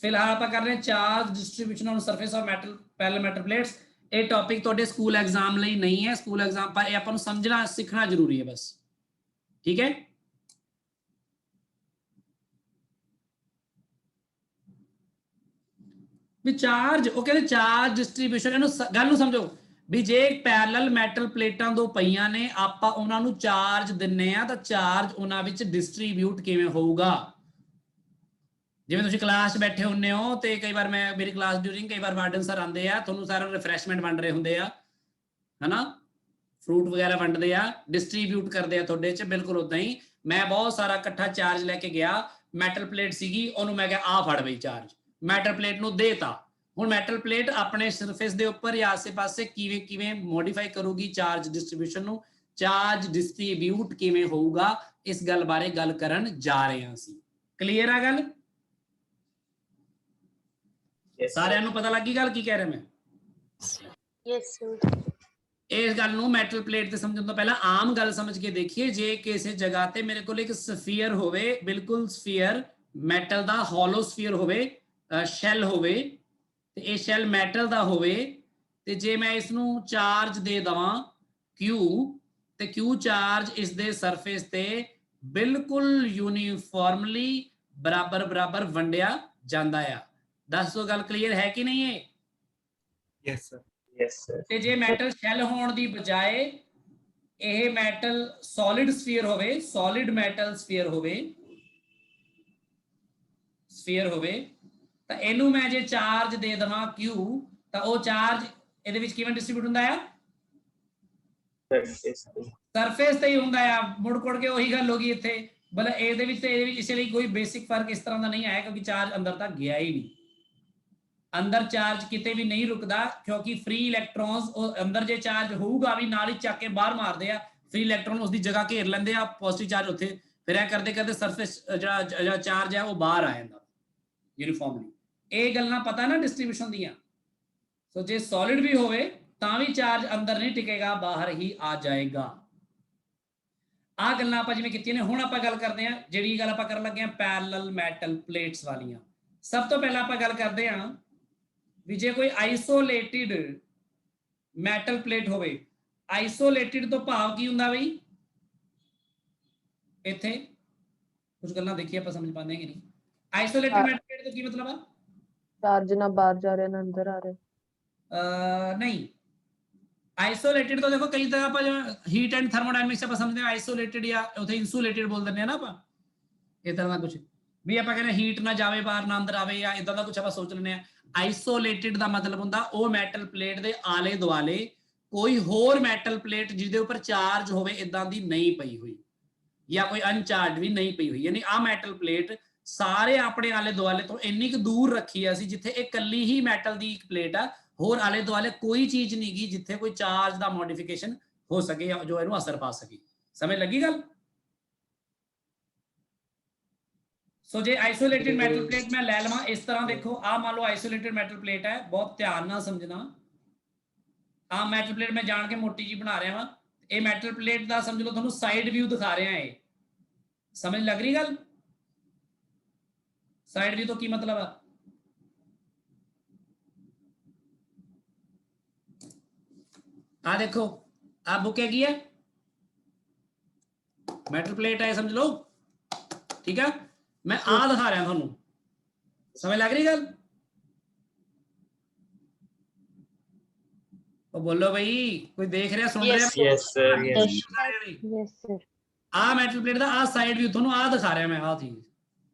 ਫਿਲਹਾਲ ਆਪਾਂ ਕਰ ਰਹੇ ਹਾਂ charge distribution on surface of metal parallel metal plates. ਇਹ ਟੌਪਿਕ ਤੁਹਾਡੇ ਸਕੂਲ ਐਗਜ਼ਾਮ ਲਈ ਨਹੀਂ ਹੈ, ਸਕੂਲ ਐਗਜ਼ਾਮ ਪਰ ਇਹ ਆਪਾਂ ਨੂੰ ਸਮਝਣਾ ਸਿੱਖਣਾ ਜ਼ਰੂਰੀ ਹੈ ਬਸ, ਠੀਕ ਹੈ। ਵੀ ਚਾਰਜ, ਉਹ ਕਹਿੰਦੇ ਚਾਰਜ ਡਿਸਟ੍ਰੀਬਿਊਸ਼ਨ, ਇਹਨੂੰ ਗੱਲ ਨੂੰ ਸਮਝੋ ਵੀ ਜੇ ਪੈਰਲਲ ਮੈਟਲ ਪਲੇਟਾਂ ਦੋ ਪਈਆਂ ਨੇ, ਆਪਾਂ ਉਹਨਾਂ ਨੂੰ ਚਾਰਜ ਦਿੰਨੇ ਆ ਤਾਂ ਚਾਰਜ ਉਹਨਾਂ ਵਿੱਚ ਡਿਸਟ੍ਰੀਬਿਊਟ ਕਿਵੇਂ ਹੋਊਗਾ। ਜਿਵੇਂ ਤੁਸੀਂ ਕਲਾਸ 'ਚ ਬੈਠੇ ਹੁੰਨੇ ਹੋ ਤੇ ਕਈ ਵਾਰ ਮੈਂ ਮੇਰੀ ਕਲਾਸ ਡਿਊਰਿੰਗ ਕਈ ਵਾਰ ਵਾਰਡਨ ਸਰ ਆਉਂਦੇ ਆ, ਤੁਹਾਨੂੰ ਸਾਰਾ ਰਿਫਰੈਸ਼ਮੈਂਟ ਵੰਡ ਰਹੇ ਹੁੰਦੇ ਆ, ਹਨਾ, ਫਰੂਟ ਵਗੈਰਾ ਵੰਡਦੇ ਆ, ਡਿਸਟ੍ਰੀਬਿਊਟ ਕਰਦੇ ਆ ਤੁਹਾਡੇ 'ਚ। ਬਿਲਕੁਲ ਉਦਾਂ ਹੀ ਮੈਂ ਬਹੁਤ ਸਾਰਾ ਇਕੱਠਾ ਚਾਰਜ ਲੈ ਕੇ ਗਿਆ, ਮੈਟਲ ਪਲੇਟ ਸੀਗੀ, ਉਹਨੂੰ ਮੈਂ ਕਿਹਾ ਆ ਫੜ ਬਈ ਚਾਰਜ, ਮੈਟਲ ਪਲੇਟ ਨੂੰ ਦੇਤਾ। ਹੁਣ ਮੈਟਲ ਪਲੇਟ ਆਪਣੇ ਸਰਫੇਸ ਦੇ ਉੱਪਰ ਜਾਂ ਆਸੇ-ਪਾਸੇ ਕਿਵੇਂ ਕਿਵੇਂ ਮੋਡੀਫਾਈ ਕਰੂਗੀ ਚਾਰਜ ਡਿਸਟ੍ਰੀਬਿਊਸ਼ਨ ਨੂੰ, ਚਾਰਜ ਡਿਸਟ੍ਰੀਬਿਊਟ ਕਿਵੇਂ ਹੋਊਗਾ, ਇਸ ਗੱਲ ਬਾਰੇ ਗੱਲ ਕਰਨ ਜਾ ਰਹੇ ਹਾਂ ਅਸੀਂ। ਕਲੀਅਰ ਆ ਗੱਲ? ਸਾਰਿਆਂ ਨੂੰ ਪਤਾ ਲੱਗੀ ਗੱਲ ਕੀ ਕਹਿ ਰਿਹਾ ਮੈਂ? Yes, sir. ਇਸ ਗੱਲ ਨੂੰ ਮੈਟਲ ਪਲੇਟ ਤੇ ਸਮਝਣ ਤੋਂ ਪਹਿਲਾਂ ਆਮ ਗੱਲ ਸਮਝ ਕੇ ਦੇਖੀਏ। ਜੇ ਕਿਸੇ ਜਗ੍ਹਾ ਤੇ ਮੇਰੇ ਕੋਲ ਇੱਕ ਸਫੀਅਰ ਹੋਵੇ, ਬਿਲਕੁਲ ਸਫੀਅਰ ਮੈਟਲ ਦਾ, ਹੋਲੋ ਸਫੀਅਰ ਹੋਵੇ, ਸ਼ੈਲ ਹੋਵੇ, ਤੇ ਇਹ ਸ਼ੈਲ ਮੈਟਲ ਦਾ ਹੋਵੇ, ਤੇ ਜੇ ਮੈਂ ਇਸ ਨੂੰ ਚਾਰਜ ਦੇ ਦਵਾਂ Q, ਤੇ Q ਚਾਰਜ ਇਸ ਦੇ ਸਰਫੇਸ ਤੇ ਬਿਲਕੁਲ ਯੂਨੀਫਾਰਮਲੀ ਬਰਾਬਰ ਬਰਾਬਰ ਵੰਡਿਆ ਜਾਂਦਾ ਆ। ਦੱਸੋ ਗੱਲ ਕਲੀਅਰ ਹੈ ਕਿ ਨਹੀਂ ਹੈ? Yes sir. Yes, sir. ਤੇ ਜੇ ਮੈਟਲ ਸ਼ੈਲ ਹੋਣ ਦੀ ਬਜਾਏ ਇਹ ਮੈਟਲ ਸੋਲਿਡ ਸਫੀਅਰ ਹੋਵੇ, ਸੋਲਿਡ ਮੈਟਲ ਸਫੀਅਰ ਹੋਵੇ, ਤਾਂ ਇਹਨੂੰ ਮੈਂ ਜੇ ਚਾਰਜ ਦੇ ਦਵਾਂ Q, ਤਾਂ ਉਹ ਚਾਰਜ ਇਹਦੇ ਵਿੱਚ ਕਿਵੇਂ ਡਿਸਟ੍ਰੀਬਿਊਟ ਹੁੰਦਾ ਆ? ਸਰਫੇਸ ਤੇ ਹੀ ਹੁੰਦਾ ਆ। ਮੁੜ ਕੁੜ ਕੇ ਉਹੀ ਗੱਲ ਹੋ ਗਈ ਇੱਥੇ, ਬਲ ਇਹਦੇ ਵਿੱਚ ਤੇ ਇਹਦੇ ਵਿੱਚ ਇਸ ਲਈ ਕੋਈ ਬੇਸਿਕ ਫਰਕ ਇਸ ਤਰ੍ਹਾਂ ਦਾ ਨਹੀਂ ਆਇਆ, ਕਿਉਂਕਿ ਚਾਰਜ ਅੰਦਰ ਤੱਕ ਗਿਆ ਹੀ ਨਹੀਂ। ਅੰਦਰ ਚਾਰਜ ਕਿਤੇ ਵੀ ਨਹੀਂ ਰੁਕਦਾ, ਕਿਉਂਕਿ ਫ੍ਰੀ ਇਲੈਕਟ੍ਰੋਨਸ ਉਹ ਅੰਦਰ ਜੇ ਚਾਰਜ ਹੋਊਗਾ ਵੀ ਨਾਲ ਹੀ ਚੱਕ ਕੇ ਬਾਹਰ ਮਾਰਦੇ ਆ, ਫ੍ਰੀ ਇਲੈਕਟ੍ਰੋਨ ਉਸ ਦੀ ਜਗ੍ਹਾ ਘੇਰ ਲੈਂਦੇ ਆ, ਪੋਜ਼ਿਟਿਵ ਚਾਰਜ ਉੱਥੇ, ਫਿਰ ਇਹ ਕਰਦੇ ਕਰਦੇ ਸਰਫੇਸ ਜਿਹੜਾ ਚਾਰਜ ਹੈ ਉਹ ਬਾਹਰ ਆ ਜਾਂਦਾ ਯੂਨੀਫਾਰਮਲੀ। ਇਹ ਗੱਲਾਂ ਪਤਾ ਨਾ ਡਿਸਟ੍ਰੀਬਿਊਸ਼ਨ ਦੀਆਂ। ਸੋ ਜੇ ਸੋਲਿਡ ਵੀ ਹੋਵੇ ਤਾਂ ਵੀ ਚਾਰਜ ਅੰਦਰ ਨਹੀਂ ਟਿਕੇਗਾ, ਬਾਹਰ ਹੀ ਆ ਜਾਏਗਾ। ਆਹ ਗੱਲਾਂ ਆਪਾਂ ਜਿਵੇਂ ਕੀਤੀਆਂ ਨੇ। ਹੁਣ ਆਪਾਂ ਗੱਲ ਕਰਦੇ ਹਾਂ, ਜਿਹੜੀ ਗੱਲ ਆਪਾਂ ਕਰਨ ਲੱਗੇ ਹਾਂ ਪੈਰਲਲ ਮੈਟਲ ਪਲੇਟਸ ਵਾਲੀਆਂ। ਸਭ ਤੋਂ ਪਹਿਲਾਂ ਆਪਾਂ ਗੱਲ ਕਰਦੇ ਹਾਂ ਵੀ ਜੇ ਕੋਈ ਆਈਸੋਲੇਟਿਡ ਮੈਟਲ ਪਲੇਟ ਹੋਵੇ, ਆਈਸੋਲੇਟਿਡ ਤੋਂ ਭਾਵ ਕੀ ਹੁੰਦਾ ਬਈ? ਇੱਥੇ ਕੁਝ ਗੱਲਾਂ ਦੇਖੀ ਆਪਾਂ ਸਮਝ ਪਾਉਂਦੇ ਕਿ ਨਹੀਂ। ਆਈਸੋਲੇਟਿਡ ਮੈਟਲ ਪਲੇਟ ਤੋਂ ਕੀ ਮਤਲਬ ਆ? ਚਾਰਜ ਨਾ ਬਾਹਰ ਜਾ ਰਿਹਾ ਨਾ ਅੰਦਰ ਆ ਰਿਹਾ। ਨਹੀਂ, ਆਈਸੋਲੇਟਿਡ ਤੋਂ ਦੇਖੋ ਕਈ ਤਰ੍ਹਾਂ ਆਪਾਂ ਜਿਵੇਂ ਹੀਟ ਐਂਡ ਥਰਮੋਡਾਇਨਾਮਿਕਸ ਆਪਾਂ ਸਮਝਦੇ ਹਾਂ ਆਈਸੋਲੇਟਿਡ ਜਾਂ ਉੱਥੇ ਇਨਸੂਲੇਟਿਡ ਬੋਲ ਦਿੰਦੇ ਆ ਨਾ ਆਪਾਂ, ਇਹ ਤਰ੍ਹਾਂ ਦਾ ਕੁਝ ਵੀ ਆਪਾਂ ਕਹਿੰਦੇ ਹੀਟ ਨਾ ਜਾਵੇ ਬਾਹਰ ਨਾ ਅੰਦਰ ਆਵੇ, ਜਾਂ ਇਦਾਂ ਦਾ ਕੁਝ ਆਪਾਂ ਸੋਚ ਲੈਂਦੇ ਆ। ਆਈਸੋਲੇਟਿਡ ਦਾ ਮਤਲਬ ਹੁੰਦਾ ਉਹ ਮੈਟਲ ਪਲੇਟ ਦੇ ਆਲੇ ਦੁਆਲੇ ਕੋਈ ਹੋਰ ਮੈਟਲ ਪਲੇਟ ਜਿਹਦੇ ਉੱਪਰ ਚਾਰਜ ਹੋਵੇ ਇਦਾਂ ਦੀ ਨਹੀਂ ਪਈ ਹੋਈ, ਜਾਂ ਕੋਈ ਅਨਚਾਰਜ ਵੀ ਨਹੀਂ ਪਈ ਹੋਈ। ਯਾਨੀ ਆ ਮੈਟਲ ਪਲੇਟ ਸਾਰੇ ਆਪਣੇ ਆਲੇ ਦੁਆਲੇ ਤੋਂ ਇੰਨੀ ਕੁ ਦੂਰ ਰੱਖੀ ਆ ਅਸੀਂ ਜਿੱਥੇ ਇਹ ਕੱਲੀ ਹੀ ਮੈਟਲ ਦੀ ਇੱਕ ਪਲੇਟ ਆ, ਹੋਰ ਆਲੇ ਦੁਆਲੇ ਕੋਈ ਚੀਜ਼ ਨਹੀਂ ਗਈ ਜਿੱਥੇ ਕੋਈ ਚਾਰਜ ਦਾ ਮੋਡੀਫਿਕੇਸ਼ਨ ਹੋ ਸਕੇ ਜਾਂ ਜੋ ਇਹਨੂੰ ਅਸਰ ਪਾ ਸਕੇ। ਸਮਝ ਲੱਗੀ ਗੱਲ? ਸੋ ਜੇ ਆਈਸੋਲੇਟਿਡ ਮੈਟਲ ਪਲੇਟ ਮੈਂ ਲੈ ਲਵਾਂ ਇਸ ਤਰ੍ਹਾਂ, ਦੇਖੋ ਆ ਮੰਨ ਲਓ ਆਈਸੋਲੇਟਿਡ ਮੈਟਲ ਪਲੇਟ ਹੈ, ਬਹੁਤ ਧਿਆਨ ਨਾਲ ਸਮਝਣਾ। ਆ ਮੈਟਲ ਪਲੇਟ ਮੈਂ ਜਾਣ ਕੇ ਮੋਟੀ ਜੀ ਬਣਾ ਰਿਹਾ ਵਾਂ, ਇਹ ਮੈਟਲ ਪਲੇਟ ਦਾ ਸਮਝ ਲਓ ਤੁਹਾਨੂੰ ਸਾਈਡ ਵਿਊ ਦਿਖਾ ਰਿਹਾ। ਇਹ ਸਮਝ ਲੱਗ ਰਹੀ ਗੱਲ? ਸਾਈਡ ਵਿਊ ਤੋਂ ਕੀ ਮਤਲਬ ਆ? ਆ ਦੇਖੋ ਆ ਬੁੱਕ ਹੈਗੀ ਹੈ, ਮੈਟਲ ਪਲੇਟ ਹੈ ਸਮਝ ਲਓ, ਠੀਕ ਹੈ। ਮੈਂ ਆ ਦਿਖਾ ਰਿਹਾ ਤੁਹਾਨੂੰ, ਸਮਝ ਲੱਗ ਰਹੀ ਗੱਲ? ਉਹ ਬੋਲੋ ਬਈ, ਕੋਈ ਦੇਖ ਰਿਹਾ ਸੁਣ ਰਿਹਾ? Yes, sir. Yes. Yes, sir. ਆ ਮੈਟਲ ਪਲੇਟ ਦਾ ਆ ਸਾਈਡ ਵਿਊ ਤੁਹਾਨੂੰ ਆ ਦਿਖਾ ਰਿਹਾ ਮੈਂ, ਆ ਚੀਜ਼।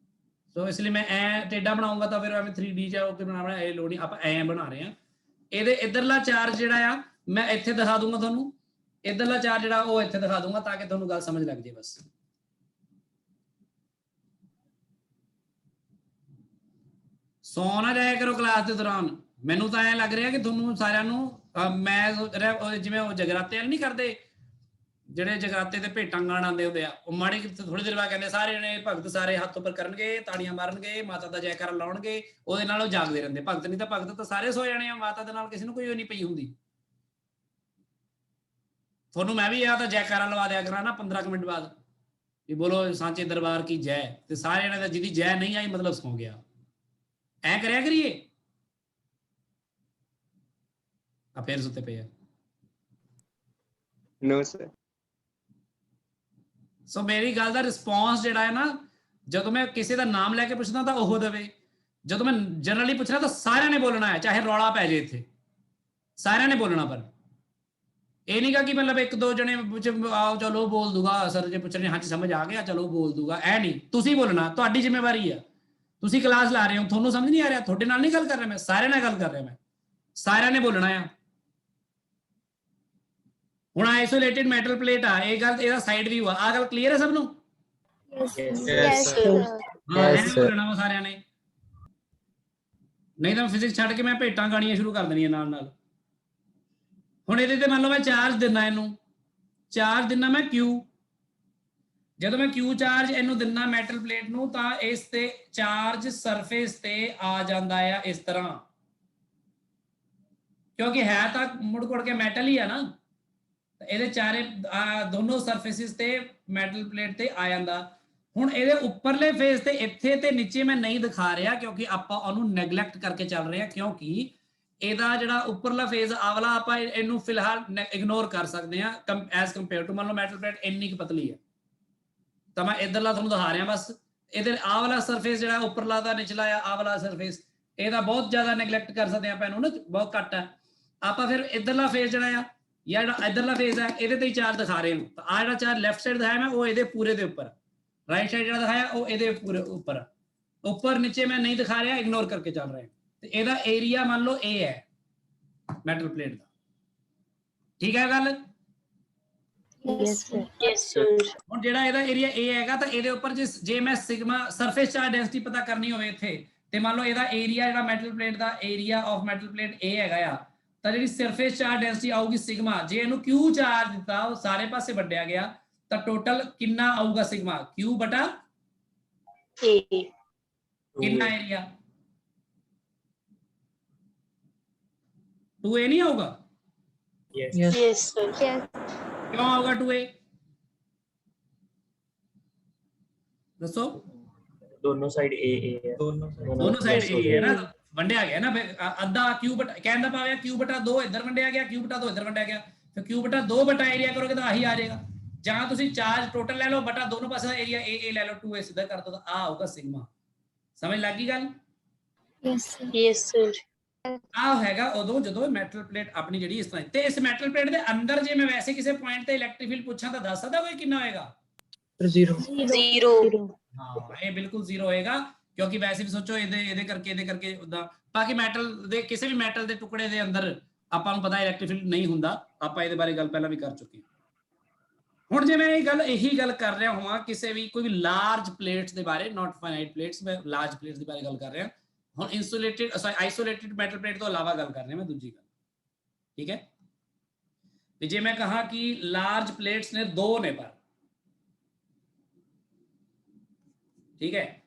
ਸੋ ਇਸ ਲਈ ਮੈਂ ਐ ਟੇਡਾ ਬਣਾਉਂਗਾ ਤਾਂ ਫਿਰ ਐਵੇਂ 3D ਚ ਉਹ ਬਣਾਉਣਾ, ਇਹ ਲੋੜ ਨਹੀਂ, ਆਪਾਂ ਐ ਬਣਾ ਰਹੇ ਹਾਂ। ਇਹਦੇ ਇਧਰਲਾ ਚਾਰਜ ਜਿਹੜਾ ਆ ਮੈਂ ਇੱਥੇ ਦਿਖਾ ਦੂੰਗਾ ਤੁਹਾਨੂੰ, ਇਧਰਲਾ ਚਾਰਜ ਜਿਹੜਾ ਉਹ ਇੱਥੇ ਦਿਖਾ ਦੂੰਗਾ ਤਾਂ ਕਿ ਤੁਹਾਨੂੰ ਗੱਲ ਸਮਝ ਲੱਗ ਜੇ ਬਸ। ਸੌ ਨਾ ਜਾਇਆ ਕਰੋ ਕਲਾਸ ਦੇ ਦੌਰਾਨ। ਮੈਨੂੰ ਤਾਂ ਐ ਲੱਗ ਰਿਹਾ ਕਿ ਤੁਹਾਨੂੰ ਸਾਰਿਆਂ ਨੂੰ ਮੈਂ ਸੋਚ ਰਿਹਾ ਜਿਵੇਂ ਉਹ ਜਗਰਾਤੇ ਨਹੀਂ ਕਰਦੇ, ਜਿਹੜੇ ਜਗਰਾਤੇ ਤੇ ਭੇਟਾਂ ਗਾਣ ਆਉਂਦੇ ਹੁੰਦੇ ਆ, ਉਹ ਮਾੜੀ ਥੋੜੀ ਦੇਰ ਬਾਅਦ ਕਹਿੰਦੇ ਸਾਰੇ ਨੇ ਭਗਤ ਸਾਰੇ ਹੱਥ ਉੱਪਰ ਕਰਨਗੇ, ਤਾੜੀਆਂ ਮਾਰਨਗੇ, ਮਾਤਾ ਦਾ ਜੈਕਾਰਾ ਲਾਉਣਗੇ, ਉਹਦੇ ਨਾਲ ਉਹ ਜਾਗਦੇ ਰਹਿੰਦੇ। ਭਗਤ ਨਹੀਂ ਤਾਂ ਭਗਤ ਤਾਂ ਸਾਰੇ ਸੋ ਜਾਣੇ ਆ, ਮਾਤਾ ਦੇ ਨਾਲ ਕਿਸੇ ਨੂੰ ਕੋਈ ਨਹੀਂ ਪਈ ਹੁੰਦੀ। ਤੁਹਾਨੂੰ ਮੈਂ ਵੀ ਆ ਤਾਂ ਜੈਕਾਰਾ ਲਵਾ ਦਿਆ ਕਰਾਂ ਨਾ 15 ਮਿੰਟ ਬਾਅਦ ਵੀ ਬੋਲੋ ਸਾਂਚੇ ਦਰਬਾਰ ਕੀ ਜੈ, ਤੇ ਸਾਰੇ ਜਣੇ ਦਾ ਜਿਹਦੀ ਜੈ ਨਹੀਂ ਆਈ ਮਤਲਬ ਸੌ ਗਿਆ। ਐ ਕਰਿਆ ਕਰੀਏ? ਆ ਫੇਰ ਸੁੱਤੇ ਪਏ ਆ। No, sir. ਸੋ ਮੇਰੀ ਗੱਲ ਦਾ ਰਿਸਪੌਂਸ ਜਿਹੜਾ ਹੈ ਨਾ, ਜਦੋਂ ਮੈਂ ਕਿਸੇ ਦਾ ਨਾਮ ਲੈ ਕੇ ਪੁੱਛਦਾ ਤਾਂ ਉਹ ਦੇਵੇ, ਜਦੋਂ ਮੈਂ ਜਨਰਲੀ ਪੁੱਛਣਾ ਤਾਂ ਸਾਰਿਆਂ ਨੇ ਬੋਲਣਾ ਹੈ, ਚਾਹੇ ਰੌਲਾ ਪੈ ਜੇ ਇੱਥੇ, ਸਾਰਿਆਂ ਨੇ ਬੋਲਣਾ। ਪਰ ਇਹ ਨਹੀਂਗਾ ਕਿ ਮਤਲਬ ਇੱਕ ਦੋ ਜਣੇ ਆਓ ਚਲੋ ਬੋਲ ਦੂਗਾ ਸਰ, ਜੇ ਪੁੱਛਣੇ ਹਾਂਜੀ ਸਮਝ ਆ ਗਿਆ ਚਲੋ ਬੋਲ ਦੂਗਾ, ਐ ਨਹੀਂ। ਤੁਸੀਂ ਬੋਲਣਾ, ਤੁਹਾਡੀ ਜ਼ਿੰਮੇਵਾਰੀ ਆ। ਤੁਸੀਂ ਕਲਾਸ ਲਾ ਰਹੇ ਹੋ, ਤੁਹਾਨੂੰ ਸਮਝ ਨਹੀਂ ਆ ਰਿਹਾ, ਤੁਹਾਡੇ ਨਾਲ ਨਹੀਂ ਗੱਲ ਕਰ ਰਿਹਾ ਮੈਂ, ਸਾਰਿਆਂ ਨਾਲ ਗੱਲ ਕਰ ਰਿਹਾ ਮੈਂ, ਸਾਰਿਆਂ ਨੇ ਬੋਲਣਾ ਆ। ਹੁਣ ਆਈਸੋਲੇਟਿਡ ਮੈਟਲ ਪਲੇਟ ਆ, ਇਹ ਗੱਲ, ਇਹਦਾ ਸਾਈਡ ਵਿਊ ਆ ਗੱਲ ਕਲੀਅਰ ਹੈ ਸਭ ਨੂੰ? Yes, sir. ਹਾਂ, Yes, ਐਵੇਂ sir. ਬੋਲਣਾ ਵਾ ਸਾਰਿਆਂ ਨੇ, ਨਹੀਂ ਤਾਂ ਫਿਜ਼ਿਕਸ ਛੱਡ ਕੇ ਮੈਂ ਭੇਟਾਂ ਗਾਣੀਆਂ ਸ਼ੁਰੂ ਕਰ ਦੇਣੀਆਂ ਨਾਲ ਨਾਲ। ਹੁਣ ਇਹਦੇ ਤੇ ਮੰਨ ਲਓ ਮੈਂ ਚਾਰਜ ਦਿੰਨਾ, ਇਹਨੂੰ ਚਾਰਜ ਦਿੰਨਾ ਮੈਂ Q। ਜਦੋਂ ਮੈਂ Q ਚਾਰਜ ਇਹਨੂੰ ਦਿੰਨਾ ਮੈਟਲ ਪਲੇਟ ਨੂੰ, ਤਾਂ ਇਸ ਤੇ ਚਾਰਜ ਸਰਫੇਸ ਤੇ ਆ ਜਾਂਦਾ ਆ ਇਸ ਤਰ੍ਹਾਂ, ਕਿਉਂਕਿ ਹੈ ਤਾਂ ਮੁੜ ਕੁੜ ਕੇ ਮੈਟਲ ਹੀ ਆ ਨਾ, ਇਹਦੇ ਚਾਰੇ ਦੋਨੋਂ ਸਰਫੇਸਿਸ ਤੇ ਮੈਟਲ ਪਲੇਟ ਤੇ ਆ ਜਾਂਦਾ। ਹੁਣ ਇਹਦੇ ਉੱਪਰਲੇ ਫੇਸ ਤੇ ਇੱਥੇ ਤੇ ਨੀਚੇ ਮੈਂ ਨਹੀਂ ਦਿਖਾ ਰਿਹਾ, ਕਿਉਂਕਿ ਆਪਾਂ ਉਹਨੂੰ ਨੈਗਲੈਕਟ ਕਰਕੇ ਚੱਲ ਰਹੇ ਹਾਂ, ਕਿਉਂਕਿ ਇਹਦਾ ਜਿਹੜਾ ਉੱਪਰਲਾ ਫੇਸ ਆਵਲਾ ਆਪਾਂ ਇਹਨੂੰ ਫਿਲਹਾਲ ਇਗਨੋਰ ਕਰ ਸਕਦੇ ਹਾਂ ਐਸ ਕੰਪੇਅਰ ਟੂ, ਮੰਨ ਲਓ ਮੈਟਲ ਪਲੇਟ ਇੰਨੀ ਕੁ ਪਤਲੀ ਹੈ ਤਾਂ ਮੈਂ ਇਧਰਲਾ ਤੁਹਾਨੂੰ ਦਿਖਾ ਰਿਹਾ ਬਸ। ਇਹਦੇ ਆਹ ਵਾਲਾ ਸਰਫੇਸ ਜਿਹੜਾ ਉੱਪਰਲਾ ਦਾ ਨਿਚਲਾ ਆ, ਆਹ ਵਾਲਾ ਸਰਫੇਸ, ਇਹਦਾ ਬਹੁਤ ਜ਼ਿਆਦਾ ਨੈਗਲੈਕਟ ਕਰ ਸਕਦੇ ਆਪਾਂ ਇਹਨੂੰ ਨਾ, ਬਹੁਤ ਘੱਟ ਹੈ। ਆਪਾਂ ਫਿਰ ਇਧਰਲਾ ਫੇਸ ਜਿਹੜਾ ਆ ਜਾਂ ਜਿਹੜਾ ਇਧਰਲਾ ਫੇਸ ਹੈ ਇਹਦੇ ਤੇ ਹੀ ਚਾਰਜ ਦਿਖਾ ਰਹੇ ਹਾਂ, ਤਾਂ ਆਹ ਜਿਹੜਾ ਚਾਰਜ ਲੈਫਟ ਸਾਈਡ ਦਿਖਾਇਆ ਮੈਂ, ਉਹ ਇਹਦੇ ਪੂਰੇ ਦੇ ਉੱਪਰ, ਰਾਈਟ ਸਾਈਡ ਜਿਹੜਾ ਦਿਖਾਇਆ ਉਹ ਇਹਦੇ ਪੂਰੇ ਉੱਪਰ, ਉੱਪਰ ਨੀਚੇ ਮੈਂ ਨਹੀਂ ਦਿਖਾ ਰਿਹਾ, ਇਗਨੋਰ ਕਰਕੇ ਚੱਲ ਰਿਹਾ। ਤੇ ਇਹਦਾ ਏਰੀਆ ਮੰਨ ਲਓ ਇਹ ਹੈ ਮੈਟਲ ਪਲੇਟ ਦਾ, ਠੀਕ ਹੈ ਗੱਲ? Yes, sir. Yes, sir. ਹੁਣ ਜਿਹੜਾ ਇਹਦਾ ਏਰੀਆ ਇਹ ਹੈਗਾ, ਤਾਂ ਇਹਦੇ ਉੱਪਰ ਜੇ ਮੈਂ ਸਿਗਮਾ ਸਰਫੇਸ ਚਾਰਜ ਡੈਂਸਿਟੀ ਪਤਾ ਕਰਨੀ ਹੋਵੇ ਇੱਥੇ, ਤੇ ਮੰਨ ਲਓ ਇਹਦਾ ਏਰੀਆ ਜਿਹੜਾ metal plate the area of metal plate ਇਹ ਹੈਗਾ ਆ, ਤਾਂ ਜਿਹੜੀ ਸਰਫੇਸ ਚਾਰਜ ਡੈਂਸਿਟੀ ਆਊਗੀ ਸਿਗਮਾ। ਜੇ ਇਹਨੂੰ Q ਚਾਰਜ ਦਿੱਤਾ, ਉਹ ਸਾਰੇ ਪਾਸੇ ਵੰਡਿਆ ਗਿਆ, ਤਾਂ ਟੋਟਲ ਕਿੰਨਾ ਆਊਗਾ ਸਿਗਮਾ? Q ਬਟਾ A. ਕਿੰਨਾ ਏਰੀਆ? 2A ਨਹੀਂ ਆਊਗਾ? Yes. Yes. Yes, sir. Yes. ਕਿਉਂ ਆਊਗਾ 2A? ਦੱਸੋ। दोनों साइड ए है। दोनों साइड ए है ना, वंडिया गया ना, अद्धा Q बटा कहने दा पाया, Q बटा 2 इधर वंडिया गया, Q बटा 2 इधर वंडिया गया, फिर Q बटा 2 बटा एरिया करोगे तो आही आ जाएगा। जहां तुसी चार्ज टोटल ले लो बटा दोनों पासे दा एरिया ए ले लो, 2A सीधा कर दो, तो आ होगा सिग्मा। समझ लग गई गल? Yes, sir. Yes, sir. ਆ ਹੈਗਾ ਉਦੋਂ ਜਦੋਂ ਮੈਟਲ ਪਲੇਟ ਆਪਣੀ ਜਿਹੜੀ ਇਸ ਤਰ੍ਹਾਂ, ਤੇ ਇਸ ਮੈਟਲ ਪਲੇਟ ਦੇ ਅੰਦਰ ਜੇ ਮੈਂ ਵੈਸੇ ਕਿਸੇ ਪੁਆਇੰਟ ਤੇ ਇਲੈਕਟ੍ਰਿਕ ਫੀਲਡ ਪੁੱਛਾਂ ਤਾਂ ਦੱਸ ਸਕਦਾ ਕੋਈ ਕਿੰਨਾ ਹੋਏਗਾ? 0. Zero. ਹਾਂ, ਇਹ ਬਿਲਕੁਲ 0 ਹੋਏਗਾ, ਕਿਉਂਕਿ ਵੈਸੇ ਵੀ ਸੋਚੋ ਇਹਦੇ ਕਰਕੇ ਉਦਾਂ, ਬਾਕੀ ਮੈਟਲ ਦੇ ਕਿਸੇ ਵੀ ਮੈਟਲ ਦੇ ਟੁਕੜੇ ਦੇ ਅੰਦਰ ਆਪਾਂ ਨੂੰ ਪਤਾ ਇਲੈਕਟ੍ਰਿਕ ਫੀਲਡ ਨਹੀਂ ਹੁੰਦਾ, ਆਪਾਂ ਇਹਦੇ ਬਾਰੇ ਗੱਲ ਪਹਿਲਾਂ ਵੀ ਕਰ ਚੁੱਕੇ ਹਾਂ। ਹੁਣ ਜੇ ਮੈਂ ਇਹੀ ਗੱਲ ਕਰ ਰਿਹਾ ਹਾਂ ਕਿਸੇ ਵੀ ਕੋਈ ਵੀ ਲਾਰਜ ਪਲੇਟਸ ਦੇ ਬਾਰੇ, ਨਾਟ ਫਾਈਨਾਈਟ ਪਲੇਟਸ, ਮੈਂ ਲਾਰਜ ਪਲੇਟਸ ਦੇ ਬਾਰੇ ਗੱਲ ਕਰ ਰਿਹਾ। ਹੁਣ ਇਨਸੂਲੇਟਿਡ ਆਈਸੋਲੇਟਿਡ ਮੈਟਲ ਪਲੇਟ ਤੋਂ ਇਲਾਵਾ ਗੱਲ ਕਰ ਰਿਹਾ ਮੈਂ ਦੂਜੀ ਗੱਲ, ਠੀਕ ਹੈ? ਤੇ ਜੇ ਮੈਂ ਕਹਾ ਕਿ ਲਾਰਜ ਪਲੇਟਸ ਨੇ 2 ਨੇ ਪਰ, ਠੀਕ ਹੈ,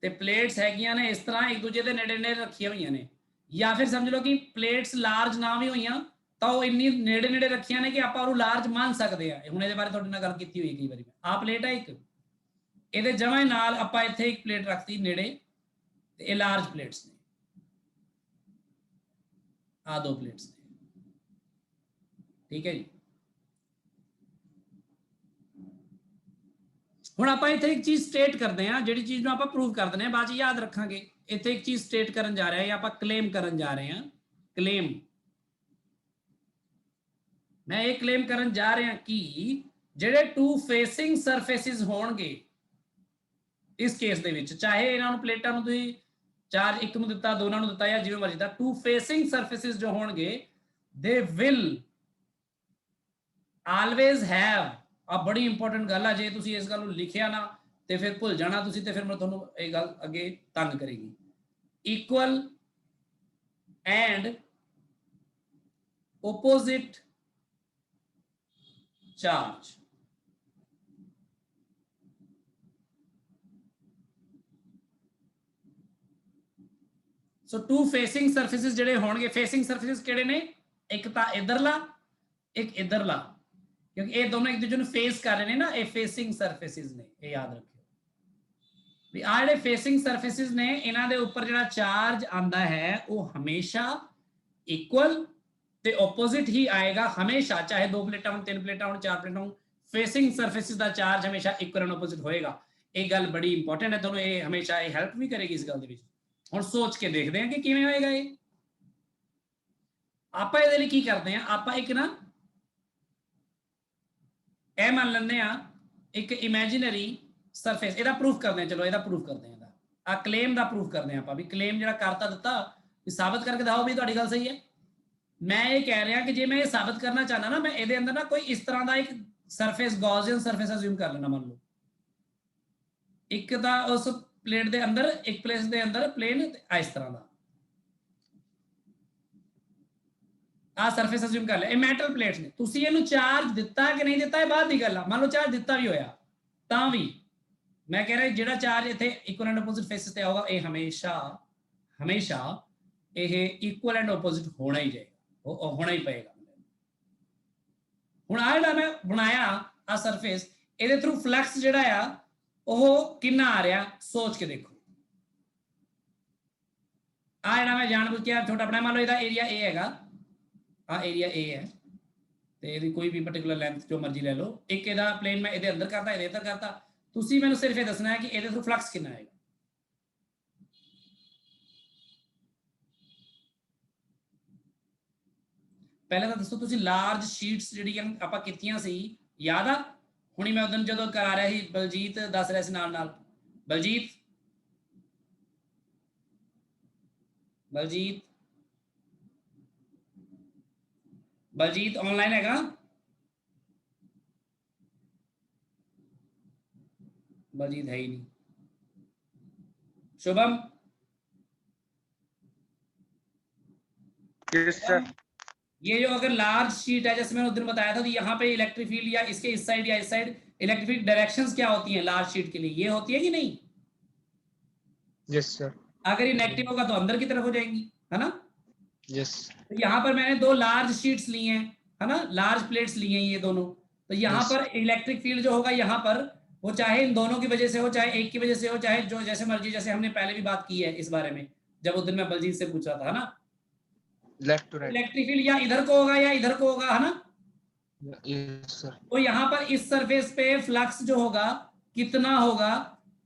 ਤੇ ਪਲੇਟਸ ਹੈਗੀਆਂ ਨੇ ਇਸ ਤਰ੍ਹਾਂ ਇੱਕ ਦੂਜੇ ਦੇ ਨੇੜੇ ਨੇੜੇ ਰੱਖੀਆਂ ਹੋਈਆਂ ਨੇ, ਜਾਂ ਫਿਰ ਸਮਝ ਲਓ ਕਿ ਪਲੇਟਸ ਲਾਰਜ ਨਾ ਵੀ ਹੋਈਆਂ ਤਾਂ ਉਹ ਇੰਨੀ ਨੇੜੇ ਨੇੜੇ ਰੱਖੀਆਂ ਨੇ ਕਿ ਆਪਾਂ ਉਹਨੂੰ ਲਾਰਜ ਮੰਨ ਸਕਦੇ ਆ। ਹੁਣ ਇਹਦੇ ਬਾਰੇ ਤੁਹਾਡੇ ਨਾਲ ਗੱਲ ਕੀਤੀ ਹੋਈ ਕਈ ਵਾਰੀ, ਆਹ ਪਲੇਟ ਹੈ ਇੱਕ, ਇਹਦੇ ਜਮਾਂ ਨਾਲ ਆਪਾਂ ਇੱਥੇ ਇੱਕ ਪਲੇਟ ਰੱਖਤੀ ਨੇੜੇ, ਤੇ ਇਹ ਲਾਰਜ ਪਲੇਟਸ ਨੇ, ਆ 2 ਪਲੇਟਸ ਨੇ, ਠੀਕ ਹੈ ਜੀ। ਹੁਣ ਆਪਾਂ ਇੱਥੇ ਇੱਕ ਚੀਜ਼ ਸਟੇਟ ਕਰਦੇ ਹਾਂ, ਜਿਹੜੀ ਚੀਜ਼ ਨੂੰ ਆਪਾਂ ਪ੍ਰੂਵ ਕਰ ਦਿੰਦੇ ਹਾਂ, ਬਾਅਦ ਚ ਯਾਦ ਰੱਖਾਂਗੇ। ਇੱਥੇ ਇੱਕ ਚੀਜ਼ ਸਟੇਟ ਕਰਨ ਜਾ ਰਹੇ ਹਾਂ, ਆਪਾਂ ਕਲੇਮ ਕਰਨ ਜਾ ਰਹੇ ਹਾਂ। ਕਲੇਮ, ਮੈਂ ਇਹ ਕਲੇਮ ਕਰਨ ਜਾ ਰਿਹਾ ਕਿ ਜਿਹੜੇ 2 ਫੇਸਿੰਗ ਸਰਫੇਸਿਸ ਹੋਣਗੇ ਇਸ ਕੇਸ ਦੇ ਵਿੱਚ, ਚਾਹੇ ਇਹਨਾਂ ਨੂੰ ਪਲੇਟਾਂ ਨੂੰ ਤੁਸੀਂ ਚਾਰਜ ਇੱਕ ਨੂੰ ਦਿੱਤਾ, ਦੋਨਾਂ ਨੂੰ ਦਿੱਤਾ, ਜਾਂ ਜਿਵੇਂ ਮਰਜ਼ੀ ਦਾ, 2 ਫੇਸਿੰਗ ਸਰਫੇਸਿਸ ਜੋ ਹੋਣਗੇ they will always have, ਆ ਬੜੀ ਇੰਪੋਰਟੈਂਟ ਗੱਲ ਆ, ਜੇ ਤੁਸੀਂ ਇਸ ਗੱਲ ਨੂੰ ਲਿਖਿਆ ਨਾ ਤੇ ਫਿਰ ਭੁੱਲ ਜਾਣਾ ਤੁਸੀਂ, ਤੇ ਫਿਰ ਮੈਂ ਤੁਹਾਨੂੰ ਇਹ ਗੱਲ ਅੱਗੇ ਤੰਗ ਕਰੇਗੀ। Equal and opposite charge, so 2 facing surfaces ਜਿਹੜੇ ਹੋਣਗੇ, ਫੇਸਿੰਗ ਸਰਫੇਸਿਸ ਕਿਹੜੇ ਨੇ? ਇੱਕ ਤਾਂ ਇਧਰਲਾ, ਇੱਕ ਇਧਰਲਾ, ਕਿਉਂਕਿ ਇਹ ਦੋਨੋਂ ਇੱਕ ਦੂਜੇ ਨੂੰ ਫੇਸ ਕਰ ਰਹੇ ਨੇ ਨਾ, ਇਹ ਫੇਸਿੰਗ ਸਰਫੇਸਿਸ ਨੇ, ਇਹ ਯਾਦ ਰੱਖਿਓ ਵੀ ਆ ਜਿਹੜੇ ਫੇਸਿੰਗ ਸਰਫੇਸਿਸ ਨੇ, ਇਹਨਾਂ ਦੇ ਉੱਪਰ ਜਿਹੜਾ ਚਾਰਜ ਆਂਦਾ ਹੈ ਉਹ ਹਮੇਸ਼ਾ ਇਕੁਅਲ ਤੇ ਆਪੋਜ਼ਿਟ ਹੀ ਆਏਗਾ, ਹਮੇਸ਼ਾ, ਚਾਹੇ 2 ਪਲੇਟਾਂ ਹੋਣ, 3 ਪਲੇਟਾਂ ਹੋਣ, 4 ਪਲੇਟਾਂ ਹੋਣ, ਫੇਸਿੰਗ ਸਰਫੇਸਿਸ ਦਾ ਚਾਰਜ ਹਮੇਸ਼ਾ ਇਕੁਅਲ ਐਂਡ ਆਪੋਜ਼ਿਟ ਹੋਏਗਾ। ਇਹ ਗੱਲ ਬੜੀ ਇੰਪੋਰਟੈਂਟ ਹੈ, ਤੁਹਾਨੂੰ ਇਹ ਹਮੇਸ਼ਾ ਇਹ ਹੈਲਪ ਵੀ ਕਰੇਗੀ ਇਸ ਗੱਲ ਦੇ ਵਿੱਚ, ਹੁਣ ਸੋਚ ਕੇ ਦੇਖਦੇ ਹਾਂ ਕਿ ਕਿਵੇਂ ਹੋਏਗਾ ਇਹ। ਆਪਾਂ ਇਹਦੇ ਲਈ ਕੀ ਕਰਦੇ ਹਾਂ, ਆਪਾਂ ਇੱਕ ਨਾ ਇਹ ਮੰਨ ਲੈਂਦੇ ਆ ਇੱਕ ਇਮੇਜਿਨਰੀ ਸਰਫੇਸ, ਇਹਦਾ ਪ੍ਰੂਫ ਕਰਦੇ ਹਾਂ। ਚਲੋ ਇਹਦਾ ਪ੍ਰੂਫ ਕਰਦੇ ਹਾਂ, ਇਹਦਾ ਆ ਕਲੇਮ ਦਾ ਪ੍ਰੂਫ ਕਰਦੇ ਹਾਂ ਆਪਾਂ ਵੀ ਕਲੇਮ ਜਿਹੜਾ ਕਰਤਾ ਦਿੱਤਾ ਵੀ ਸਾਬਤ ਕਰਕੇ ਦਿਖਾਓ ਵੀ ਤੁਹਾਡੀ ਗੱਲ ਸਹੀ ਹੈ। ਮੈਂ ਇਹ ਕਹਿ ਰਿਹਾ ਕਿ ਜੇ ਮੈਂ ਇਹ ਸਾਬਤ ਕਰਨਾ ਚਾਹਨਾ ਨਾ, ਮੈਂ ਇਹਦੇ ਅੰਦਰ ਨਾ ਕੋਈ ਇਸ ਤਰ੍ਹਾਂ ਦਾ ਇੱਕ ਸਰਫੇਸ ਗੌਸਿਅਨ ਸਰਫੇਸ ਅਸਿਊਮ ਕਰ ਲੈਣਾ। ਮੰਨ ਲਓ ਇੱਕ ਤਾਂ ਉਸ ਪਲੇਟ ਦੇ ਅੰਦਰ, ਇੱਕ ਪਲੇਸ ਦੇ ਅੰਦਰ ਪਲੇਨ ਇਸ ਤਰ੍ਹਾਂ ਦਾ ਆ ਸਰਫੇਸ ਅਸਿਊਮ ਕਰ ਲਿਆ। ਇਹ ਮੈਟਲ ਪਲੇਟਸ ਨੇ। ਤੁਸੀਂ ਇਹਨੂੰ ਚਾਰਜ ਦਿੱਤਾ ਕਿ ਨਹੀਂ ਦਿੱਤਾ ਇਹ ਬਾਅਦ ਦੀ ਗੱਲ ਆ। ਮੰਨ ਲਓ ਚਾਰਜ ਦਿੱਤਾ ਵੀ ਹੋਇਆ ਤਾਂ ਵੀ ਮੈਂ ਕਹਿ ਰਿਹਾ ਜਿਹੜਾ ਚਾਰਜ ਇੱਥੇ ਇਕੁਅਲ ਐਂਡ ਆਪੋਜ਼ਿਟ ਫੇਸਿਸ ਤੇ ਆਊਗਾ ਇਹ ਹਮੇਸ਼ਾ ਇਹ ਇਕੁਅਲ ਐਂਡ ਆਪੋਜ਼ਿਟ ਹੋਣਾ ਹੀ ਜਾਏਗਾ, ਉਹ ਹੋਣਾ ਹੀ ਪਏਗਾ। ਹੁਣ ਆ ਜਿਹੜਾ ਮੈਂ ਬਣਾਇਆ ਆ ਸਰਫੇਸ, ਇਹਦੇ ਥਰੂ ਫਲਕਸ ਜਿਹੜਾ ਆ ਉਹ ਕਿੰਨਾ ਆ ਰਿਹਾ ਸੋਚ ਕੇ ਦੇਖੋ। ਆ ਜਿਹੜਾ ਮੈਂ ਜਾਣਬੁੱਝ ਕੇ ਛੋਟਾ ਬਣਾਇਆ, ਮੰਨ ਲਓ ਇਹਦਾ ਏਰੀਆ A ਹੈਗਾ, ਆ ਏਰੀਆ A ਹੈ ਤੇ ਇਹਦੀ ਕੋਈ ਵੀ ਪਾਰਟਿਕੂਲਰ ਲੈਂਥ ਜੋ ਮਰਜ਼ੀ ਲੈ ਲਓ। ਇੱਕ ਇਹਦਾ ਪਲੇਨ ਮੈਂ ਇਹਦੇ ਅੰਦਰ ਕਰਤਾ, ਇਹਦੇ ਅੰਦਰ ਕਰਤਾ। ਤੁਸੀਂ ਮੈਨੂੰ ਸਿਰਫ ਇਹ ਦੱਸਣਾ ਹੈ ਕਿ ਇਹਦੇ ਥਰੂ ਫਲਕਸ ਕਿੰਨਾ ਆਏਗਾ। ਪਹਿਲੇ ਤਾਂ ਦੱਸੋ ਤੁਸੀਂ ਲਾਰਜ ਸ਼ੀਟਸ ਜਿਹੜੀਆਂ ਆਪਾਂ ਕੀਤੀਆਂ ਸੀ ਯਾਦ ਆ? ਹੁਣੀ ਮੈਂ ਉਦੋਂ ਜਦੋਂ ਕਰਾ ਰਿਹਾ ਸੀ ਬਲਜੀਤ ਦੱਸ ਰਿਹਾ ਸੀ ਨਾਲ ਨਾਲ। ਬਲਜੀਤ ਆਨਲਾਈਨ ਹੈਗਾ? बलजीत है ही नहीं। शुभम ये जो अगर लार्ज शीट है जैसे मैंने उस दिन बताया था, तो यहाँ पे इलेक्ट्रिक फील्ड या इसके इस साइड या इस साइड इलेक्ट्रिक फील्ड डायरेक्शंस क्या होती हैं लार्ज शीट के लिए, ये होती है कि नहीं? Yes sir. अगर ये नेगेटिव होगा तो अंदर की तरफ हो जाएंगी, है ना? यस। तो यहाँ पर मैंने दो लार्ज शीट्स ली हैं, है ना, लार्ज प्लेट्स ली हैं ये दोनों। तो यहाँ पर इलेक्ट्रिक फील्ड जो होगा यहाँ पर वो चाहे इन दोनों की वजह से हो, चाहे एक की वजह से हो, चाहे जो जैसे मर्जी, जैसे हमने पहले भी बात की है इस बारे में जब उस दिन मैं बलजीत से पूछ रहा था, है ना, left to right electric field या इधर को होगा या इधर को होगा, है ना? Yes sir. तो यहाँ पर इस सरफेस पे फ्लक्स जो होगा कितना होगा,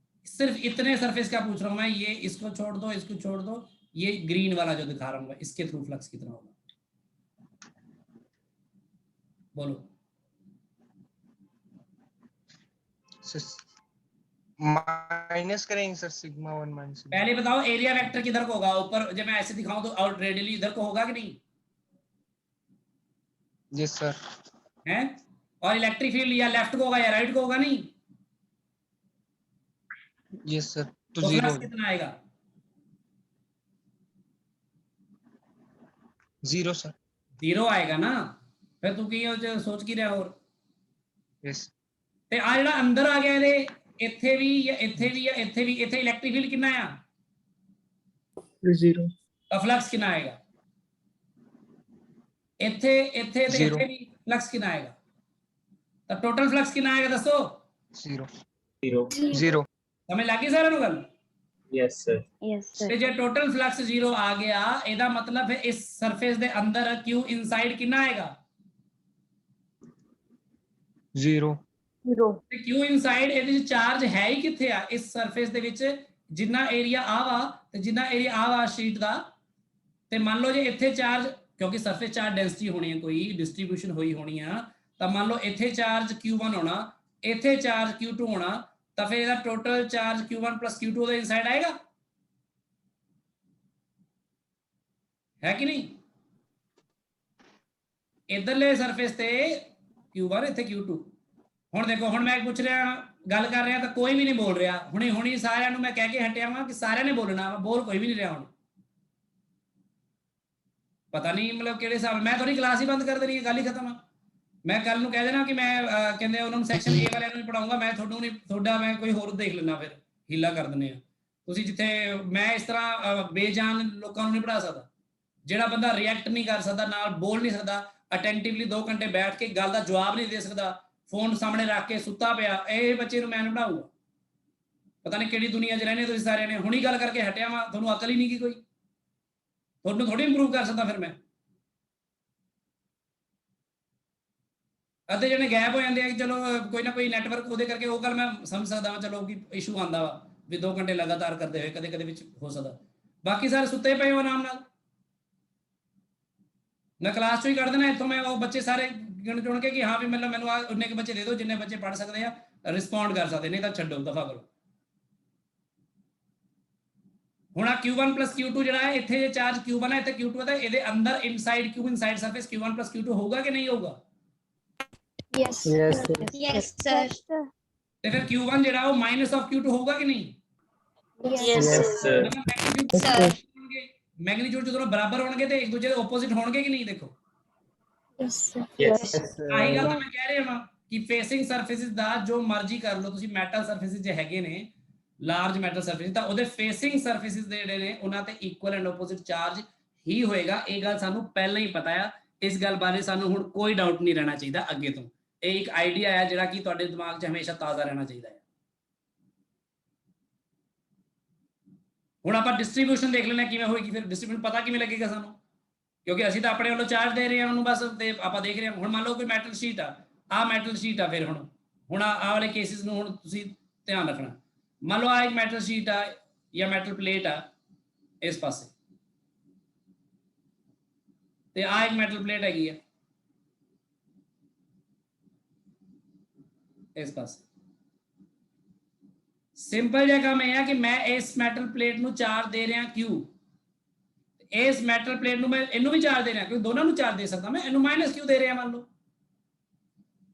सिर्फ इतने सरफेस का पूछ रहा हूं मैं। ये इसको छोड़ दो, इसको छोड़ दो, ये ग्रीन वाला जो दिखा रहा हूँ इसके थ्रू फ्लक्स कितना होगा बोलो। माइनस करेंगे सर सिग्मा 1 माइनस। पहले बताओ एरिया वेक्टर किधर को होगा, ऊपर जब मैं ऐसे दिखाऊं तो ऑलरेडी इधर को होगा कि नहीं? Yes sir. है? और इलेक्ट्रिक फील्ड या लेफ्ट को होगा या राइट को होगा? नहीं। Yes sir. तो फ्लक्स जीरो कितना आएगा? Zero sir. जीरो आएगा ना। फिर तू की सोच की रहा और यस। ਤੇ ਆ ਜਿਹੜਾ ਅੰਦਰ ਆ ਗਿਆ ਇਹਦੇ ਇੱਥੇ ਵੀ ਜਾਂ ਇੱਥੇ ਵੀ ਜਾਂ ਇੱਥੇ ਵੀ, ਇੱਥੇ ਇਲੈਕਟ੍ਰਿਕ ਫੀਲਡ ਕਿੰਨਾ ਆ? जीरो। ਤਾਂ ਫਲਕਸ ਕਿੰਨਾ ਆਏਗਾ? ਇੱਥੇ ਇੱਥੇ ਤੇ ਇੱਥੇ ਵੀ ਫਲਕਸ ਕਿੰਨਾ ਆਏਗਾ? ਤਾਂ ਟੋਟਲ ਫਲਕਸ ਕਿੰਨਾ ਆਏਗਾ ਦੱਸੋ? Zero zero zero. ਸਮਝ ਲੱਗੀ ਸਾਰਿਆਂ ਨੂੰ ਗੱਲ? Yes sir. ਤੇ ਜੇ ਟੋਟਲ ਫਲਕਸ ਜ਼ੀਰੋ ਆ ਗਿਆ ਇਹਦਾ ਮਤਲਬ ਹੈ ਇਸ ਸਰਫੇਸ ਦੇ ਅੰਦਰ Q ਇਨਸਾਈਡ ਕਿੰਨਾ ਆਏਗਾ? Zero zero. ਤੇ Q ਇਨਸਾਈਡ ਇਹਦੇ ਵਿੱਚ ਚਾਰਜ ਹੈ ਹੀ ਕਿੱਥੇ ਆ? ਇਸ ਸਰਫੇਸ ਦੇ ਵਿੱਚ ਜਿੰਨਾ ਏਰੀਆ ਆ ਵਾ ਤੇ ਜਿੰਨਾ ਏਰੀਆ ਆ ਵਾ ਸ਼ੀਟ ਦਾ। ਤੇ ਮੰਨ ਲਓ ਜੇ ਇੱਥੇ ਚਾਰਜ, ਕਿਉਂਕਿ ਸਰਫੇਸ ਚਾਰਜ ਡੈਂਸਿਟੀ ਹੋਣੀ ਹੈ, ਕੋਈ ਡਿਸਟ੍ਰੀਬਿਊਸ਼ਨ ਹੋਈ ਹੋਣੀ ਆ, ਤਾਂ ਮੰਨ ਲਓ ਇੱਥੇ ਚਾਰਜ Q1 ਹੋਣਾ, ਇੱਥੇ ਚਾਰਜ Q2 ਹੋਣਾ, ਤਾਂ ਫਿਰ ਇਹਦਾ total charge Q1 plus Q2 ਉਹਦੇ ਇਨਸਾਈਡ ਆਏਗਾ, ਹੈ ਕਿ ਨਹੀਂ? ਇਧਰਲੇ ਸਰਫੇਸ ਤੇ Q1 ਇੱਥੇ Q2। ਹੁਣ ਦੇਖੋ, ਹੁਣ ਮੈਂ ਪੁੱਛ ਰਿਹਾ ਗੱਲ ਕਰ ਰਿਹਾ ਤਾਂ ਕੋਈ ਵੀ ਨਹੀਂ ਬੋਲ ਰਿਹਾ। ਹੁਣੀ ਸਾਰਿਆਂ ਨੂੰ ਮੈਂ ਕਹਿ ਕੇ ਹਟਿਆ ਵਾਂ ਕਿ ਸਾਰਿਆਂ ਨੇ ਬੋਲਣਾ, ਬੋਲ ਕੋਈ ਵੀ ਨਹੀਂ ਰਿਹਾ। ਹੁਣ ਪਤਾ ਨਹੀਂ ਮਤਲਬ ਕਿਹੜੇ ਹਿਸਾਬ, ਮੈਂ ਥੋੜੀ ਕਲਾਸ ਹੀ ਬੰਦ ਕਰ ਦੇਣੀ ਹੈ, ਗੱਲ ਹੀ ਖਤਮ ਆ। ਮੈਂ ਕੱਲ ਨੂੰ ਕਹਿ ਦੇਣਾ ਕਿ ਮੈਂ ਕਹਿੰਦੇ ਉਹਨਾਂ ਨੂੰ ਸੈਕਸ਼ਨ A ਵਾਲਿਆਂ ਨੂੰ ਹੀ ਪੜਾਉਂਗਾ, ਮੈਂ ਤੁਹਾਨੂੰ ਨਹੀਂ, ਤੁਹਾਡਾ ਮੈਂ ਕੋਈ ਹੋਰ ਦੇਖ ਲੈਣਾ, ਫਿਰ ਹੀਲਾ ਕਰ ਦਿੰਦੇ ਆ ਤੁਸੀਂ। ਜਿੱਥੇ ਮੈਂ ਇਸ ਤਰ੍ਹਾਂ ਬੇਜਾਨ ਲੋਕਾਂ ਨੂੰ ਨਹੀਂ ਪੜਾ ਸਕਦਾ। ਜਿਹੜਾ ਬੰਦਾ ਰਿਐਕਟ ਨਹੀਂ ਕਰ ਸਕਦਾ, ਨਾਲ ਬੋਲ ਨਹੀਂ ਸਕਦਾ, ਅਟੈਂਟਿਵਲੀ 2 ਘੰਟੇ ਬੈਠ ਕੇ ਗੱਲ ਦਾ ਜਵਾਬ ਨਹੀਂ ਦੇ ਸਕਦਾ, ਫੋਨ ਸਾਹਮਣੇ ਰੱਖ ਕੇ ਸੁੱਤਾ ਪਿਆ, ਇਹ ਬੱਚੇ ਨੂੰ ਮੈਂ ਨਹੀਂ ਪੜਾਊਗਾ। ਪਤਾ ਨਹੀਂ ਕਿਹੜੀ ਦੁਨੀਆ 'ਚ ਰਹਿੰਦੇ ਤੁਸੀਂ ਸਾਰਿਆਂ ਨੇ। ਹੁਣੀ ਗੱਲ ਕਰਕੇ ਹਟਿਆ ਵਾਂ, ਤੁਹਾਨੂੰ ਅਕਲ ਹੀ ਨਹੀਂ ਕੀ ਕੋਈ, ਤੁਹਾਨੂੰ ਥੋੜੀ ਇੰਪਰੂਵ ਕਰ ਸਕਦਾ ਫਿਰ ਮੈਂ। ਅੱਧੇ ਜਣੇ ਗੈਪ ਹੋ ਜਾਂਦੇ ਆ ਕਿ ਚਲੋ ਕੋਈ ਨਾ ਕੋਈ ਨੈਟਵਰਕ ਉਹਦੇ ਕਰਕੇ, ਉਹ ਗੱਲ ਮੈਂ ਸਮਝ ਸਕਦਾ ਵਾਂ, ਚਲੋ ਕਿ ਇਸ਼ੂ ਆਉਂਦਾ ਵਾ ਵੀ 2 ਘੰਟੇ ਲਗਾਤਾਰ ਕਰਦੇ ਹੋਏ ਕਦੇ ਕਦੇ ਵਿੱਚ ਹੋ ਸਕਦਾ। बाकी सारे सुते पे हो आराम नाल। मैं क्लास चो ही कर देना इतों, मैं वो बच्चे सारे गिण चुन के कि हाँ भी मतलब मैंने उन्ने के बच्चे दे दो जिन्ने बच्चे पढ़ सकते हैं, रिस्पॉन्ड कर सकते, नहीं तो छड्डो दफा करो। ਹੁਣ ਆ q1 q2 ਜਿਹੜਾ ਹੈ ਇੱਥੇ ਜੇ ਚਾਰਜ q1 ਹੈ ਇੱਥੇ q2 ਹੈ ਤਾਂ ਇਹਦੇ ਅੰਦਰ inside q inside surface q1 q2 ਹੋਊਗਾ ਕਿ ਨਹੀਂ ਹੋਊਗਾ? Yes. Yes, Yes, sir. ਤੇ ਫਿਰ q1 ਜਿਹੜਾ ਉਹ ਮਾਈਨਸ ਆਫ q2 ਹੋਊਗਾ ਕਿ ਨਹੀਂ? Yes. sir. Sir. ਮੈਗਨੀਟਿਊਡ ਜਦੋਂ ਬਰਾਬਰ ਹੋਣਗੇ ਤੇ ਇੱਕ ਦੂਜੇ ਦੇ ਆਪੋਜ਼ਿਟ ਹੋਣਗੇ ਕਿ ਨਹੀਂ? ਦੇਖੋ Yes, sir. Yes. ਆਹੀ ਗੱਲ ਤਾਂ ਮੈਂ ਕਹਿ ਰਿਹਾ ਹਾਂ ਕਿ ਫੇਸਿੰਗ ਸਰਫੇਸਿਸ ਦਾ ਜੋ ਮਰਜ਼ੀ ਕਰ ਲਓ ਤੁਸੀਂ, ਮੈਟਲ ਸਰਫੇਸਿਸ ਜੇ ਹੈਗੇ ਨੇ ਲਾਰਜ ਮੈਟਲ ਸਰਫੇਸ ਤਾਂ ਉਹਦੇ ਫੇਸਿੰਗ ਸਰਫੇਸਿਸ ਦੇ ਜਿਹੜੇ ਨੇ ਉਹਨਾਂ ਤੇ ਇਕੁਅਲ ਐਂਡ ਆਪੋਜ਼ਿਟ ਚਾਰਜ ਹੀ ਹੋਏਗਾ। ਇਹ ਗੱਲ ਸਾਨੂੰ ਪਹਿਲਾਂ ਹੀ ਪਤਾ ਆ, ਇਸ ਗੱਲ ਬਾਰੇ ਸਾਨੂੰ ਹੁਣ ਕੋਈ ਡਾਊਟ ਨਹੀਂ ਰਹਿਣਾ ਚਾਹੀਦਾ ਅੱਗੇ ਤੋਂ। ਇਹ ਇੱਕ ਆਈਡੀਆ ਹੈ ਜਿਹੜਾ ਕਿ ਤੁਹਾਡੇ ਦਿਮਾਗ 'ਚ ਹਮੇਸ਼ਾ ਤਾਜ਼ਾ ਰਹਿਣਾ ਚਾਹੀਦਾ ਹੈ। ਹੁਣ ਆਪਾਂ ਡਿਸਟ੍ਰੀਬਿਊਸ਼ਨ ਦੇਖ ਲੈਣਾ ਕਿਵੇਂ ਹੋਏਗੀ, ਫਿਰ ਡਿਸਟ੍ਰੀਬਿਊਸ਼ਨ ਪਤਾ ਕਿਵੇਂ ਲੱਗੇਗਾ ਸਾਨੂੰ, ਕਿਉਂਕਿ ਅਸੀਂ ਤਾਂ ਆਪਣੇ ਵੱਲੋਂ ਚਾਰਜ ਦੇ ਰਹੇ ਹਾਂ ਉਹਨੂੰ ਬਸ, ਤੇ ਆਪਾਂ ਦੇਖ ਰਹੇ ਹਾਂ। ਹੁਣ ਮੰਨ ਲਓ ਕੋਈ ਮੈਟਲ ਸ਼ੀਟ ਆ ਮੈਟਲ ਸ਼ੀਟ ਆ, ਫਿਰ ਹੁਣ ਆਹ ਵਾਲੇ ਕੇਸਿਸ ਨੂੰ ਹੁਣ ਤੁਸੀਂ ਧਿਆਨ ਰੱਖਣਾ। मान लो आ एक मेटल शीट आ या मेटल प्लेट आ इस पासे, ते आ एक मेटल प्लेट हैगी है इस पासे। सिंपल जिहा काम है कि मैं इस मेटल प्लेट नूं चार्ज दे रहा Q, इस मेटल प्लेट नूं मैं इनू भी चार्ज दे रहा, क्योंकि दोनों नूं चार्ज दे सकता मैं, इनू माइनस Q दे रहा मान लो।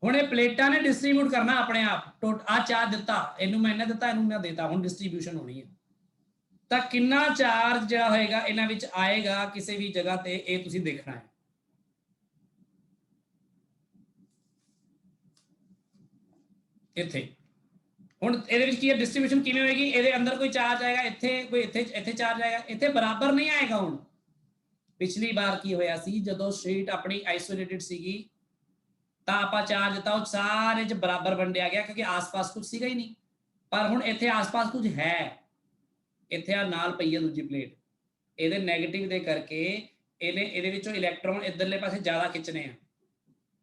ਹੁਣ ਇਹ ਪਲੇਟਾਂ ਨੇ ਡਿਸਟ੍ਰੀਬਿਊਟ ਕਰਨਾ ਆਪਣੇ ਆਪ, ਆ ਚਾਰਜ ਦਿੱਤਾ ਇਹਨੂੰ ਮੈਂ ਇਹਨੇ ਦਿੱਤਾ ਇਹਨੂੰ ਮੈਂ ਦੇਤਾ, ਹੁਣ ਡਿਸਟ੍ਰੀਬਿਊਸ਼ਨ ਹੋਣੀ ਹੈ ਤਾਂ ਕਿੰਨਾ ਚਾਰਜ ਜਿਹੜਾ ਹੋਏਗਾ ਇਹਨਾਂ ਵਿੱਚ ਆਏਗਾ ਕਿਸੇ ਵੀ ਜਗ੍ਹਾ ਤੇ, ਇਹ ਤੁਸੀਂ ਦੇਖਣਾ ਹੈ। ਇੱਥੇ ਹੁਣ ਇਹਦੇ ਵਿੱਚ ਕੀ ਹੈ ਡਿਸਟ੍ਰੀਬਿਊਸ਼ਨ ਕਿਵੇਂ ਹੋਏਗੀ, ਇਹਦੇ ਅੰਦਰ ਕੋਈ ਚਾਰਜ ਆਏਗਾ, ਇੱਥੇ ਕੋਈ ਇੱਥੇ ਚਾਰਜ ਆਏਗਾ, ਇੱਥੇ ਬਰਾਬਰ ਨਹੀਂ ਆਏਗਾ। ਹੁਣ ਪਿਛਲੀ ਵਾਰ ਕੀ ਹੋਇਆ ਸੀ ਜਦੋਂ ਸ਼ੀਟ ਆਪਣੀ ਆਈਸੋਲੇਟਿਡ ਸੀਗੀ ਤਾਂ ਆਪਾਂ ਚਾਰਜ ਦਿੱਤਾ ਉਹ ਸਾਰੇ ਚ ਬਰਾਬਰ ਵੰਡਿਆ ਗਿਆ ਕਿਉਂਕਿ ਆਸ-ਪਾਸ ਕੁਝ ਸੀਗਾ ਹੀ ਨਹੀਂ। ਪਰ ਹੁਣ ਇੱਥੇ ਆਸ-ਪਾਸ ਕੁਝ ਹੈ, ਇੱਥੇ ਆ ਨਾਲ ਪਈ ਹੈ ਦੂਜੀ ਪਲੇਟ, ਇਹਦੇ ਨੈਗੇਟਿਵ ਦੇ ਕਰਕੇ ਇਹਦੇ ਵਿੱਚੋਂ ਇਲੈਕਟ੍ਰੋਨ ਇਧਰਲੇ ਪਾਸੇ ਜ਼ਿਆਦਾ ਖਿੱਚਣੇ ਆ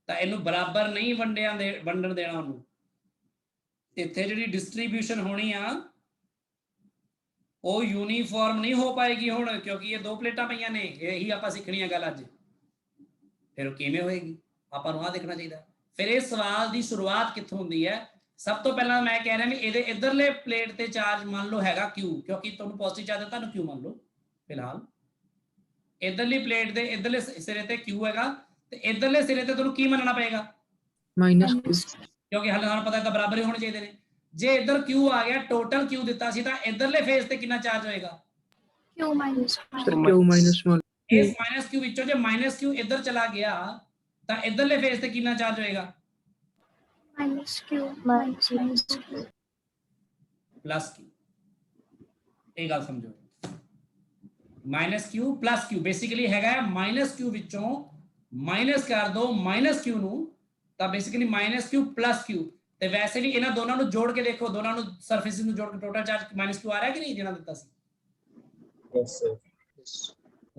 ਤਾਂ ਇਹਨੂੰ ਬਰਾਬਰ ਨਹੀਂ ਵੰਡਣ ਦੇਣਾ ਉਹਨੂੰ। ਇੱਥੇ ਜਿਹੜੀ ਡਿਸਟ੍ਰੀਬਿਊਸ਼ਨ ਹੋਣੀ ਆ ਉਹ ਯੂਨੀਫਾਰਮ ਨਹੀਂ ਹੋ ਪਾਏਗੀ ਹੁਣ, ਕਿਉਂਕਿ ਇਹ ਦੋ ਪਲੇਟਾਂ ਪਈਆਂ ਨੇ। ਇਹੀ ਆਪਾਂ ਸਿੱਖਣੀ ਗੱਲ ਅੱਜ। ਫਿਰ ਉਹ ਕਿਵੇਂ ਹੋਏਗੀ ਆਪਾਂ ਨੂੰ ਆ ਦੇਖਣਾ ਚਾਹੀਦਾ। ਫਿਰ ਇਹ ਸਵਾਲ ਦੀ ਸ਼ੁਰੂਆਤ ਕਿੱਥੋਂ ਹੁੰਦੀ ਹੈ? ਸਭ ਤੋਂ ਪਹਿਲਾਂ ਮੈਂ ਕਹਿ ਰਿਹਾ ਵੀ ਇਹਦੇ ਇਧਰਲੇ ਪਲੇਟ ਤੇ ਚਾਰਜ ਮੰਨ ਲਓ ਹੈਗਾ Q, ਕਿਉਂਕਿ ਤੁਹਾਨੂੰ ਪੋਜ਼ਿਟਿਵ ਚਾਰਜ ਦਿੱਤਾ, ਤੁਹਾਨੂੰ Q ਮੰਨ ਲਓ ਫਿਲਹਾਲ। ਇਧਰਲੀ ਪਲੇਟ ਦੇ ਇਧਰਲੇ ਸਿਰੇ ਤੇ Q ਹੈਗਾ ਤੇ ਇਧਰਲੇ ਸਿਰੇ ਤੇ ਤੁਹਾਨੂੰ ਕੀ ਮੰਨਣਾ ਪਏਗਾ? minus ਕਿਉਂਕਿ ਹਾਲੇ ਸਾਨੂੰ ਪਤਾ ਹੈ ਤਾਂ ਬਰਾਬਰ ਹੀ ਹੋਣੇ ਚਾਹੀਦੇ ਨੇ। ਜੇ ਇਧਰ Q ਆ ਗਿਆ, ਟੋਟਲ Q ਦਿੱਤਾ ਸੀ ਤਾਂ ਇਧਰਲੇ ਫੇਸ ਤੇ ਕਿੰਨਾ ਚਾਰਜ ਹੋਏਗਾ? Q minus Q minus 1. ਇਸ -Q ਵਿੱਚੋਂ ਜੇ -Q ਇਧਰ ਚਲਾ ਗਿਆ ਤਾਂ ਇਧਰਲੇ ਫੇਸ ਤੇ ਕਿੰਨਾ ਚਾਰਜ ਹੋਏਗਾ? minus Q minus Q plus Q। ਇਹ ਗੱਲ ਸਮਝੋ, -Q plus Q ਬੇਸਿਕਲੀ ਹੈਗਾ -Q ਵਿੱਚੋਂ ਮਾਈਨਸ ਕਰ ਦੋ -Q ਨੂੰ ਤਾਂ ਬੇਸਿਕਲੀ -Q plus Q। ਤੇ ਵੈਸੇ ਵੀ ਇਹਨਾਂ ਦੋਨਾਂ ਨੂੰ ਜੋੜ ਕੇ ਦੇਖੋ, ਦੋਨਾਂ ਨੂੰ ਸਰਫੇਸਿਸ ਨੂੰ ਜੋੜ ਕੇ ਟੋਟਲ ਚਾਰਜ -Q ਆ ਰਿਹਾ ਕਿ ਨਹੀਂ ਜਿਹੜਾ ਦਿੱਤਾ ਸੀ? Yes, sir.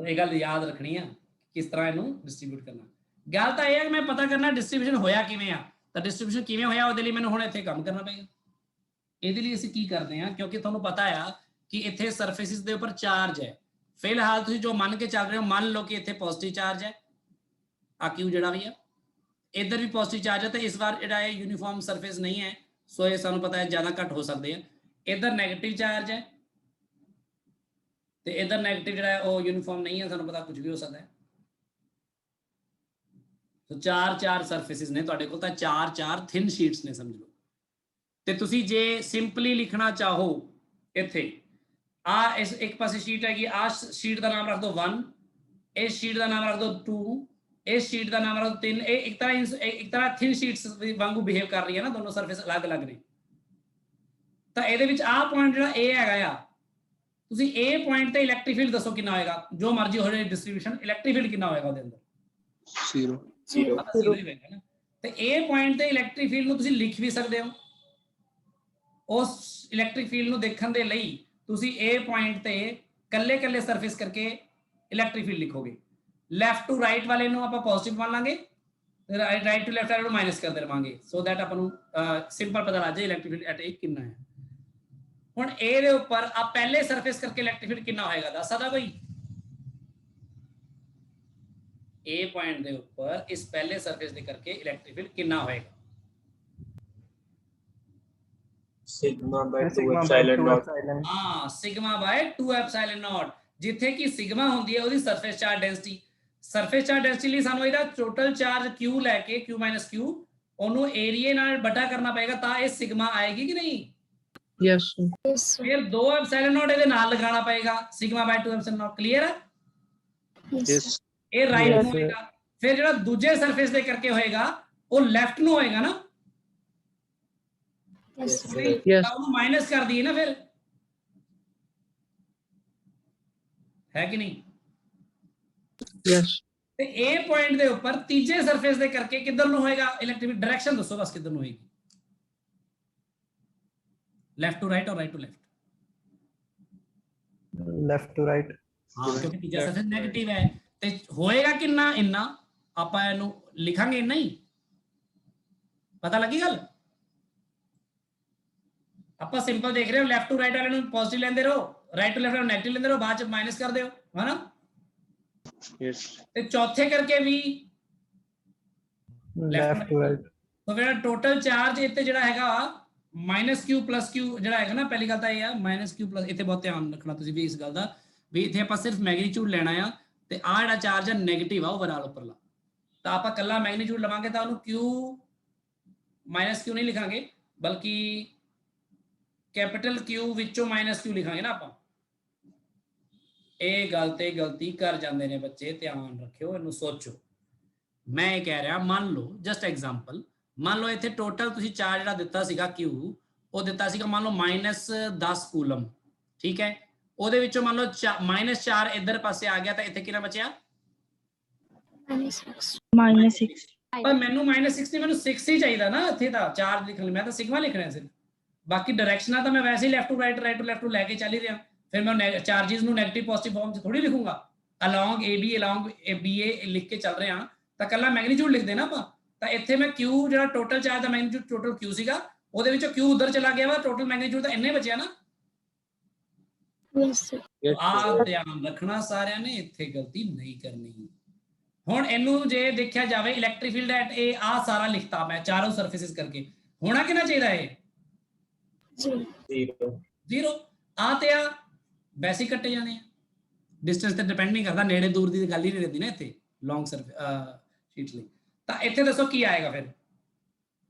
ਇਹ ਗੱਲ ਯਾਦ ਰੱਖਣੀ ਆ ਕਿਸ ਤਰ੍ਹਾਂ ਇਹਨੂੰ ਡਿਸਟ੍ਰੀਬਿਊਟ ਕਰਨਾ। ਗੱਲ ਤਾਂ ਇਹ ਹੈ ਕਿ ਮੈਂ ਪਤਾ ਕਰਨਾ ਡਿਸਟ੍ਰੀਬਿਊਸ਼ਨ ਹੋਇਆ ਕਿਵੇਂ ਆ, ਤਾਂ ਡਿਸਟ੍ਰੀਬਿਊਸ਼ਨ ਕਿਵੇਂ ਹੋਇਆ ਉਹਦੇ ਲਈ ਮੈਨੂੰ ਹੁਣ ਇੱਥੇ ਕੰਮ ਕਰਨਾ ਪਏਗਾ। ਇਹਦੇ ਲਈ ਅਸੀਂ ਕੀ ਕਰਦੇ ਹਾਂ, ਕਿਉਂਕਿ ਤੁਹਾਨੂੰ ਪਤਾ ਆ ਕਿ ਇੱਥੇ ਸਰਫੇਸਿਸ ਦੇ ਉੱਪਰ ਚਾਰਜ ਹੈ। ਫਿਲਹਾਲ ਤੁਸੀਂ ਜੋ ਮੰਨ ਕੇ ਚੱਲ ਰਹੇ ਹੋ, ਮੰਨ ਲਓ ਕਿ ਇੱਥੇ ਪੋਜ਼ਿਟਿਵ ਚਾਰਜ ਹੈ, ਆ Q ਜਿਹੜਾ ਵੀ ਆ ਇੱਧਰ ਵੀ ਪੋਜ਼ਿਟਿਵ ਚਾਰਜ ਹੈ, ਤੇ ਇਸ ਵਾਰ ਜਿਹੜਾ ਹੈ ਯੂਨੀਫਾਰਮ ਸਰਫੇਸ ਨਹੀਂ ਹੈ, ਸੋ ਇਹ ਸਾਨੂੰ ਪਤਾ ਹੈ ਜ਼ਿਆਦਾ ਘੱਟ ਹੋ ਸਕਦੇ ਆ। ਇੱਧਰ ਨੈਗੇਟਿਵ ਚਾਰਜ ਹੈ ਤੇ ਇੱਧਰ ਨੈਗੇਟਿਵ ਜਿਹੜਾ ਹੈ ਉਹ ਯੂਨੀਫਾਰਮ ਨਹੀਂ ਹੈ, ਸਾਨੂੰ ਪਤਾ ਕੁਝ ਵੀ ਹੋ ਸਕਦਾ ਹੈ। तो चार ਸਰਫੇਸਿਸ ਨੇ ਤੁਹਾਡੇ ਕੋਲ, ਤਾਂ ਚਾਰ ਥਿਨ ਸ਼ੀਟਸ ਨੇ ਸਮਝ ਲਓ। ਤੇ ਤੁਸੀਂ ਜੇ ਸਿੰਪਲੀ ਲਿਖਣਾ ਚਾਹੋ ਇੱਥੇ ਆ ਇਸ ਇੱਕ ਪਾਸੇ ਸ਼ੀਟ ਹੈਗੀ, ਆ ਸ਼ੀਟ ਦਾ ਨਾਮ ਰੱਖ ਦਿਓ 1, ਇਸ ਸ਼ੀਟ ਦਾ ਨਾਮ ਰੱਖ ਦਿਓ 2, ਇਸ ਸ਼ੀਟ ਦਾ ਨਾਮ ਰੱਖ ਦਿਓ 3। ਇਹ ਇੱਕ ਤਰ੍ਹਾਂ ਥਿਨ ਸ਼ੀਟਸ ਵਾਂਗੂ ਬਿਹੇਵ ਕਰ ਰਹੀ ਹੈ ਨਾ, ਦੋਨੋਂ ਸਰਫੇਸ ਅਲੱਗ-ਅਲੱਗ ਨੇ। ਤਾਂ ਇਹਦੇ ਵਿੱਚ ਆ ਪੁਆਇੰਟ ਜਿਹੜਾ A ਹੈਗਾ ਆ, ਤੁਸੀਂ A ਪੁਆਇੰਟ ਤੇ ਇਲੈਕਟ੍ਰਿਕ ਫੀਲਡ ਦੱਸੋ ਕਿੰਨਾ ਹੋਏਗਾ, ਜੋ ਮਰਜ਼ੀ ਹੋ ਜਾਏ ਡਿਸਟ੍ਰੀਬਿਊਸ਼ਨ, ਇਲੈਕਟ੍ਰਿਕ ਫੀਲਡ ਕਿੰਨਾ ਹੋਏਗਾ ਉਹਦੇ ਅੰਦਰ? 0. ਤੇ A ਪੁਆਇੰਟ ਤੇ ਇਲੈਕਟ੍ਰਿਕ ਫੀਲਡ ਨੂੰ ਤੁਸੀਂ ਲਿਖ ਵੀ ਸਕਦੇ ਹੋ। ਉਸ ਇਲੈਕਟ੍ਰਿਕ ਫੀਲਡ ਨੂੰ ਦੇਖਣ ਦੇ ਲਈ ਤੁਸੀਂ A ਪੁਆਇੰਟ ਤੇ ਕੱਲੇ ਸਰਫੇਸ ਕਰਕੇ ਇਲੈਕਟ੍ਰਿਕ ਫੀਲਡ ਲਿਖੋਗੇ। ਲੈਫਟ ਟੂ ਰਾਈਟ ਵਾਲੇ ਨੂੰ ਆਪਾਂ ਪੋਜ਼ਿਟਿਵ ਮੰਨ ਲਾਂਗੇ, ਰਾਈਟ ਟੂ ਲੈਫਟ ਵਾਲੇ ਨੂੰ ਮਾਈਨਸ ਕਰਦੇ ਰਵਾਂਗੇ, ਸੋ ਦੈਟ ਆਪਾਂ ਨੂੰ ਸਿੰਪਲ ਪਤਾ ਲੱਗ ਜਾਏ ਇਲੈਕਟ੍ਰਿਕ ਫੀਲਡ ਐਟ A ਕਿੰਨਾ ਹੈ। ਹੁਣ ਇਹਦੇ ਉੱਪਰ ਆ ਪਹਿਲੇ ਸਰਫੇਸ ਕਰਕੇ ਇਲੈਕਟ੍ਰਿਕ ਫੀਲਡ ਕਿੰਨਾ ਹੋਏਗਾ ਦੱਸ ਸਕਦਾ ਕੋਈ? A ਪੁਆਇੰਟ ਦੇ ਉੱਪਰ ਇਸ ਪਹਿਲੇ ਸਰਫੇਸ ਦੇ ਕਰਕੇ ਇਲੈਕਟ੍ਰਿਕ ਫੀਲਡ ਕਿੰਨਾ ਹੋਏਗਾ? sigma by 2 sigma by epsilon 2 naught. epsilon. ਹਾਂ ਸਿਗਮਾ ਬਾਈ 2 ਐਪਸਾਈਲਨ ਨੋਟ, ਜਿੱਥੇ ਕਿ ਸਿਗਮਾ ਹੁੰਦੀ ਹੈ ਉਹਦੀ surface charge density. Surface charge density ਲਈ ਸਾਨੂੰ ਇਹਦਾ ਟੋਟਲ ਚਾਰਜ Q ਲੈ ਕੇ Q - Q ਉਹਨੂੰ ਏਰੀਆ ਨਾਲ ਬਟਾ ਕਰਨਾ ਪਏਗਾ ਤਾਂ ਇਹ ਸਿਗਮਾ ਆਏਗੀ ਕਿ ਨਹੀਂ? Yes, sir. Yes, sir. ਫਿਰ 2 ਐਪਸਾਈਲਨ ਨੋਟ ਇਹਦੇ ਨਾਲ ਲਗਾਉਣਾ ਪਏਗਾ, ਸਿਗਮਾ ਬਾਈ 2 ਐਪਸਾਈਲਨ ਨੋਟ। ਕਲੀਅਰ ਹੈ? Yes, Yes. sir. ਇਹ ਰਾਈਟ Yes, ਨੂੰ sir. ਹੋਏਗਾ। ਫਿਰ ਜਿਹੜਾ ਦੂਜੇ ਸਰਫੇਸ ਦੇ ਕਰਕੇ ਹੋਏਗਾ ਉਹ ਲੈਫਟ ਨੂੰ ਹੋਏਗਾ ਨਾ, Yes, Yes, sir. sir. Yes. ਤਾਂ ਉਹਨੂੰ ਮਾਈਨਸ ਕਰ ਦਈਏ ਨਾ ਫਿਰ, ਹੈ ਕਿ ਨਹੀਂ? Yes. ਤੇ A ਪੁਆਇੰਟ ਦੇ ਉੱਪਰ ਤੀਜੇ ਸਰਫੇਸ ਦੇ ਕਰਕੇ ਕਿੱਧਰ ਨੂੰ ਹੋਏਗਾ ਇਲੈਕਟ੍ਰਿਕ ਡਾਇਰੈਕਸ਼ਨ ਦੱਸੋ ਬਸ ਕਿੱਧਰ ਨੂੰ ਹੋਏਗੀ? Left to right or right to left? Left to right. ਹਾਂ ਕਿਉਂਕਿ ਤੀਜਾ ਸਰਫੇਸ 네ਗੇਟਿਵ ਹੈ ਤੇ ਹੋਏਗਾ ਕਿੰਨਾ? ਇੰਨਾ। ਆਪਾਂ ਇਹਨੂੰ ਲਿਖਾਂਗੇ ਇੰਨਾ ਹੀ। ਪਤਾ ਲੱਗੀ ਗੱਲ? ਆਪਾਂ ਸਿੰਪਲ ਦੇਖ ਰਹੇ ਹੋ, ਲੈਫਟ ਟੂ ਰਾਈਟ ਵਾਲੇ ਨੂੰ ਪੋਜ਼ਿਟਿਵ ਲੈਂਦੇ ਰਹੋ, ਰਾਈਟ ਟੂ ਲੈਫਟ ਵਾਲੇ ਨੂੰ ਨੈਗੇਟਿਵ ਲੈਂਦੇ ਰਹੋ, ਬਾਅਦ ਚ ਮਾਈਨਸ ਕਰ ਦਿਓ, ਹਨਾ? Yes. ਤੇ ਚੌਥੇ ਕਰਕੇ ਵੀ Left to right. ਤਾਂ ਜਿਹੜਾ ਟੋਟਲ ਚਾਰਜ ਇੱਥੇ ਜਿਹੜਾ ਹੈਗਾ -Q + Q ਜਿਹੜਾ ਹੈਗਾ ਨਾ, ਪਹਿਲੀ ਗੱਲ ਤਾਂ ਇਹ ਆ -Q + ਇੱਥੇ ਬਹੁਤ ਧਿਆਨ ਰੱਖਣਾ ਤੁਸੀਂ ਵੀ ਇਸ ਗੱਲ ਦਾ, ਵੀ ਇੱਥੇ ਆਪਾਂ ਸਿਰਫ ਮੈਗਨੀਟਿਊਡ ਲੈਣਾ ਆ ਤੇ ਆ ਜਿਹੜਾ ਚਾਰਜ ਹੈ ਨੈਗੇਟਿਵ ਆ ਓਵਰਆਲ ਉੱਪਰਲਾ, ਤਾਂ ਆਪਾਂ ਕੱਲਾ ਮੈਗਨੀਟਿਊਡ ਲਵਾਂਗੇ ਤਾਂ ਉਹਨੂੰ Q - Q ਨਹੀਂ ਲਿਖਾਂਗੇ ਬਲਕਿ ਕੈਪੀਟਲ Q ਵਿੱਚੋਂ -Q ਲਿਖਾਂਗੇ ਨਾ ਆਪਾਂ। ਇਹ ਗੱਲ ਤੇ ਗਲਤੀ ਕਰ ਜਾਂਦੇ ਨੇ ਬੱਚੇ, ਧਿਆਨ ਰੱਖਿਓ, ਇਹਨੂੰ ਸੋਚੋ। ਮੈਂ ਇਹ ਕਹਿ ਰਿਹਾ, ਮੰਨ ਲਓ ਜਸਟ ਐਗਜ਼ਾਮਪਲ, ਮੰਨ ਲਓ ਇੱਥੇ ਟੋਟਲ ਤੁਸੀਂ ਚਾਰਜ ਜਿਹੜਾ ਦਿੱਤਾ ਸੀਗਾ Q, ਉਹ ਦਿੱਤਾ ਸੀਗਾ ਮੰਨ ਲਓ -10 ਕੂਲਮ, ਠੀਕ ਹੈ? ਉਹਦੇ ਵਿੱਚੋਂ ਮੰਨ ਲਓ -4 ਇੱਧਰ ਪਾਸੇ ਆ ਗਿਆ ਤਾਂ ਇੱਥੇ ਕਿੰਨਾ ਬਚਿਆ? -6. ਪਰ ਮੈਨੂੰ -6 ਮੈਨੂੰ 6 ਹੀ ਚਾਹੀਦਾ ਨਾ ਇੱਥੇ ਤਾਂ ਚਾਰਜ ਲਿਖਣ ਲਈ, ਮੈਂ ਤਾਂ ਸਿਗਮਾ ਲਿਖਣਾ ਸਿਰਫ। ਬਾਕੀ ਡਾਇਰੈਕਸ਼ਨਾਂ ਤਾਂ ਮੈਂ ਵੈਸੇ ਹੀ left to right, right to left ਨੂੰ ਲੈ ਕੇ ਚੱਲ ਹੀ ਰਿਹਾ, ਫਿਰ ਮੈਂ ਚਾਰजेस ਨੂੰ ਨੈਗੇਟਿਵ ਪੋਜ਼ਿਟਿਵ ਫਾਰਮ 'ਚ ਥੋੜੀ ਲਿਖੂੰਗਾ। ਅਲੋਂਗ AB ਅਲੋਂਗ BA ਲਿਖ ਕੇ ਚੱਲ ਰਿਹਾ ਤਾਂ ਕੱਲਾ ਮੈਗਨੀਟਿਊਡ ਲਿਖ ਦੇਣਾ ਆਪਾਂ। ਤਾਂ ਇੱਥੇ ਮੈਂ Q ਜਿਹੜਾ ਟੋਟਲ ਚਾਰਜ ਦਾ ਮੈਗਨੀਟਿਊਡ ਟੋਟਲ Q ਸੀਗਾ, ਉਹਦੇ ਵਿੱਚੋਂ Q ਉਧਰ ਚਲਾ ਗਿਆ ਵਾ, ਟੋਟਲ ਮੈਗਨੀਟਿਊਡ ਤਾਂ ਇੰਨੇ ਬਚਿਆ ਨਾ। Yes, sir. Yes, ਆ sir. ਧਿਆਨ ਰੱਖਣਾ ਸਾਰਿਆਂ ਨੇ, ਇੱਥੇ ਗਲਤੀ ਨਹੀਂ ਕਰਨੀ। ਹੁਣ ਇਹਨੂੰ ਜੇ ਦੇਖਿਆ ਜਾਵੇ ਇਲੈਕਟ੍ਰਿਕ ਫੀਲਡ ਐਟ A, ਆ ਸਾਰਾ ਲਿਖਤਾ ਮੈਂ ਚਾਰੋਂ ਸਰਫੇਸਿਸ ਕਰਕੇ, ਹੋਣਾ ਕਿੰਨਾ ਚਾਹੀਦਾ ਹੈ? 0. 0। ਆ ਤੇ ਆ ਵੈਸੇ ਹੀ ਕੱਟੇ ਜਾਣੇ ਆ, ਡਿਸਟੈਂਸ ਤੇ ਡਿਪੈਂਡ ਨਹੀਂ ਕਰਦਾ, ਨੇੜੇ ਦੂਰ ਦੀ ਗੱਲ ਹੀ ਨਹੀਂ ਰਹਿੰਦੀ ਨਾ ਇੱਥੇ ਲੌਂਗ ਸ਼ੀਟ ਲਈ। ਤਾਂ ਇੱਥੇ ਦੱਸੋ ਕੀ ਆਏਗਾ ਫਿਰ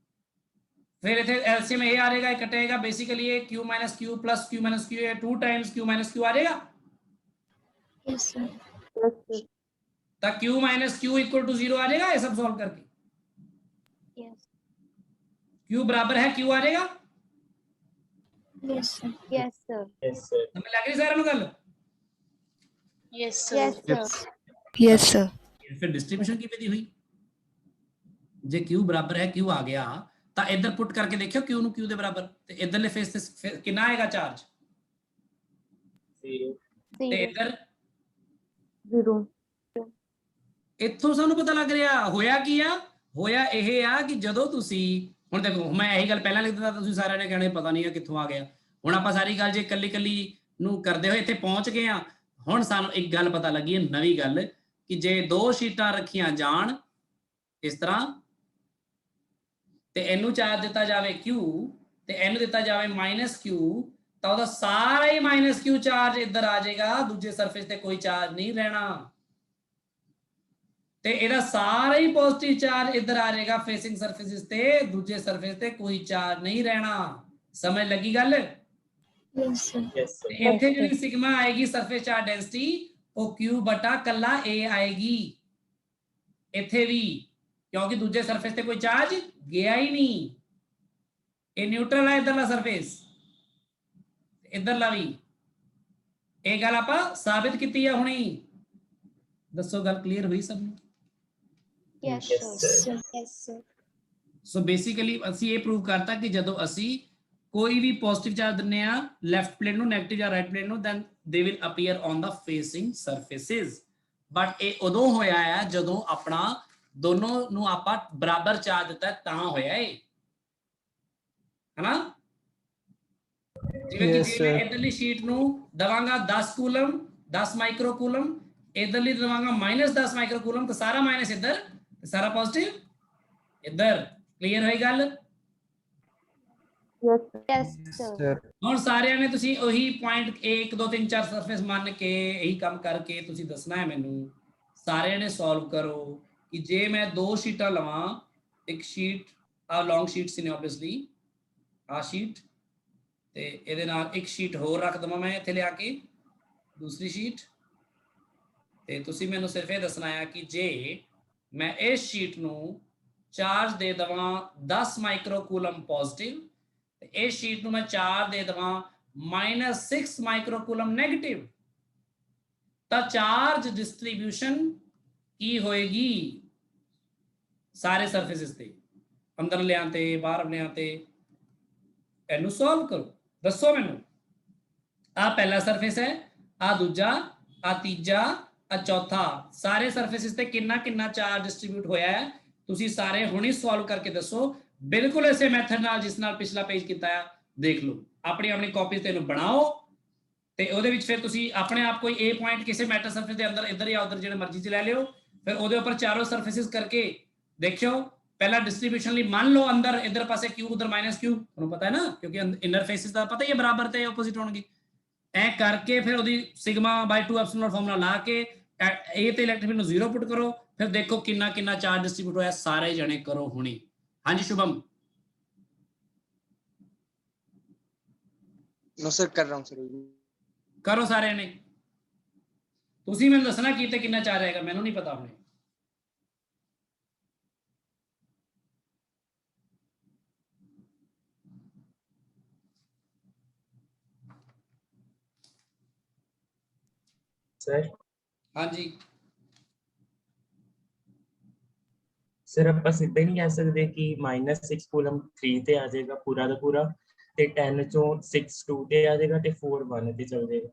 ਇੱਥੇ ਐਲਸੀਐਮ ਇਹ ਆ ਜਾਏਗਾ, ਇਹ ਕਟੇਗਾ, ਬੇਸਿਕਲੀ ਇਹ Q - Q + Q - Q, 2 Times Q - Q ਆ ਜਾਏਗਾ। Yes, sir. Yes, sir. ਤਾਂ Q - Q = 0 आ जाएगा ये सब सॉल्व करके? Yes. Q बराबर है Q आ जाएगा? Yes, sir. Yes, sir. Yes, sir. हमें लग रही सारा गल? Yes, sir. Yes, sir. फिर डिस्ट्रीब्यूशन की विधि हुई, जे Q बराबर है Q आ गया ਤਾਂ ਇੱਧਰ ਪੁੱਟ ਕਰਕੇ ਦੇਖਿਓ Q ਨੂੰ Q ਦੇ ਬਰਾਬਰ, ਤੇ ਇੱਧਰਲੇ ਫੇਸ ਤੇ ਕਿੰਨਾ ਆਏਗਾ ਚਾਰਜ? 0. ਤੇ ਇੱਧਰ 0. ਇੱਥੋਂ ਸਾਨੂੰ ਪਤਾ ਲੱਗ ਰਿਹਾ ਹੋਇਆ ਕੀ ਆ, ਹੋਇਆ ਇਹ ਆ ਕਿ ਜਦੋਂ ਤੁਸੀਂ ਹੁਣ ਦੇਖੋ, ਮੈਂ ਇਹੀ ਗੱਲ ਪਹਿਲਾਂ ਲਿਖ ਦਿੰਦਾ ਤੁਸੀਂ ਸਾਰਿਆਂ ਨੇ ਕਹਿਣਾ ਪਤਾ ਨਹੀਂ ਆ ਕਿੱਥੋਂ ਆ ਗਿਆ। ਹੁਣ ਆਪਾਂ ਸਾਰੀ ਗੱਲ ਜੇ ਇਕੱਲੀ ਨੂੰ ਕਰਦੇ ਹੋਏ ਇੱਥੇ ਪਹੁੰਚ ਗਏ ਆ। ਹੁਣ ਸਾਨੂੰ ਇੱਕ ਗੱਲ ਪਤਾ ਲੱਗੀ ਹੈ, ਨਵੀਂ ਗੱਲ, ਕਿ ਜੇ 2 ਸ਼ੀਟਾਂ ਰੱਖੀਆਂ ਜਾਣ ਇਸ ਤਰ੍ਹਾਂ ਤੇ ਇਹਨੂੰ ਚਾਰਜ ਦਿੱਤਾ ਜਾਵੇ Q ਤੇ ਇਹਨੂੰ ਦਿੱਤਾ ਜਾਵੇ -Q, ਤਾਂ ਉਹਦਾ ਸਾਰਾ ਹੀ -Q ਚਾਰਜ ਇੱਧਰ ਆ ਜਾਏਗਾ, ਦੂਜੇ ਸਰਫੇਸ ਤੇ ਕੋਈ ਚਾਰਜ ਨਹੀਂ ਰਹਿਣਾ, ਤੇ ਇਹਦਾ ਸਾਰਾ ਹੀ ਪੋਜ਼ਿਟਿਵ ਚਾਰਜ ਇੱਧਰ ਆ ਜਾਏਗਾ ਫੇਸਿੰਗ ਸਰਫੇਸਿਸ ਤੇ, ਦੂਜੇ ਸਰਫੇਸ ਤੇ ਕੋਈ ਚਾਰਜ ਨਹੀਂ ਰਹਿਣਾ। ਸਮਝ ਲੱਗੀ ਗੱਲ? Yes, sir. Yes, sir. ਇੱਥੇ ਜਿਹੜੀ ਸਿਗਮਾ ਆਏਗੀ ਸਰਫੇਸ ਚਾਰਜ ਡੈਂਸਿਟੀ, ਉਹ Q ਬਟਾ ਕੱਲਾ A ਆਏਗੀ ਇੱਥੇ ਵੀ, ਕਿਉਂਕਿ ਦੂਜੇ ਸਰਫੇਸ ਤੇ ਕੋਈ ਚਾਰਜ ਗਿਆ ਹੀ ਨਹੀਂ, ਇਹ ਨਿਊਟਰਲ ਹੈ ਇੱਧਰਲਾ ਸਰਫੇਸ, ਇੱਧਰਲਾ ਵੀ। ਇਹ ਗੱਲ ਆਪਾਂ ਸਾਬਿਤ ਕੀਤੀ ਆ ਹੁਣੀ, ਦੱਸੋ ਗੱਲ ਕਲੀਅਰ ਹੋਈ ਸਭ ਨੂੰ? Yes, Yes, sir. sir. Yes, sir. So basically ਅਸੀਂ ਇਹ ਪ੍ਰੂਵ ਕਰਤਾ ਕਿ ਜਦੋਂ ਅਸੀਂ ਕੋਈ ਵੀ ਪੋਜ਼ਿਟਿਵ ਚਾਰਜ ਦਿੰਨੇ ਆ ਲੈਫਟ ਪਲੇਟ ਨੂੰ, ਨੈਗੇਟਿਵ ਜਾਂ ਰਾਈਟ ਪਲੇਟ ਨੂੰ, then they will appear on the facing surfaces। But ਇਹ ਉਦੋਂ ਹੋਇਆ ਹੈ ਜਦੋਂ ਆਪਣਾ ਦੋਨੋਂ ਨੂੰ ਆਪਾਂ ਬਰਾਬਰ ਚਾਰਜ ਦਿੱਤਾ, ਤਾਂ ਹੋਇਆ ਇਹ, ਹੈਨਾ? ਜਿਵੇਂ ਕਿ Yes, ਜੇ ਮੈਂ sir. ਇਧਰਲੀ ਸ਼ੀਟ ਨੂੰ ਦਵਾਂਗਾ 10 ਕੂਲਮ 10 ਮਾਈਕਰੋ ਕੂਲਮ, ਇਧਰਲੀ ਦਵਾਂਗਾ -10 ਮਾਈਕਰੋ ਕੂਲਮ, ਤਾਂ ਸਾਰਾ ਮਾਈਨਸ ਇੱਧਰ ਤੇ ਸਾਰਾ ਪੋਜ਼ਿਟਿਵ ਇੱਧਰ। ਕਲੀਅਰ ਹੋਈ ਗੱਲ? Yes, Yes, sir. Sir. ਹੁਣ ਸਾਰਿਆਂ ਨੇ ਤੁਸੀਂ ਉਹੀ ਪੁਆਇੰਟ 1 2 3 4 ਸਰਫੇਸ ਮੰਨ ਕੇ ਇਹੀ ਕੰਮ ਕਰਕੇ ਤੁਸੀਂ ਦੱਸਣਾ ਹੈ ਮੈਨੂੰ। ਸਾਰਿਆਂ ਨੇ ਸੋਲਵ ਕਰੋ ਕਿ ਜੇ ਮੈਂ ਦੋ ਸ਼ੀਟਾਂ ਲਵਾਂ, ਇੱਕ ਸ਼ੀਟ ਆ ਲੌਂਗ ਸ਼ੀਟ ਸੀ ਨੇ ਆਬਵੀਅਸਲੀ ਆ ਸ਼ੀਟ, ਤੇ ਇਹਦੇ ਨਾਲ ਇੱਕ ਸ਼ੀਟ ਹੋਰ ਰੱਖ ਦਵਾਂ ਮੈਂ ਇੱਥੇ ਲਿਆ ਕੇ, ਦੂਸਰੀ ਸ਼ੀਟ, ਤੇ ਤੁਸੀਂ ਮੈਨੂੰ ਸਿਰਫ ਇਹ ਦੱਸਣਾ ਹੈ ਕਿ ਜੇ ਮੈਂ ਇਸ ਸ਼ੀਟ ਨੂੰ ਚਾਰਜ ਦੇ ਦਵਾਂ 10 ਮਾਈਕਰੋ ਕੂਲਮ ਪੋਜ਼ਿਟਿਵ ਤੇ ਇਸ ਸ਼ੀਟ ਨੂੰ ਮੈਂ ਚਾਰਜ ਦੇ ਦਵਾਂ -6 ਮਾਈਕਰੋ ਕੂਲਮ ਨੈਗੇਟਿਵ, ਤਾਂ ਚਾਰਜ ਡਿਸਟ੍ਰੀਬਿਊਸ਼ਨ ਕੀ ਹੋਏਗੀ ਸਾਰੇ ਸਰਫੇਸਿਸ ਤੇ, ਅੰਦਰ ਲਿਆਂ ਤੇ ਬਾਹਰ ਲਿਆਂ ਤੇ। ਇਹਨੂੰ ਸੋਲਵ ਕਰੋ, ਦੱਸੋ ਮੈਨੂੰ। ਆ ਪਹਿਲਾ ਸਰਫੇਸ ਹੈ, ਆ ਦੂਜਾ, ਆ ਤੀਜਾ, ਆ ਚੌਥਾ, ਸਾਰੇ ਸਰਫੇਸਿਸ ਤੇ ਕਿੰਨਾ ਕਿੰਨਾ ਚਾਰਜ ਡਿਸਟ੍ਰੀਬਿਊਟ ਹੋਇਆ ਹੈ ਤੁਸੀਂ ਸਾਰੇ ਹੁਣੀ ਸੋਲਵ ਕਰਕੇ ਦੱਸੋ। ਬਿਲਕੁਲ ਇਸੇ ਮੈਥਡ ਨਾਲ ਜਿਸ ਨਾਲ ਪਿਛਲਾ ਪੇਜ ਕੀਤਾ ਹੈ, ਦੇਖ ਲਓ ਆਪਣੀ ਆਪਣੀ ਕਾਪੀ ਤੇ ਇਹਨੂੰ ਬਣਾਓ ਤੇ ਉਹਦੇ ਵਿੱਚ ਫਿਰ ਤੁਸੀਂ ਆਪਣੇ ਆਪ ਕੋਈ A ਪੁਆਇੰਟ ਕਿਸੇ ਮੈਟਰ ਸਰਫੇਸ ਦੇ ਅੰਦਰ ਇੱਧਰ ਜਾਂ ਉੱਧਰ ਜਿਹੜੇ ਮਰਜ਼ੀ ਚ ਲੈ ਲਿਓ, ਫਿਰ ਉਹਦੇ ਉੱਪਰ ਚਾਰੋਂ ਸਰਫੇਸਿਸ ਕਰਕੇ ਦੇਖਿਓ। ਪਹਿਲਾ ਡਿਸਟ੍ਰੀਬਿਊਸ਼ਨ ਲਈ ਮੰਨ ਲਓ ਅੰਦਰ ਇੱਧਰ ਪਾਸੇ Q ਉਧਰ -Q, ਤੁਹਾਨੂੰ ਪਤਾ ਹੈ ਨਾ, ਕਿਉਂਕਿ ਇਨਰ ਫੇਸਿਸ ਦਾ ਪਤਾ ਹੀ ਹੈ ਬਰਾਬਰ ਤੇ ਆਪੋਜ਼ਿਟ ਹੋਣਗੇ। ਐ ਕਰਕੇ ਫਿਰ ਉਹਦੀ σ/2 ਐਪਸਿਲਨ ਫਾਰਮੂਲਾ ਲਾ ਕੇ A ਤੇ ਇਲੈਕਟ੍ਰਿਕ ਫੀਲਡ ਨੂੰ 0 ਪੁੱਟ ਕਰੋ, ਫਿਰ ਦੇਖੋ ਕਿੰਨਾ ਕਿੰਨਾ ਚਾਰਜ ਡਿਸਟ੍ਰੀਬਿਊਟ ਹੋਇਆ। ਸਾਰੇ ਜਣੇ ਕਰੋ ਹੁਣੀ। ਹਾਂਜੀ शुभम। नो सर कर रहा हूँ सर। करो सारे ने। ਤੁਸੀਂ ਮੈਨੂੰ ਦੱਸਣਾ ਕੀ ਤੇ ਕਿੰਨਾ ਚਾਰਜ ਆਏਗਾ, ਮੈਨੂੰ ਨਹੀਂ ਪਤਾ ਹੁਣੇ। सर ਹਾਂਜੀ सर ਆਪਾਂ ਸਿੱਧਾ ਹੀ ਨਹੀਂ ਕਹਿ ਸਕਦੇ ਕਿ -6 ਕੂਲਮ 3 ਤੇ ਆ ਜਾਏਗਾ ਪੂਰਾ ਦਾ ਪੂਰਾ, ਤੇ 10 ਚੋਂ 6 2 ਤੇ ਆ ਜਾਏਗਾ ਤੇ 4 1 ਤੇ ਚੱਲ ਜਾਏਗਾ।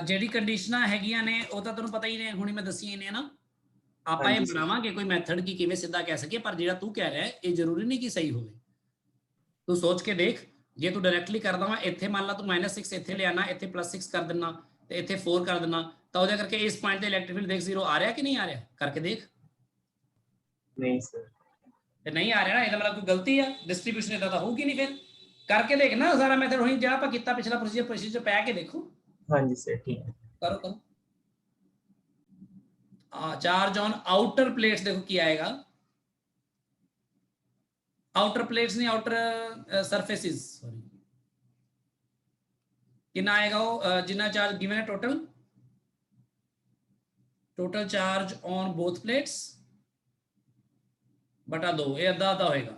ਜਿਹੜੀ ਕੰਡੀਸ਼ਨਾਂ ਹੈਗੀਆਂ ਨੇ ਉਹ ਤਾਂ ਤੁਹਾਨੂੰ ਪਤਾ ਹੀ ਨੇ, ਹੁਣੀ ਮੈਂ ਦੱਸੀਆਂ ਨੇ ਨਾ। ਆਪਾਂ ਇਹ ਹਾਂਜੀ sir। ਬਣਾਵਾਂਗੇ ਕੋਈ ਮੈਥਡ ਕਿ ਕਿਵੇਂ ਸਿੱਧਾ ਕਹਿ ਸਕੀਏ, ਪਰ ਜਿਹੜਾ ਤੂੰ ਕਹਿ ਰਿਹਾ ਇਹ ਜ਼ਰੂਰੀ ਨਹੀਂ ਕਿ ਸਹੀ ਹੋਵੇ। ਤੂੰ ਸੋਚ ਕੇ ਦੇਖ, ਜੇ ਤੂੰ ਡਾਇਰੈਕਟਲੀ ਕਰਦਾ ਵਾ ਇੱਥੇ ਮੰਨ ਲਾ ਤੂੰ -6 ਇੱਥੇ ਲਿਆਣਾ, ਇੱਥੇ +6 ਕਰ ਦੇਣਾ ਤੇ ਇੱਥੇ 4 ਕਰ ਦੇਣਾ, ਤਾਂ ਉਹਦੇ ਕਰਕੇ ਇਸ ਪੁਆਇੰਟ ਤੇ ਇਲੈਕਟ੍ਰਿਕ ਫੀਲਡ ਦੇਖ 0 ਆ ਰਿਹਾ ਕਿ ਨਹੀਂ ਆ ਰਿਹਾ, ਕਰਕੇ ਦੇਖ। ਨਹੀਂ ਸਰ। ਤੇ ਨਹੀਂ ਆ ਰਿਹਾ ਨਾ, ਇਹਦਾ ਮਤਲਬ ਕੋਈ ਗਲਤੀ ਆ, ਡਿਸਟ੍ਰੀਬਿਊਸ਼ਨ ਇਹਦਾ ਤਾਂ ਹੋਊਗੀ ਨਹੀਂ। ਫਿਰ ਕਰਕੇ ਦੇਖ ਨਾ ਸਾਰਾ ਮੈਥਡ, ਹੁਣੀ ਜਿਹੜਾ ਆਪਾਂ ਕੀਤਾ ਪਿਛਲਾ ਪ੍ਰੋਸੀਜਰ ਪੈ ਕੇ ਦੇਖੋ। ਹਾਂਜੀ ਸਰ ਠੀਕ ਹੈ। करो करो। चार्ज ऑन आउटर प्लेट्स देखो क्या आएगा, आउटर प्लेट्स नहीं आउटर सरफेसिस, सॉरी कितना आएगा वो जितना चार्ज गिवन है total charge on both plates बटा 2, ये आधा होएगा।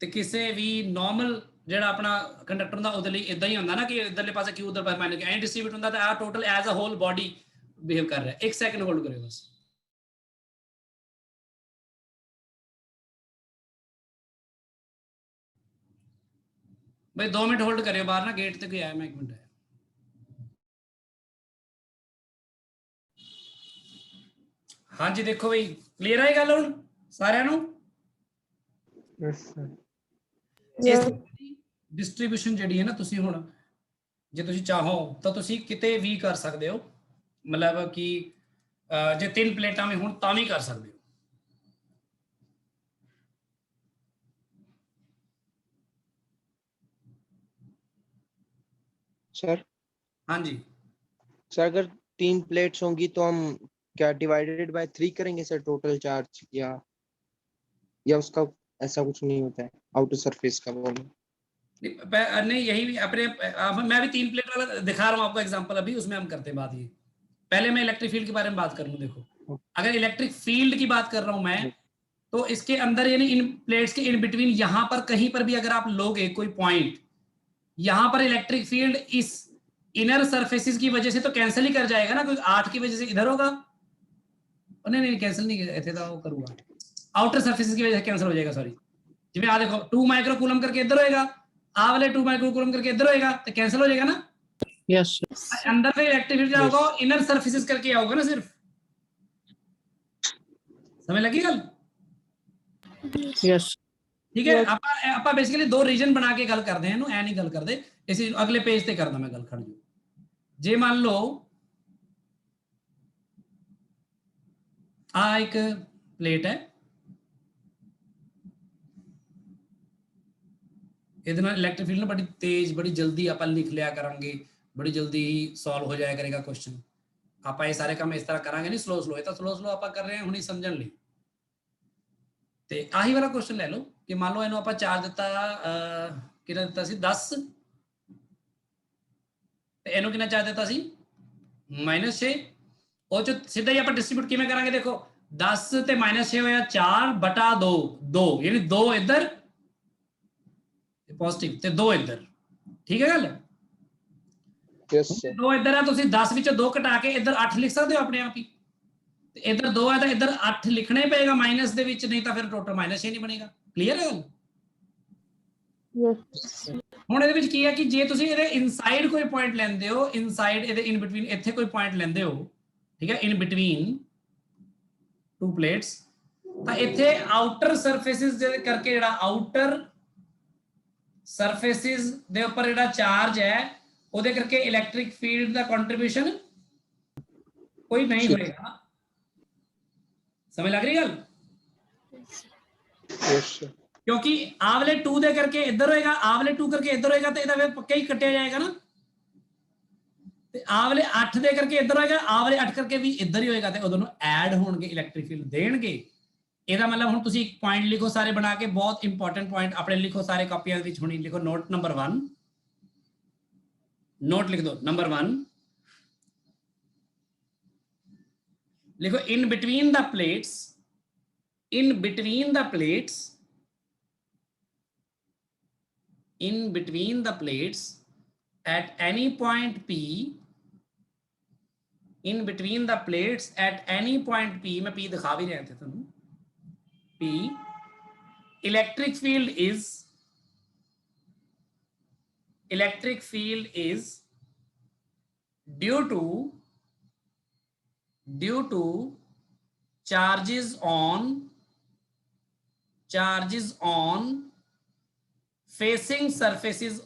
तो किसी भी नॉर्मल ਜਿਹੜਾ ਆਪਣਾ ਕੰਡਕਟਰ ਦਾ ਉਹਦੇ ਲਈ ਇਦਾਂ ਹੀ ਹੁੰਦਾ ਨਾ ਕਿ ਇਧਰਲੇ ਪਾਸੇ Q ਉਧਰ ਪਾਸੇ ਮਾਈਨਸ ਐਂ ਡਿਸਟ੍ਰੀਬਿਊਟ ਹੁੰਦਾ, ਤਾਂ ਆ total as a whole body behave ਕਰ ਰਿਹਾ। 1 ਸੈਕਿੰਡ ਹੋਲਡ ਕਰਿਓ ਬਸ। ਬਈ 2 ਮਿੰਟ ਹੋਲਡ ਕਰਿਓ, ਬਾਹਰ ਨਾ ਗੇਟ ਤੇ ਕੋਈ ਆਇਆ, ਮੈਂ 1 ਮਿੰਟ ਆਇਆ। ਹਾਂਜੀ ਦੇਖੋ ਬਈ ਕਲੀਅਰ ਹੈ ਗੱਲ ਹੁਣ ਸਾਰਿਆਂ ਨੂੰ? Yes, sir. ਡਿਸਟ੍ਰੀਬਿਊਸ਼ਨ ਜਿਹੜੀ ਹੈ ਨਾ, ਤੁਸੀਂ ਹੁਣ ਜੇ ਤੁਸੀਂ ਚਾਹੋ ਤਾਂ ਤੁਸੀਂ ਕਿਤੇ ਵੀ ਕਰ ਸਕਦੇ ਹੋ, ਮਤਲਬ ਕਿ ਜੇ 3 ਪਲੇਟਾਂ ਵੀ ਹੁਣ ਤਾਂ ਵੀ ਕਰ ਸਕਦੇ ਹੋ। सर हाँ जी सर अगर 3 प्लेट्स होंगी तो हम क्या डिवाइडेड बाय 3 करेंगे सर टोटल चार्ज, या उसका ऐसा कुछ नहीं होता है आउटर सरफेस का वो? नहीं यही भी अपने मैं भी 3 प्लेट वाला दिखा रहा हूँ आपको एग्जांपल, अभी उसमें हम करते हैं बात। ये पहले मैं इलेक्ट्रिक फील्ड के बारे में बात करूँ। देखो अगर इलेक्ट्रिक फील्ड की बात कर रहा हूँ मैं, तो इसके अंदर यानी इन प्लेट्स के इन बिटवीन यहाँ पर कहीं पर भी अगर आप लोगे कोई पॉइंट, यहाँ पर इलेक्ट्रिक फील्ड इस इनर सरफेसिस की वजह से तो कैंसिल ही कर जाएगा ना, क्योंकि 8 की वजह से इधर होगा, नहीं कैंसिल नहीं ऐसे तो करूंगा, आउटर सरफेसिस की वजह से कैंसिल हो जाएगा। सॉरी जिसमें आ देखो 2 माइक्रो कूलम करके इधर होएगा, आ वाले 2 माइक्रो कूलम करके इधर होएगा, तो कैंसिल हो जाएगा ना। Yes, sir. अंदर फिर इलेक्ट्रिक फील्ड क्या होगा, इनर सरफेसिस करके आओगे ना सिर्फ। समझ लगी गल? Yes. ठीक है Yes. ਆਪਾਂ ਬੇਸਿਕਲੀ ਦੋ ਰੀਜਨ ਬਣਾ ਕੇ ਗੱਲ ਕਰਦੇ ਹਾਂ ਇਹਨੂੰ ਐ ਨਹੀਂ ਗੱਲ ਕਰਦੇ ਅਸੀਂ ਅਗਲੇ ਪੇਜ ਤੇ ਕਰਦਾ ਮੈਂ ਗੱਲ ਖੜ ਜੂ ਜੇ ਮੰਨ ਲਓ ਆ ਇੱਕ ਪਲੇਟ ਹੈ ਇਹਦੇ ਨਾਲ ਇਲੈਕਟ੍ਰਿਕ ਫੀਲਡ ਨਾ ਬੜੀ ਤੇਜ਼ ਬੜੀ ਜਲਦੀ ਆਪਾਂ ਲਿਖ ਲਿਆ ਕਰਾਂਗੇ ਬੜੀ ਜਲਦੀ ਹੀ ਸੋਲਵ ਹੋ ਜਾਇਆ ਕਰੇਗਾ ਕੁਐਸਚਨ ਆਪਾਂ ਇਹ ਸਾਰੇ ਕੰਮ ਇਸ ਤਰ੍ਹਾਂ ਕਰਾਂਗੇ ਨਹੀਂ ਸਲੋ ਇਹ ਤਾਂ ਸਲੋ ਆਪਾਂ ਕਰ ਰਹੇ ਹਾਂ ਹੁਣੀ ਸਮਝਣ ਲਈ ਤੇ ਆਹੀ ਵਾਲਾ ਕੁਐਸਚਨ ਲੈ ਲਓ ਕਿ ਮੰਨ ਲਓ ਇਹਨੂੰ ਆਪਾਂ ਚਾਰਜ ਦਿੱਤਾ ਕਿੰਨਾ ਦਿੱਤਾ ਸੀ 10 ਤੇ ਇਹਨੂੰ ਕਿੰਨਾ ਚਾਰਜ ਦਿੱਤਾ ਸੀ -6 ਉਹ ਚ ਸਿੱਧਾ ਹੀ ਆਪਾਂ ਡਿਸਟ੍ਰੀਬਿਊਟ ਕਿਵੇਂ ਕਰਾਂਗੇ ਦੇਖੋ 10 ਤੇ -6 ਹੋਇਆ 4/2 2 ਯਾਨੀ 2 ਇੱਧਰ ਪੋਜ਼ਿਟਿਵ ਤੇ 2 ਇੱਧਰ ਠੀਕ ਹੈ ਗੱਲ Yes, sir. 2 ਇੱਧਰ ਆ ਤੁਸੀਂ 10 ਵਿੱਚੋਂ 2 ਘਟਾ ਕੇ ਇੱਧਰ 8 ਲਿਖ ਸਕਦੇ ਹੋ ਆਪਣੇ ਆਪ ਹੀ ਤੇ ਇੱਧਰ 2 ਹੈ ਤਾਂ ਇੱਧਰ 8 ਲਿਖਣਾ ਹੀ ਪਏਗਾ ਮਾਈਨਸ ਦੇ ਵਿੱਚ ਨਹੀਂ ਤਾਂ ਫਿਰ ਟੋਟਲ -6 ਨਹੀਂ ਬਣੇਗਾ ਕਲੀਅਰ ਹੈ ਗੱਲ Yes. ਹੁਣ ਇਹਦੇ ਵਿੱਚ ਕੀ ਹੈ ਕਿ ਜੇ ਤੁਸੀਂ ਇਹਦੇ ਇਨਸਾਈਡ ਕੋਈ ਪੁਆਇੰਟ ਲੈਂਦੇ ਹੋ ਇਨਸਾਈਡ ਇਹਦੇ ਇਨ ਬਿਟਵੀਨ ਇੱਥੇ ਕੋਈ ਪੁਆਇੰਟ ਲੈਂਦੇ ਹੋ ਠੀਕ ਹੈ ਇਨ ਬਿਟਵੀਨ ਟੂ ਪਲੇਟਸ ਤਾਂ ਇੱਥੇ ਆਊਟਰ ਸਰਫੇਸਿਸ ਦੇ ਕਰਕੇ ਜਿਹੜਾ ਆਊਟਰ ਸਰਫੇਸਿਸ ਦੇ ਉੱਪਰ ਜਿਹੜਾ ਚਾਰਜ ਹੈ ਉਹਦੇ ਕਰਕੇ ਇਲੈਕਟ੍ਰਿਕ ਫੀਲਡ ਦਾ ਕੰਟਰੀਬਿਊਸ਼ਨ ਕੋਈ ਨਹੀਂ ਹੋਏਗਾ ਸਮਝ ਲੱਗ ਰਹੀ ਗੱਲ Yes, sir. क्योंकि आवले 2 दे करके इधर होएगा आवले 2 करके इधर होएगा तो ਇਹਦਾ ਵੇ ਪੱਕਾ ਹੀ ਕੱਟਿਆ ਜਾਏਗਾ ਨਾ ਤੇ आवले 8 ਦੇ ਕਰਕੇ ਇਧਰ ਹੋਏਗਾ आवले 8 ਕਰਕੇ ਵੀ ਇੱਧਰ ਹੀ ਹੋਏਗਾ ਤੇ ਉਦੋਂ ਨੂੰ ਐਡ ਹੋਣਗੇ ਇਲੈਕਟ੍ਰਿਕ ਫੀਲਡ ਦੇਣਗੇ ਇਹਦਾ ਮਤਲਬ ਹੁਣ ਤੁਸੀਂ ਇੱਕ ਪੁਆਇੰਟ ਲਿਖੋ ਸਾਰੇ ਬਣਾ ਕੇ ਬਹੁਤ ਇੰਪੋਰਟੈਂਟ ਪੁਆਇੰਟ ਆਪਣੇ ਲਿਖੋ ਸਾਰੇ ਕਾਪੀਆਂ ਵਿੱਚ ਹੁਣੀ ਲਿਖੋ ਨੋਟ ਨੰਬਰ 1 नोट लिख दो नंबर 1 लिखो in between the plates at any point P मैं P दिखा भी रहे थे तुम P electric field is due to charges on facing surfaces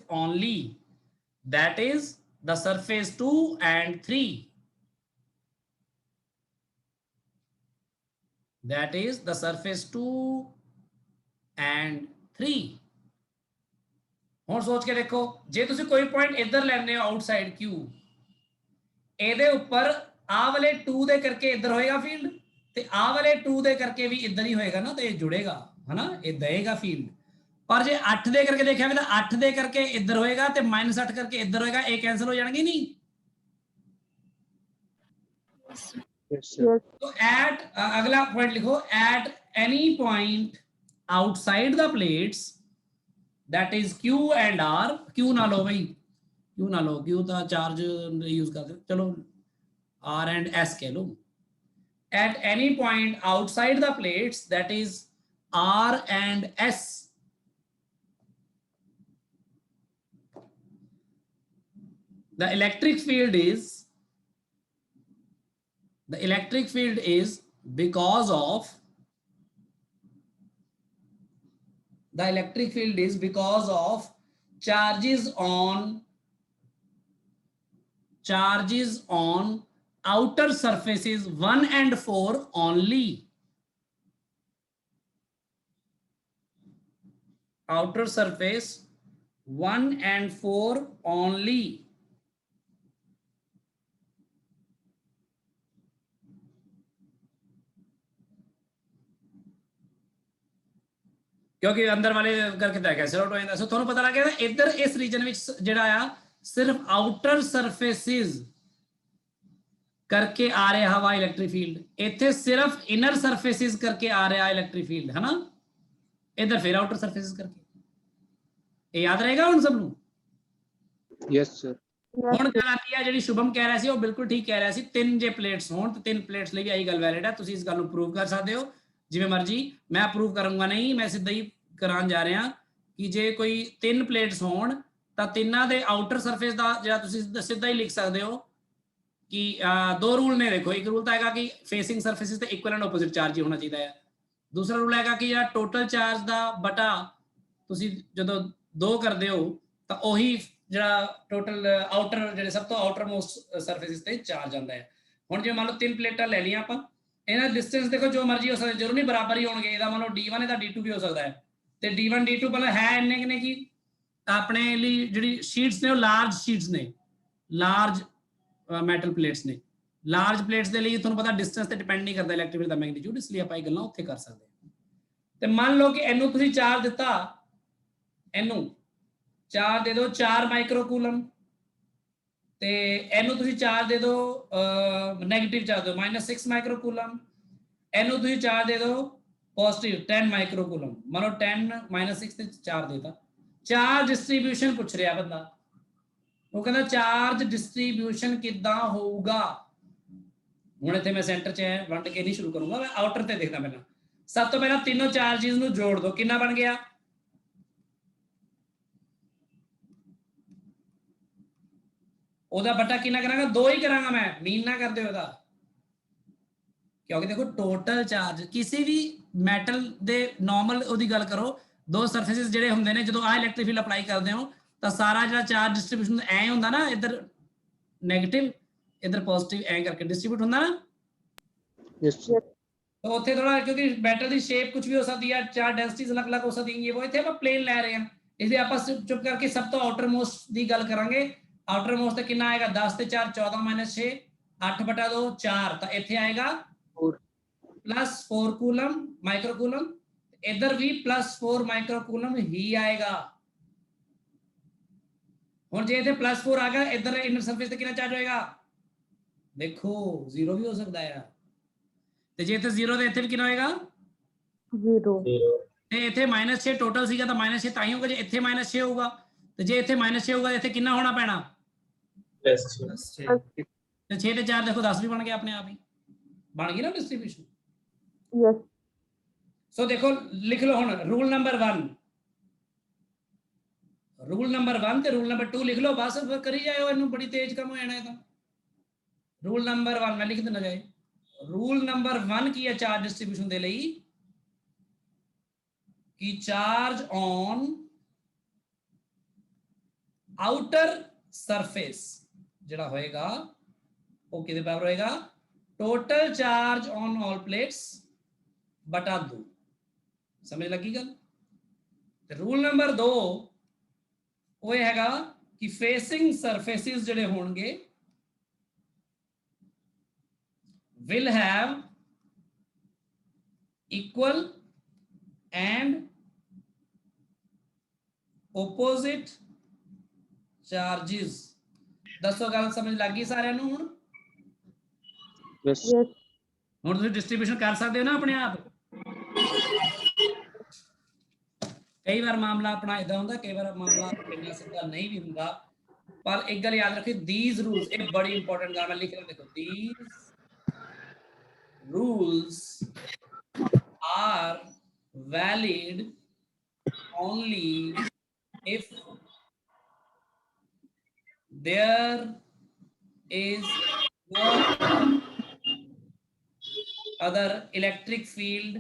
only that is the surface 2 and 3 that is the surface 2 and 3 ਹੁਣ ਸੋਚ ਕੇ ਦੇਖੋ ਜੇ ਤੁਸੀਂ ਕੋਈ ਪੁਆਇੰਟ ਇੱਧਰ ਲੈਣੇ ਹੋ ਆਊਟਸਾਈਡ Q ਇਹਦੇ ਉੱਪਰ ਆ ਵਾਲੇ 2 ਦੇ ਕਰਕੇ ਇੱਧਰ ਹੋਏਗਾ ਫੀਲਡ ਤੇ ਆ ਵਾਲੇ 2 ਦੇ ਕਰਕੇ ਵੀ ਇੱਧਰ ਹੀ ਹੋਏਗਾ ਨਾ ਤੇ ਇਹ ਜੁੜੇਗਾ ਹਨਾ ਇਹ ਦੇਏਗਾ ਫੀਲਡ ਪਰ ਜੇ 8 ਦੇ ਕਰਕੇ ਦੇਖਿਆ ਵੀ ਤਾਂ 8 ਦੇ ਕਰਕੇ ਇੱਧਰ ਹੋਏਗਾ ਤੇ -8 ਕਰਕੇ ਇੱਧਰ ਹੋਏਗਾ ਇਹ ਕੈਨਸਲ ਹੋ ਜਾਣਗੇ ਨਹੀਂ Yes, sir. तो at अगला पॉइंट लिखो at any point outside the plates that is Q and R Q ना लो भाई Q ना लो Q तो चार्ज यूज करते चलो R and S कह लो at any point outside the plates that is R and S the electric field is because of charges on outer surfaces 1 and 4 only outer surface 1 and 4 only क्योंकि अंदर वाले करके तो cancel out हो जाता सो ਤੁਹਾਨੂੰ ਪਤਾ ਲੱਗ ਗਿਆ ਇੱਧਰ ਇਸ ਰੀਜਨ ਵਿੱਚ ਜਿਹੜਾ ਆ ਸਿਰਫ ਆਊਟਰ ਸਰਫੇਸਿਸ ਕਰਕੇ ਆ ਰਿਹਾ ਹਵਾ ਇਲੈਕਟ੍ਰਿਕ ਫੀਲਡ ਇੱਥੇ ਸਿਰਫ ਇਨਰ ਸਰਫੇਸਿਸ ਕਰਕੇ ਆ ਰਿਹਾ ਇਲੈਕਟ੍ਰਿਕ ਫੀਲਡ ਹੈ ਨਾ ਇੱਧਰ ਫਿਰ ਆਊਟਰ ਸਰਫੇਸਿਸ ਕਰਕੇ ਇਹ ਯਾਦ ਰਹੇਗਾ ਹੁਣ ਸਭ ਨੂੰ Yes, sir. ਹੁਣ ਗੱਲ ਆਤੀ ਹੈ ਜਿਹੜੀ ਸ਼ੁਭਮ ਕਹਿ ਰਿਹਾ ਸੀ ਉਹ ਬਿਲਕੁਲ ਠੀਕ ਕਹਿ ਰਿਹਾ ਸੀ ਤਿੰਨ ਜੇ ਪਲੇਟਸ ਹੋਣ ਤੇ ਤਿੰਨ ਪਲੇਟਸ ਲਈ ਵੀ ਆਹੀ ਗੱਲ ਵੈਲਿਡ ਹੈ ਤੁਸੀਂ ਇਸ ਗੱਲ ਨੂੰ ਪ੍ਰੂਵ ਕਰ ਸਕਦੇ ਹੋ ਜਿਵੇਂ ਮਰਜੀ ਮੈਂ ਪ੍ਰੂਵ ਕਰੂੰਗਾ ਨਹੀਂ ਮੈਂ ਸਿੱਧਾ ਹੀ ਕਰਾਂ ਜਾ ਰਿਹਾ ਕਿ ਜੇ ਕੋਈ ਤਿੰਨ ਪਲੇਟਸ ਹੋਣ ਤਾਂ ਤਿੰਨਾਂ ਦੇ ਆਊਟਰ ਸਰਫੇਸ ਦਾ ਜਿਹੜਾ ਤੁਸੀਂ ਸਿੱਧਾ ਹੀ ਲਿਖ ਸਕਦੇ ਹੋ कि दो रूल ने देखो, एक रूल तो हैगा कि फेसिंग सरफेसिस ਤੇ ਇਕੁਅਲ ਐਂਡ ਆਪੋਜ਼ਿਟ ਚਾਰਜ ਹੀ ਹੋਣਾ ਚਾਹੀਦਾ ਹੈ। ਦੂਸਰਾ ਰੂਲ ਹੈਗਾ ਕਿ ਜਿਹੜਾ ਟੋਟਲ ਚਾਰਜ ਦਾ ਬਟਾ ਤੁਸੀਂ ਜਦੋਂ 2 ਕਰਦੇ ਹੋ ਤਾਂ ਉਹੀ ਜਿਹੜਾ ਟੋਟਲ ਆਊਟਰ ਜਿਹੜੇ ਸਭ ਤੋਂ ਆਊਟਰ ਮੋਸਟ ਸਰਫੇਸਿਸ ਤੇ ਚਾਰਜ ਆਉਂਦਾ ਹੈ। ਹੁਣ ਜੇ ਮੰਨ ਲਓ 3 ਪਲੇਟਾਂ ਲੈ ਲਈਆਂ ਆਪਾਂ, ਇਹਨਾਂ ਦਾ ਡਿਸਟੈਂਸ ਦੇਖੋ ਜੋ ਮਰਜ਼ੀ ਹੋ ਸਕਦਾ, ਜ਼ਰੂਰ ਨਹੀਂ ਬਰਾਬਰ ਹੀ ਹੋਣਗੇ। ਇਹਦਾ ਮੰਨ ਲਓ D1 ਹੈ ਤਾਂ D2 ਵੀ ਹੋ ਸਕਦਾ ਹੈ, ਤੇ D1 D2 ਪਹਿਲਾਂ ਹੈ ਇੰਨੇ ਕਿ ਨੇ ਕਿ ਆਪਣੇ ਲਈ ਜਿਹੜੀ ਸ਼ੀਟਸ ਨੇ ਉਹ ਲਾਰਜ ਸ਼ੀਟਸ ਨੇ, ਲਾਰਜ ਮੈਟਲ ਪਲੇਟਸ ਨੇ। ਲਾਰਜ ਪਲੇਟਸ ਦੇ ਲਈ ਤੁਹਾਨੂੰ ਪਤਾ ਡਿਸਟੈਂਸ ਤੇ ਡਿਪੈਂਡ ਨਹੀਂ ਕਰਦਾ ਇਲੈਕਟ੍ਰਿਕ ਫੀਲਡ ਦਾ ਮੈਗਨੀਟਿਊਡ, ਇਸ ਲਈ ਆਪਾਂ ਇਹ ਗੱਲਾਂ ਉੱਥੇ ਕਰ ਸਕਦੇ ਹਾਂ। ਤੇ ਮੰਨ ਲਓ ਕਿ ਇਹਨੂੰ ਤੁਸੀਂ ਚਾਰਜ ਦਿੱਤਾ, ਇਹਨੂੰ ਚਾਰਜ ਦੇ ਦਿਓ 4 ਮਾਈਕਰੋਕੂਲਮ, ਤੇ ਇਹਨੂੰ ਤੁਸੀਂ ਚਾਰਜ ਦੇ ਦਿਓ ਨੈਗੇਟਿਵ ਚਾਰਜ ਦਿਓ -6 ਮਾਈਕਰੋਕੂਲਮ, ਇਹਨੂੰ ਤੁਸੀਂ ਚਾਰਜ ਦੇ ਦਿਓ ਪੋਜ਼ਿਟਿਵ 10 ਮਾਈਕਰੋਕੂਲਮ। ਮੰਨ ਲਓ 10 -6 ਤੇ 4 ਦੇਤਾ। ਚਾਰਜ ਡਿਸਟ੍ਰੀਬਿਊਸ਼ਨ ਪੁੱਛ ਰਿਹਾ ਬੰਦਾ, ਉਹ ਕਹਿੰਦਾ ਚਾਰਜ ਡਿਸਟ੍ਰੀਬਿਊਸ਼ਨ ਕਿੱਦਾਂ ਹੋਊਗਾ। ਹੁਣ ਇੱਥੇ ਮੈਂ ਸੈਂਟਰ 'ਚ ਹੈ, ਵੰਡ ਕੇ ਨਹੀਂ ਸ਼ੁਰੂ ਕਰੂੰਗਾ, ਮੈਂ ਆਊਟਰ ਤੇ ਦੇਖਦਾ ਪਹਿਲਾਂ। ਸਭ ਤੋਂ ਪਹਿਲਾਂ ਤਿੰਨੋਂ ਚਾਰਜਿਸ ਨੂੰ ਜੋੜ ਦਿਓ, ਕਿੰਨਾ ਬਣ ਗਿਆ? ਉਹਦਾ ਬਟਾ ਕਿੰਨਾ ਕਰਾਂਗਾ? 2 ਹੀ ਕਰਾਂਗਾ ਮੈਂ, ਮੀਨ ਨਾ ਕਰਦੇ ਉਹਦਾ, ਕਿਉਂਕਿ ਦੇਖੋ ਟੋਟਲ ਚਾਰਜ ਕਿਸੇ ਵੀ ਮੈਟਲ ਦੇ ਨਾਰਮਲ ਉਹਦੀ ਗੱਲ ਕਰੋ, ਦੋ ਸਰਫੇਸਿਸ ਜਿਹੜੇ ਹੁੰਦੇ ਨੇ ਜਦੋਂ ਆ ਇਲੈਕਟ੍ਰਿਕ ਫੀਲਡ ਅਪਲਾਈ ਕਰਦੇ ਹੋ ਤਾਂ ਸਾਰਾ ਜਿਹੜਾ ਚਾਰਜ ਡਿਸਟ੍ਰੀਬਿਊਸ਼ਨ ਐ ਹੁੰਦਾ ਨਾ, ਇੱਧਰ ਨੈਗੇਟਿਵ ਇੱਧਰ ਪੋਜ਼ਿਟਿਵ, ਐ ਕਰਕੇ ਡਿਸਟ੍ਰੀਬਿਊਟ ਹੁੰਦਾ ਨਾ। यस तो ਉੱਥੇ ਥੋੜਾ ਕਿਉਂਕਿ ਮੈਟਲ ਦੀ ਸ਼ੇਪ ਕੁਝ ਵੀ ਹੋ ਸਕਦੀ ਹੈ, ਚਾਰ ਡੈਂਸਿਟੀਜ਼ ਅਲੱਗ-ਅਲੱਗ ਹੋ ਸਕਦੀਆਂ, ਉਹ ਇੱਥੇ ਆਪਾਂ ਪਲੇਨ ਲੈ ਰਹੇ ਹਾਂ, ਇਸ ਲਈ ਆਪਾਂ ਚੁੱਪ ਕਰਕੇ ਸਭ ਤੋਂ ਆਊਟਰ ਮੋਸਟ ਦੀ ਗੱਲ ਕਰਾਂਗੇ। ਆਊਟਰ ਮੋਸਟ ਤੇ ਕਿੰਨਾ ਆਏਗਾ? 10 ਤੇ 4 14 - 6 8/2 4, ਤਾਂ ਇੱਥੇ ਆਏਗਾ +4 ਕੂਲਮ ਮਾਈਕਰੋਕੂਲਮ, इधर भी +4 माइक्रोकूलम ही आएगा। और जे इधर +4 आ गया, इधर इनर सरफेस ते कितना चार्ज होएगा? देखो 0 भी हो सकता है, ते जे इधर 0 ते इधर कितना होएगा? 0 ते इथे -6 टोटल सीगा, तो -6 ताई होगा जे इथे -6 होगा, ते जे इथे -6 होगा इथे कितना होना पैना? +6 ते 6 ते 4 देखो 10 भी बन गया अपने आप ही, बन गई ना डिस्ट्रीब्यूशन। यस सो देखो लिख लो हुण रूल नंबर 1, रूल नंबर 1 ते रूल नंबर 2 लिख लो, बस करी जाओ, इनू बड़ी तेज कम हो जाना है। रूल नंबर 1 मैं लिख देना जाए, रूल नंबर 1 की है चार्ज डिस्ट्रीब्यूशन दे लई कि चार्ज ऑन आउटर सरफेस जिहड़ा होएगा वो किहदे बराबर होएगा? Total charge on all plates बटा 2। समझ लगी गल? रूल नंबर 2 वो हैगा कि फेसिंग सरफेसिस जिहड़े होणगे will have equal and opposite charges। दसो गल समझ लग गई सारिਆਂ ਨੂੰ? ਹੁਣ यस यस ਹੁਣ ਤੁਸੀਂ ਡਿਸਟ੍ਰੀਬਿਊਸ਼ਨ ਕਰ ਸਕਦੇ ਹੋ ਨਾ ਆਪਣੇ ਆਪ। ਕਈ ਵਾਰ ਮਾਮਲਾ ਆਪਣਾ ਇਦਾਂ ਹੁੰਦਾ, ਕਈ ਵਾਰ ਮਾਮਲਾ ਇੰਨਾ ਸਿੱਧਾ ਨਹੀਂ ਵੀ ਹੁੰਦਾ, ਪਰ ਇੱਕ ਗੱਲ ਯਾਦ ਰੱਖਿਓ, these rules, ਇਹ ਬੜੀ ਇੰਪੋਰਟੈਂਟ ਗੱਲ ਮੈਂ ਲਿਖ ਰਿਹਾ, ਦੇਖੋ these rules are valid only if there is no other electric field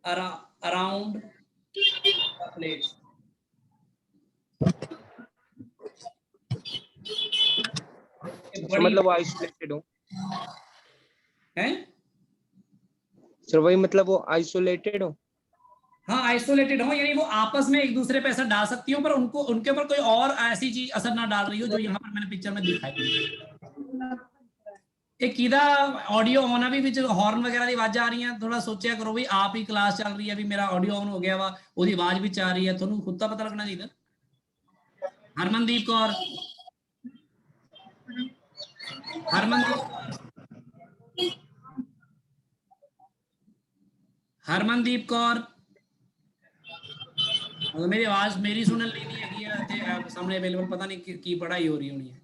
around the plates। मतलब वो आइसोलेटेड हो हैं? सर, वही मतलब वो आइसोलेटेड हो। हाँ आइसोलेटेड हो, यानी वो आपस में एक दूसरे पे असर डाल सकती हो, पर उनको उनके ऊपर कोई और ऐसी चीज असर ना डाल रही हो जो यहाँ पर मैंने पिक्चर में दिखाई। एक किदा ऑडियो ऑन है भी, विच हॉर्न वगैरह की आवाज़ आ रही है, थोड़ा सोचा करो भी आप ही क्लास चल रही है भी मेरा ऑडियो ऑन हो गया वा, उसकी आवाज़ भी आ रही है, थोड़ा खुद का पता लगना चाहिए। हरमनदीप कौर, हरमनदीप कौर, मेरी आवाज मेरी सुनने नहीं है सामने अवेलेबल, पता नहीं की पढ़ाई हो रही होनी है।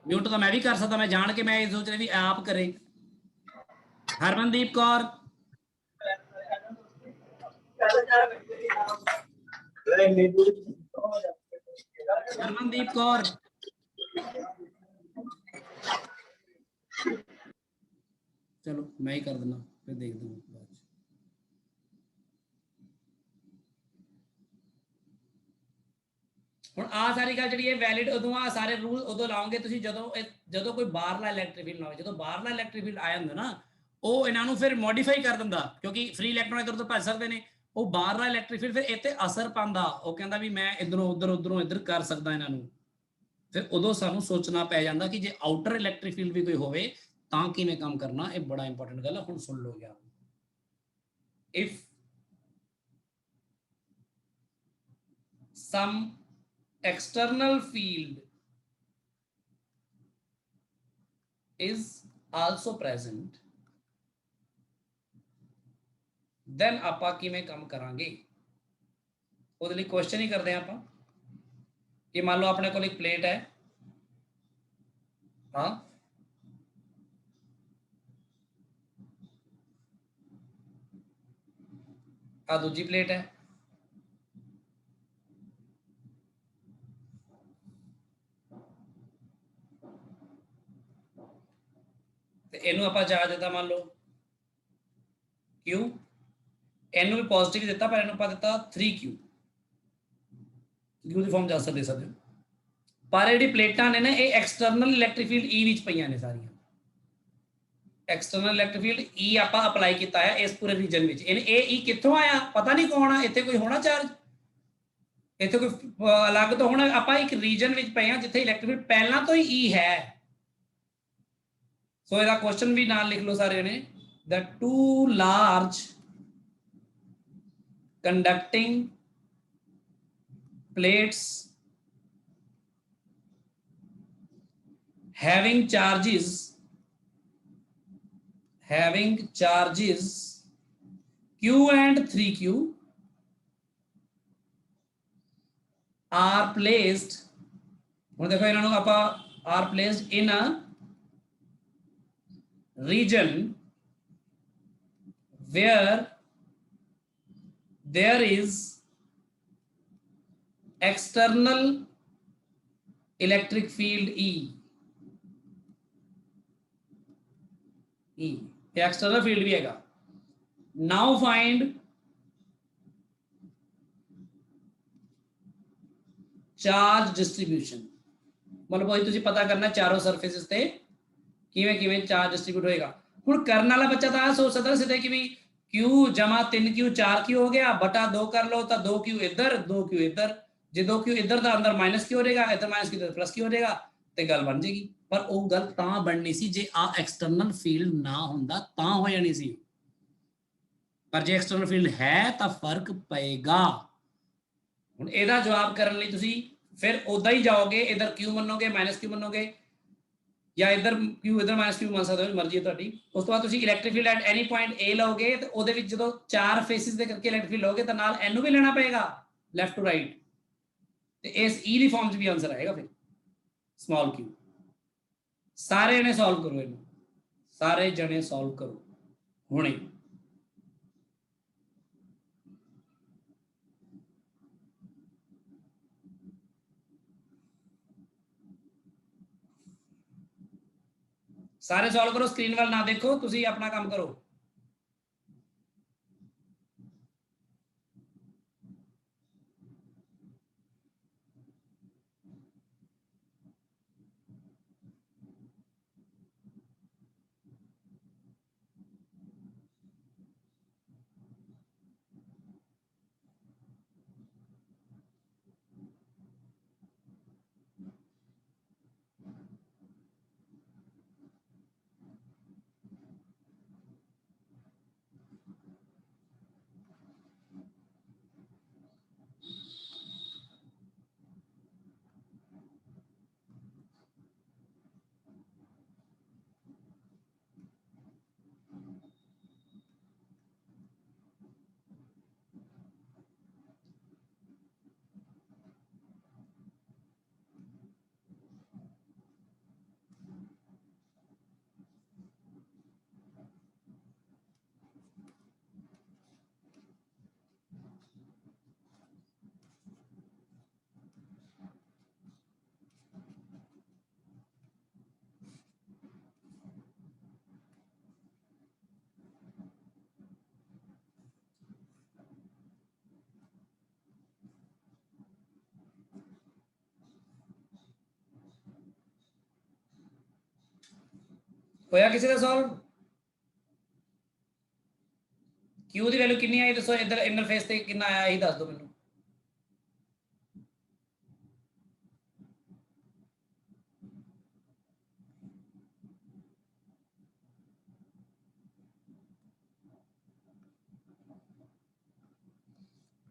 म्यूट तो मैं भी कर सकता, मैं जान के मैं सोच रही आप करें। हरमनदीप कौर, हरमनदीप कौर, चलो मैं ही कर देना, फिर देख दूंगा बाद च। ਹੁਣ ਆ ਸਾਰੀ ਗੱਲ ਜਿਹੜੀ ਹੈ ਵੈਲਿਡ ਉਦੋਂ ਆ ਸਾਰੇ ਰੂਲ ਉਦੋਂ ਲਾਉਂਗੇ ਤੁਸੀਂ ਜਦੋਂ ਕੋਈ ਬਾਹਰਲਾ ਇਲੈਕਟ੍ਰਿਕ ਫੀਲਡ ਨਾ ਹੋਵੇ। ਜਦੋਂ ਬਾਹਰਲਾ ਇਲੈਕਟ੍ਰਿਕ ਫੀਲਡ ਆਇਆ ਹੁੰਦਾ ਨਾ, ਉਹ ਇਹਨਾਂ ਨੂੰ ਫਿਰ ਮੋਡੀਫਾਈ ਕਰ ਦਿੰਦਾ, ਕਿਉਂਕਿ ਫ੍ਰੀ ਇਲੈਕਟ੍ਰੋਨ ਇੱਧਰ ਤੋਂ ਭੱਜ ਸਕਦੇ ਨੇ। ਉਹ ਬਾਹਰਲਾ ਇਲੈਕਟ੍ਰਿਕ ਫੀਲਡ ਫਿਰ ਇੱਥੇ ਅਸਰ ਪਾਉਂਦਾ, ਉਹ ਕਹਿੰਦਾ ਵੀ ਮੈਂ ਇੱਧਰੋਂ ਉੱਧਰੋਂ ਇੱਧਰ ਕਰ ਸਕਦਾ ਇਹਨਾਂ ਨੂੰ। ਫਿਰ ਉਦੋਂ ਸਾਨੂੰ ਸੋਚਣਾ ਪੈ ਜਾਂਦਾ ਕਿ ਜੇ ਆਊਟਰ ਇਲੈਕਟ੍ਰਿਕ ਫੀਲਡ ਵੀ ਕੋਈ ਹੋਵੇ ਤਾਂ ਕਿਵੇਂ ਕੰਮ ਕਰਨਾ। ਇਹ ਬੜਾ ਇੰਪੋਰਟੈਂਟ ਗੱਲ ਹੈ, ਹੁਣ ਸੁਣ ਲਓ ਯਾਰ। If some external field is also present, then ਆਪਾਂ ਕਿਵੇਂ ਕੰਮ ਕਰਾਂਗੇ। ਉਹਦੇ ਲਈ ਕੁਐਸਚਨ ਹੀ ਕਰਦੇ ਆਪਾਂ ਕਿ ਮੰਨ ਲਓ ਆਪਣੇ ਕੋਲ ਇੱਕ ਪਲੇਟ ਹੈ, ਹਾਂ ਆ ਦੂਜੀ ਪਲੇਟ ਹੈ, ਤੇ ਇਹਨੂੰ ਆਪਾਂ ਚਾਰਜ ਦਿੱਤਾ ਮੰਨ ਲਓ Q, ਇਹਨੂੰ ਵੀ ਪੋਜ਼ਿਟਿਵ ਦਿੱਤਾ ਪਰ ਇਹਨੂੰ ਆਪਾਂ ਦਿੱਤਾ 3Q। Q ਦੀ ਫਾਰਮ ਜਾ ਸਕਦੇ ਹੋ। ਪਰ ਜਿਹੜੀ ਪਲੇਟਾਂ ਨੇ ਨਾ ਇਹ ਐਕਸਟਰਨਲ ਇਲੈਕਟ੍ਰਿਕ ਫੀਲਡ E ਵਿੱਚ ਪਈਆਂ ਨੇ ਸਾਰੀਆਂ। ਐਕਸਟਰਨਲ ਇਲੈਕਟ੍ਰਿਕ ਫੀਲਡ E ਆਪਾਂ ਅਪਲਾਈ ਕੀਤਾ ਹੈ ਇਸ ਪੂਰੇ ਰੀਜਨ ਵਿੱਚ। ਇਹ E ਕਿੱਥੋਂ ਆਇਆ ਪਤਾ ਨਹੀਂ ਕੌਣ ਆ, ਇੱਥੇ ਕੋਈ ਹੋਣਾ ਚਾਰਜ, ਇੱਥੇ ਕੋਈ ਅਲੱਗ ਤੋਂ ਹੋਣਾ। ਆਪਾਂ ਇੱਕ ਰੀਜਨ ਵਿੱਚ ਪਏ ਹਾਂ ਜਿੱਥੇ ਇਲੈਕਟ੍ਰਿਕ ਫੀਲਡ ਪਹਿਲਾਂ ਤੋਂ ਹੀ E ਹੈ। ਸੋ ਇਹਦਾ ਕੁਐਸਚਨ ਵੀ ਨਾਲ ਲਿਖ ਲਓ ਸਾਰੇ ਨੇ। The two large conducting plates having charges Q and 3Q are placed, ਹੁਣ ਦੇਖੋ ਇਹਨਾਂ ਨੂੰ ਆਪਾਂ are placed in a region where there is external electric field E. External field भी हैगा। Now find charge distribution। मतलब वही तुझे पता करना चारों सरफेसेस ते किवें किवें चार्ज डिस्ट्रीब्यूट होएगा। ਹੁਣ ਕਰਨ ਵਾਲਾ ਬੱਚਾ ਤਾਂ ਆ ਸੋਚ ਸਕਦਾ ਸਿੱਧੇ ਕਿ ਵੀ Q ਜਮਾ 3Q 4Q ਹੋ ਗਿਆ ਬਟਾ 2 ਕਰ ਲਓ ਤਾਂ 2Q ਇੱਧਰ 2Q ਇੱਧਰ। ਜੇ 2Q ਇੱਧਰ ਦਾ ਅੰਦਰ -Q ਹੋ ਜਾਏਗਾ, ਇੱਧਰ -Q ਇੱਧਰ +Q ਹੋ ਜਾਏਗਾ ਤੇ ਗੱਲ ਬਣ ਜਾਏਗੀ। ਪਰ ਉਹ ਗੱਲ ਤਾਂ ਬਣਨੀ ਸੀ ਜੇ ਆ ਐਕਸਟਰਨਲ ਫੀਲਡ ਨਾ ਹੁੰਦਾ ਤਾਂ ਹੋ ਜਾਣੀ ਸੀ। ਪਰ ਜੇ ਐਕਸਟਰਨਲ ਫੀਲਡ ਹੈ ਤਾਂ ਫਰਕ ਪਏਗਾ। ਹੁਣ ਇਹਦਾ ਜਵਾਬ ਕਰਨ ਲਈ ਤੁਸੀਂ ਫਿਰ ਉਦਾਂ ਹੀ ਜਾਓਗੇ, ਇੱਧਰ Q ਮੰਨੋਗੇ -Q ਮੰਨੋਗੇ ਜਾਂ ਇੱਧਰ Q ਇੱਧਰ -Q ਮੰਨ ਸਕਦੇ ਹੋ, ਮਰਜ਼ੀ ਹੈ ਤੁਹਾਡੀ। ਉਸ ਤੋਂ ਬਾਅਦ ਤੁਸੀਂ electric field at any point A ਲਓਗੇ ਤੇ ਉਹਦੇ ਵਿੱਚ ਜਦੋਂ 4 ਫੇਸਿਸ ਦੇ ਕਰਕੇ ਇਲੈਕਟ੍ਰਿਕ ਫੀਲਡ ਲਓਗੇ ਤਾਂ ਨਾਲ N ਨੂੰ ਵੀ ਲੈਣਾ ਪਏਗਾ ਲੈਫਟ ਟੂ ਰਾਈਟ, ਤੇ ਇਸ E ਦੀ ਫਾਰਮ 'ਚ ਵੀ ਆਨਸਰ ਆਏਗਾ ਫਿਰ ਸਮਾਲ q। ਸਾਰੇ ਜਣੇ ਸੋਲਵ ਕਰੋ ਇਹਨੂੰ, ਸਾਰੇ ਜਣੇ ਸੋਲਵ ਕਰੋ ਹੁਣੇ। सारे सॉल्व करो, स्क्रीन वाल ना देखो, तुसी अपना काम करो। ਹੋਇਆ ਕਿਸੇ ਦਾ ਸੋਲਵ? Q ਦੀ ਵੈਲਿਊ ਕਿੰਨੀ ਆਈ ਦੱਸੋ, ਇੱਧਰ ਇੰਟਰਫੇਸ ਤੇ ਕਿੰਨਾ ਆਇਆ ਇਹੀ ਦੱਸ ਦਿਓ ਮੈਨੂੰ।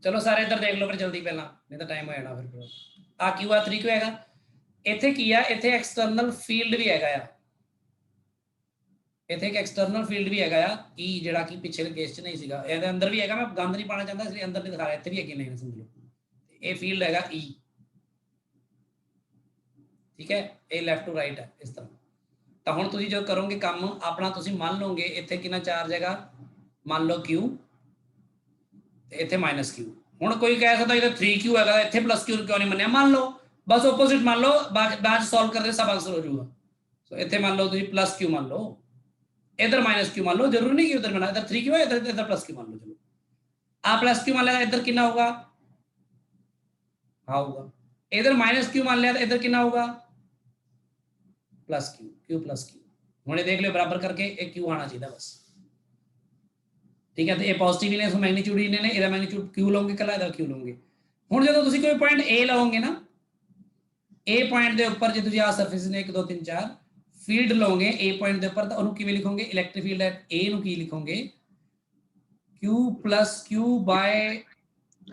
ਚਲੋ ਸਾਰੇ ਇੱਧਰ ਦੇਖ ਲਓ ਫਿਰ ਜਲਦੀ ਪਹਿਲਾਂ, ਨਹੀਂ ਤਾਂ ਟਾਈਮ ਹੋ ਜਾਣਾ ਫਿਰ। ਆ Q ਆ 3 ਕਿਉਂ ਹੈਗਾ? ਇੱਥੇ ਕੀ ਆ, ਇੱਥੇ ਐਕਸਟਰਨਲ ਫੀਲਡ ਵੀ ਹੈਗਾ ਆ, ਇੱਥੇ ਇੱਕ ਐਕਸਟਰਨਲ ਫੀਲਡ ਵੀ ਹੈਗਾ ਆ E, ਜਿਹੜਾ ਕਿ ਪਿਛਲੇ ਕੇਸ 'ਚ ਨਹੀਂ ਸੀਗਾ, ਇਹਦੇ ਅੰਦਰ ਵੀ ਹੈਗਾ। ਮੈਂ ਗੰਦ ਨਹੀਂ ਪਾਣਾ ਚਾਹੁੰਦਾ ਇਸ ਲਈ ਅੰਦਰ ਨਹੀਂ ਦਿਖਾ ਰਿਹਾ, ਇੱਥੇ ਵੀ ਹੈਗੀ ਨਹੀਂ ਸਮਝ ਲਓ। ਇਹ ਫੀਲਡ ਹੈਗਾ E, ਠੀਕ ਹੈ, ਇਹ ਲੈਫਟ ਟੂ ਰਾਈਟ ਹੈ ਇਸ ਤਰ੍ਹਾਂ। ਤਾਂ ਹੁਣ ਤੁਸੀਂ ਜੋ ਕਰੋਗੇ ਕੰਮ ਆਪਣਾ, ਤੁਸੀਂ ਮੰਨ ਲਓਗੇ ਇੱਥੇ ਕਿੰਨਾ ਚਾਰਜ ਹੈਗਾ, ਮੰਨ ਲਓ Q ਤੇ ਇੱਥੇ -Q। ਹੁਣ ਕੋਈ ਕਹਿ ਸਕਦਾ ਇਹਦਾ 3Q ਹੈਗਾ, ਇੱਥੇ +Q ਕਿਉਂ ਨਹੀਂ ਮੰਨਿਆ? ਮੰਨ ਲਓ ਬਸ ਆਪੋਜ਼ਿਟ ਮੰਨ ਲਓ, ਬਾਅਦ ਸੋਲਵ ਕਰਦੇ ਸਭ ਆਂਸਰ ਹੋ ਜਾਊਗਾ। ਸੋ ਇੱਥੇ ਮੰਨ ਲਓ ਤੁਸੀਂ +Q ਮੰਨ ਲਓ, इधर -Q मान लो, जरूरी नहीं कि उधर बना, इधर 3Q है, इधर +Q मान लो। चलो आप +Q मान लिया, इधर कितना होगा? हाँ होगा। इधर -Q मान लिया, इधर कितना होगा? +Q, Q +Q। हमने देख लिया बराबर करके, एक Q आना चाहिए बस, ठीक है। तो ये पॉजिटिव ने मैग्नीट्यूड ही ने इधर मैग्नीट्यूड Q लोगे, कल इधर Q लोगे। हुण जो तुसीं कोई पॉइंट A लओगे ना, A पॉइंट के उपर जो तुसीं आ सरफेस ने 1 2 3 4 फील्ड लोगे A पॉइंट के उपर, तो उन्होंने किवें लिखोगे? इलैक्ट्रिक फील्ड एट A नु की लिखोगे? Q + Q by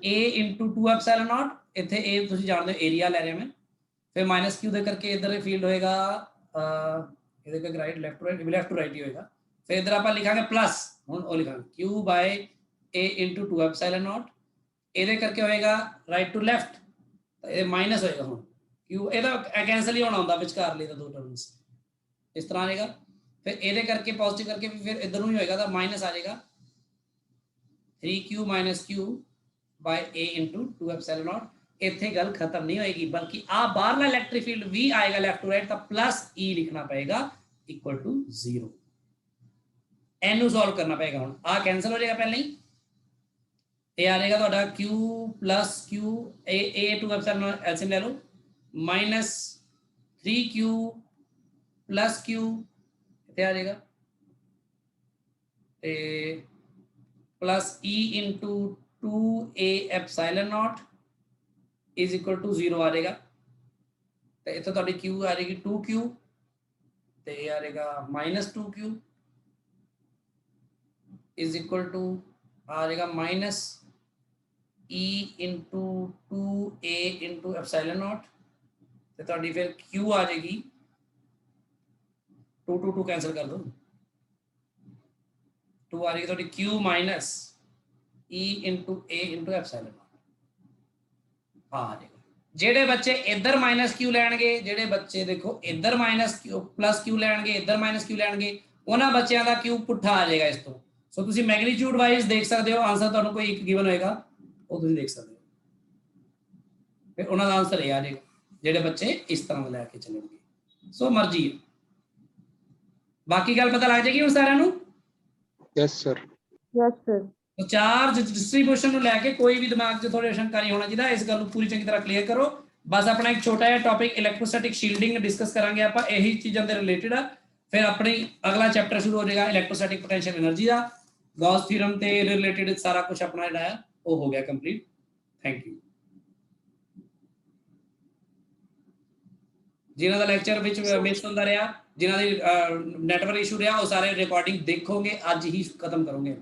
A * 2 epsilon naught. इत्थे A तुसीं जानदे हो एरिया ले रहे मैं, फिर -Q दे करके इधर फील्ड होएगा, इधर का राइट लेफ्ट टू राइट ही होएगा। फिर इधर आप लिखांगे प्लस, हुण ओ लिखांगे Q by A * 2 epsilon naught, इधर करके होएगा राइट टू लेफ्ट, तो ये माइनस होएगा। हुण Q इहदा कैंसल ही होना हुंदा विचकार लिए दो टर्म्स इस तरह आएगा। फिर ये करके पॉजिटिव करके फिर इधर ही होएगा, तो माइनस आ जाएगा 3Q - Q by A * 2 epsilon naught. इत्थे गल खत्म नहीं होएगी, बल्कि आ बाहरला इलैक्ट्रिक फील्ड भी आएगा लेफ्ट टू राइट, तो +E लिखना पड़ेगा = 0। एनु सॉल्व करना पड़ेगा। हुण आ कैंसल हो जाएगा पहले ही, ये आ जाएगा ਤੁਹਾਡਾ Q + Q A 2 epsilon not LCM ले लो, -3Q + Q इतने आ जाएगा, +E * 2A एप्सिलॉन नॉट = 0 आ जाएगा। तो इतना थोड़ी Q आ जाएगी 2Q, तो ये आ जाएगा -2Q आ जाएगा -E * 2A * एप्सिलॉन नॉट, तो थोड़ी फिर Q आ जाएगी 2 2 2 कैंसिल कर दो, 2 आ जाएगी थोड़ी Q - E * A * epsilon not आ जाएगा। जेडे बच्चे इधर -Q लैणगे, जेडे बच्चे देखो इधर +Q लैणगे, इधर -Q लैणगे, उन्हां बच्चों का Q पुट्ठा आ जाएगा इस तो। सो तुसीं मैग्नीट्यूड वाइज देख सकते हो, आंसर तुहानूं कोई एक गिवन होएगा वो तुसीं देख सकते हो, फिर उन्हां दा आंसर ये आ जाएगा जेडे बच्चे इस तरह लैके चलेंगे। सो मर्जी है, बाकी गल पता लग जाएगी हुण सारिआं नूं। Yes sir. Yes sir. तो चार्ज डिस्ट्रीब्यूशन को लैके कोई भी दिमाग 'ਚ थोड़े शंका नहीं होना चाहिए, इस गल पूरी चंगी तरह क्लीयर करो। बस अपना एक छोटा जिहा टॉपिक इलैक्ट्रोस्टैटिक शील्डिंग डिस्कस करांगे आपां, यही चीज़ां दे रिलेटेड आ। फिर अपनी अगला चैप्टर शुरू हो जाएगा इलैक्ट्रोस्टैटिक पोटेंशियल एनर्जी का, गॉस थ्योरम ते रिलेटेड सारा कुछ अपना जिहड़ा है वो हो गया कंप्लीट। Thank you. जिन्हां दा लैक्चर विच मिस होंदा रहा, जिन्हां दी नैटवर्क इशू रहा, वो सारे रिकॉर्डिंग देखोगे, अज ही खत्म करोगे।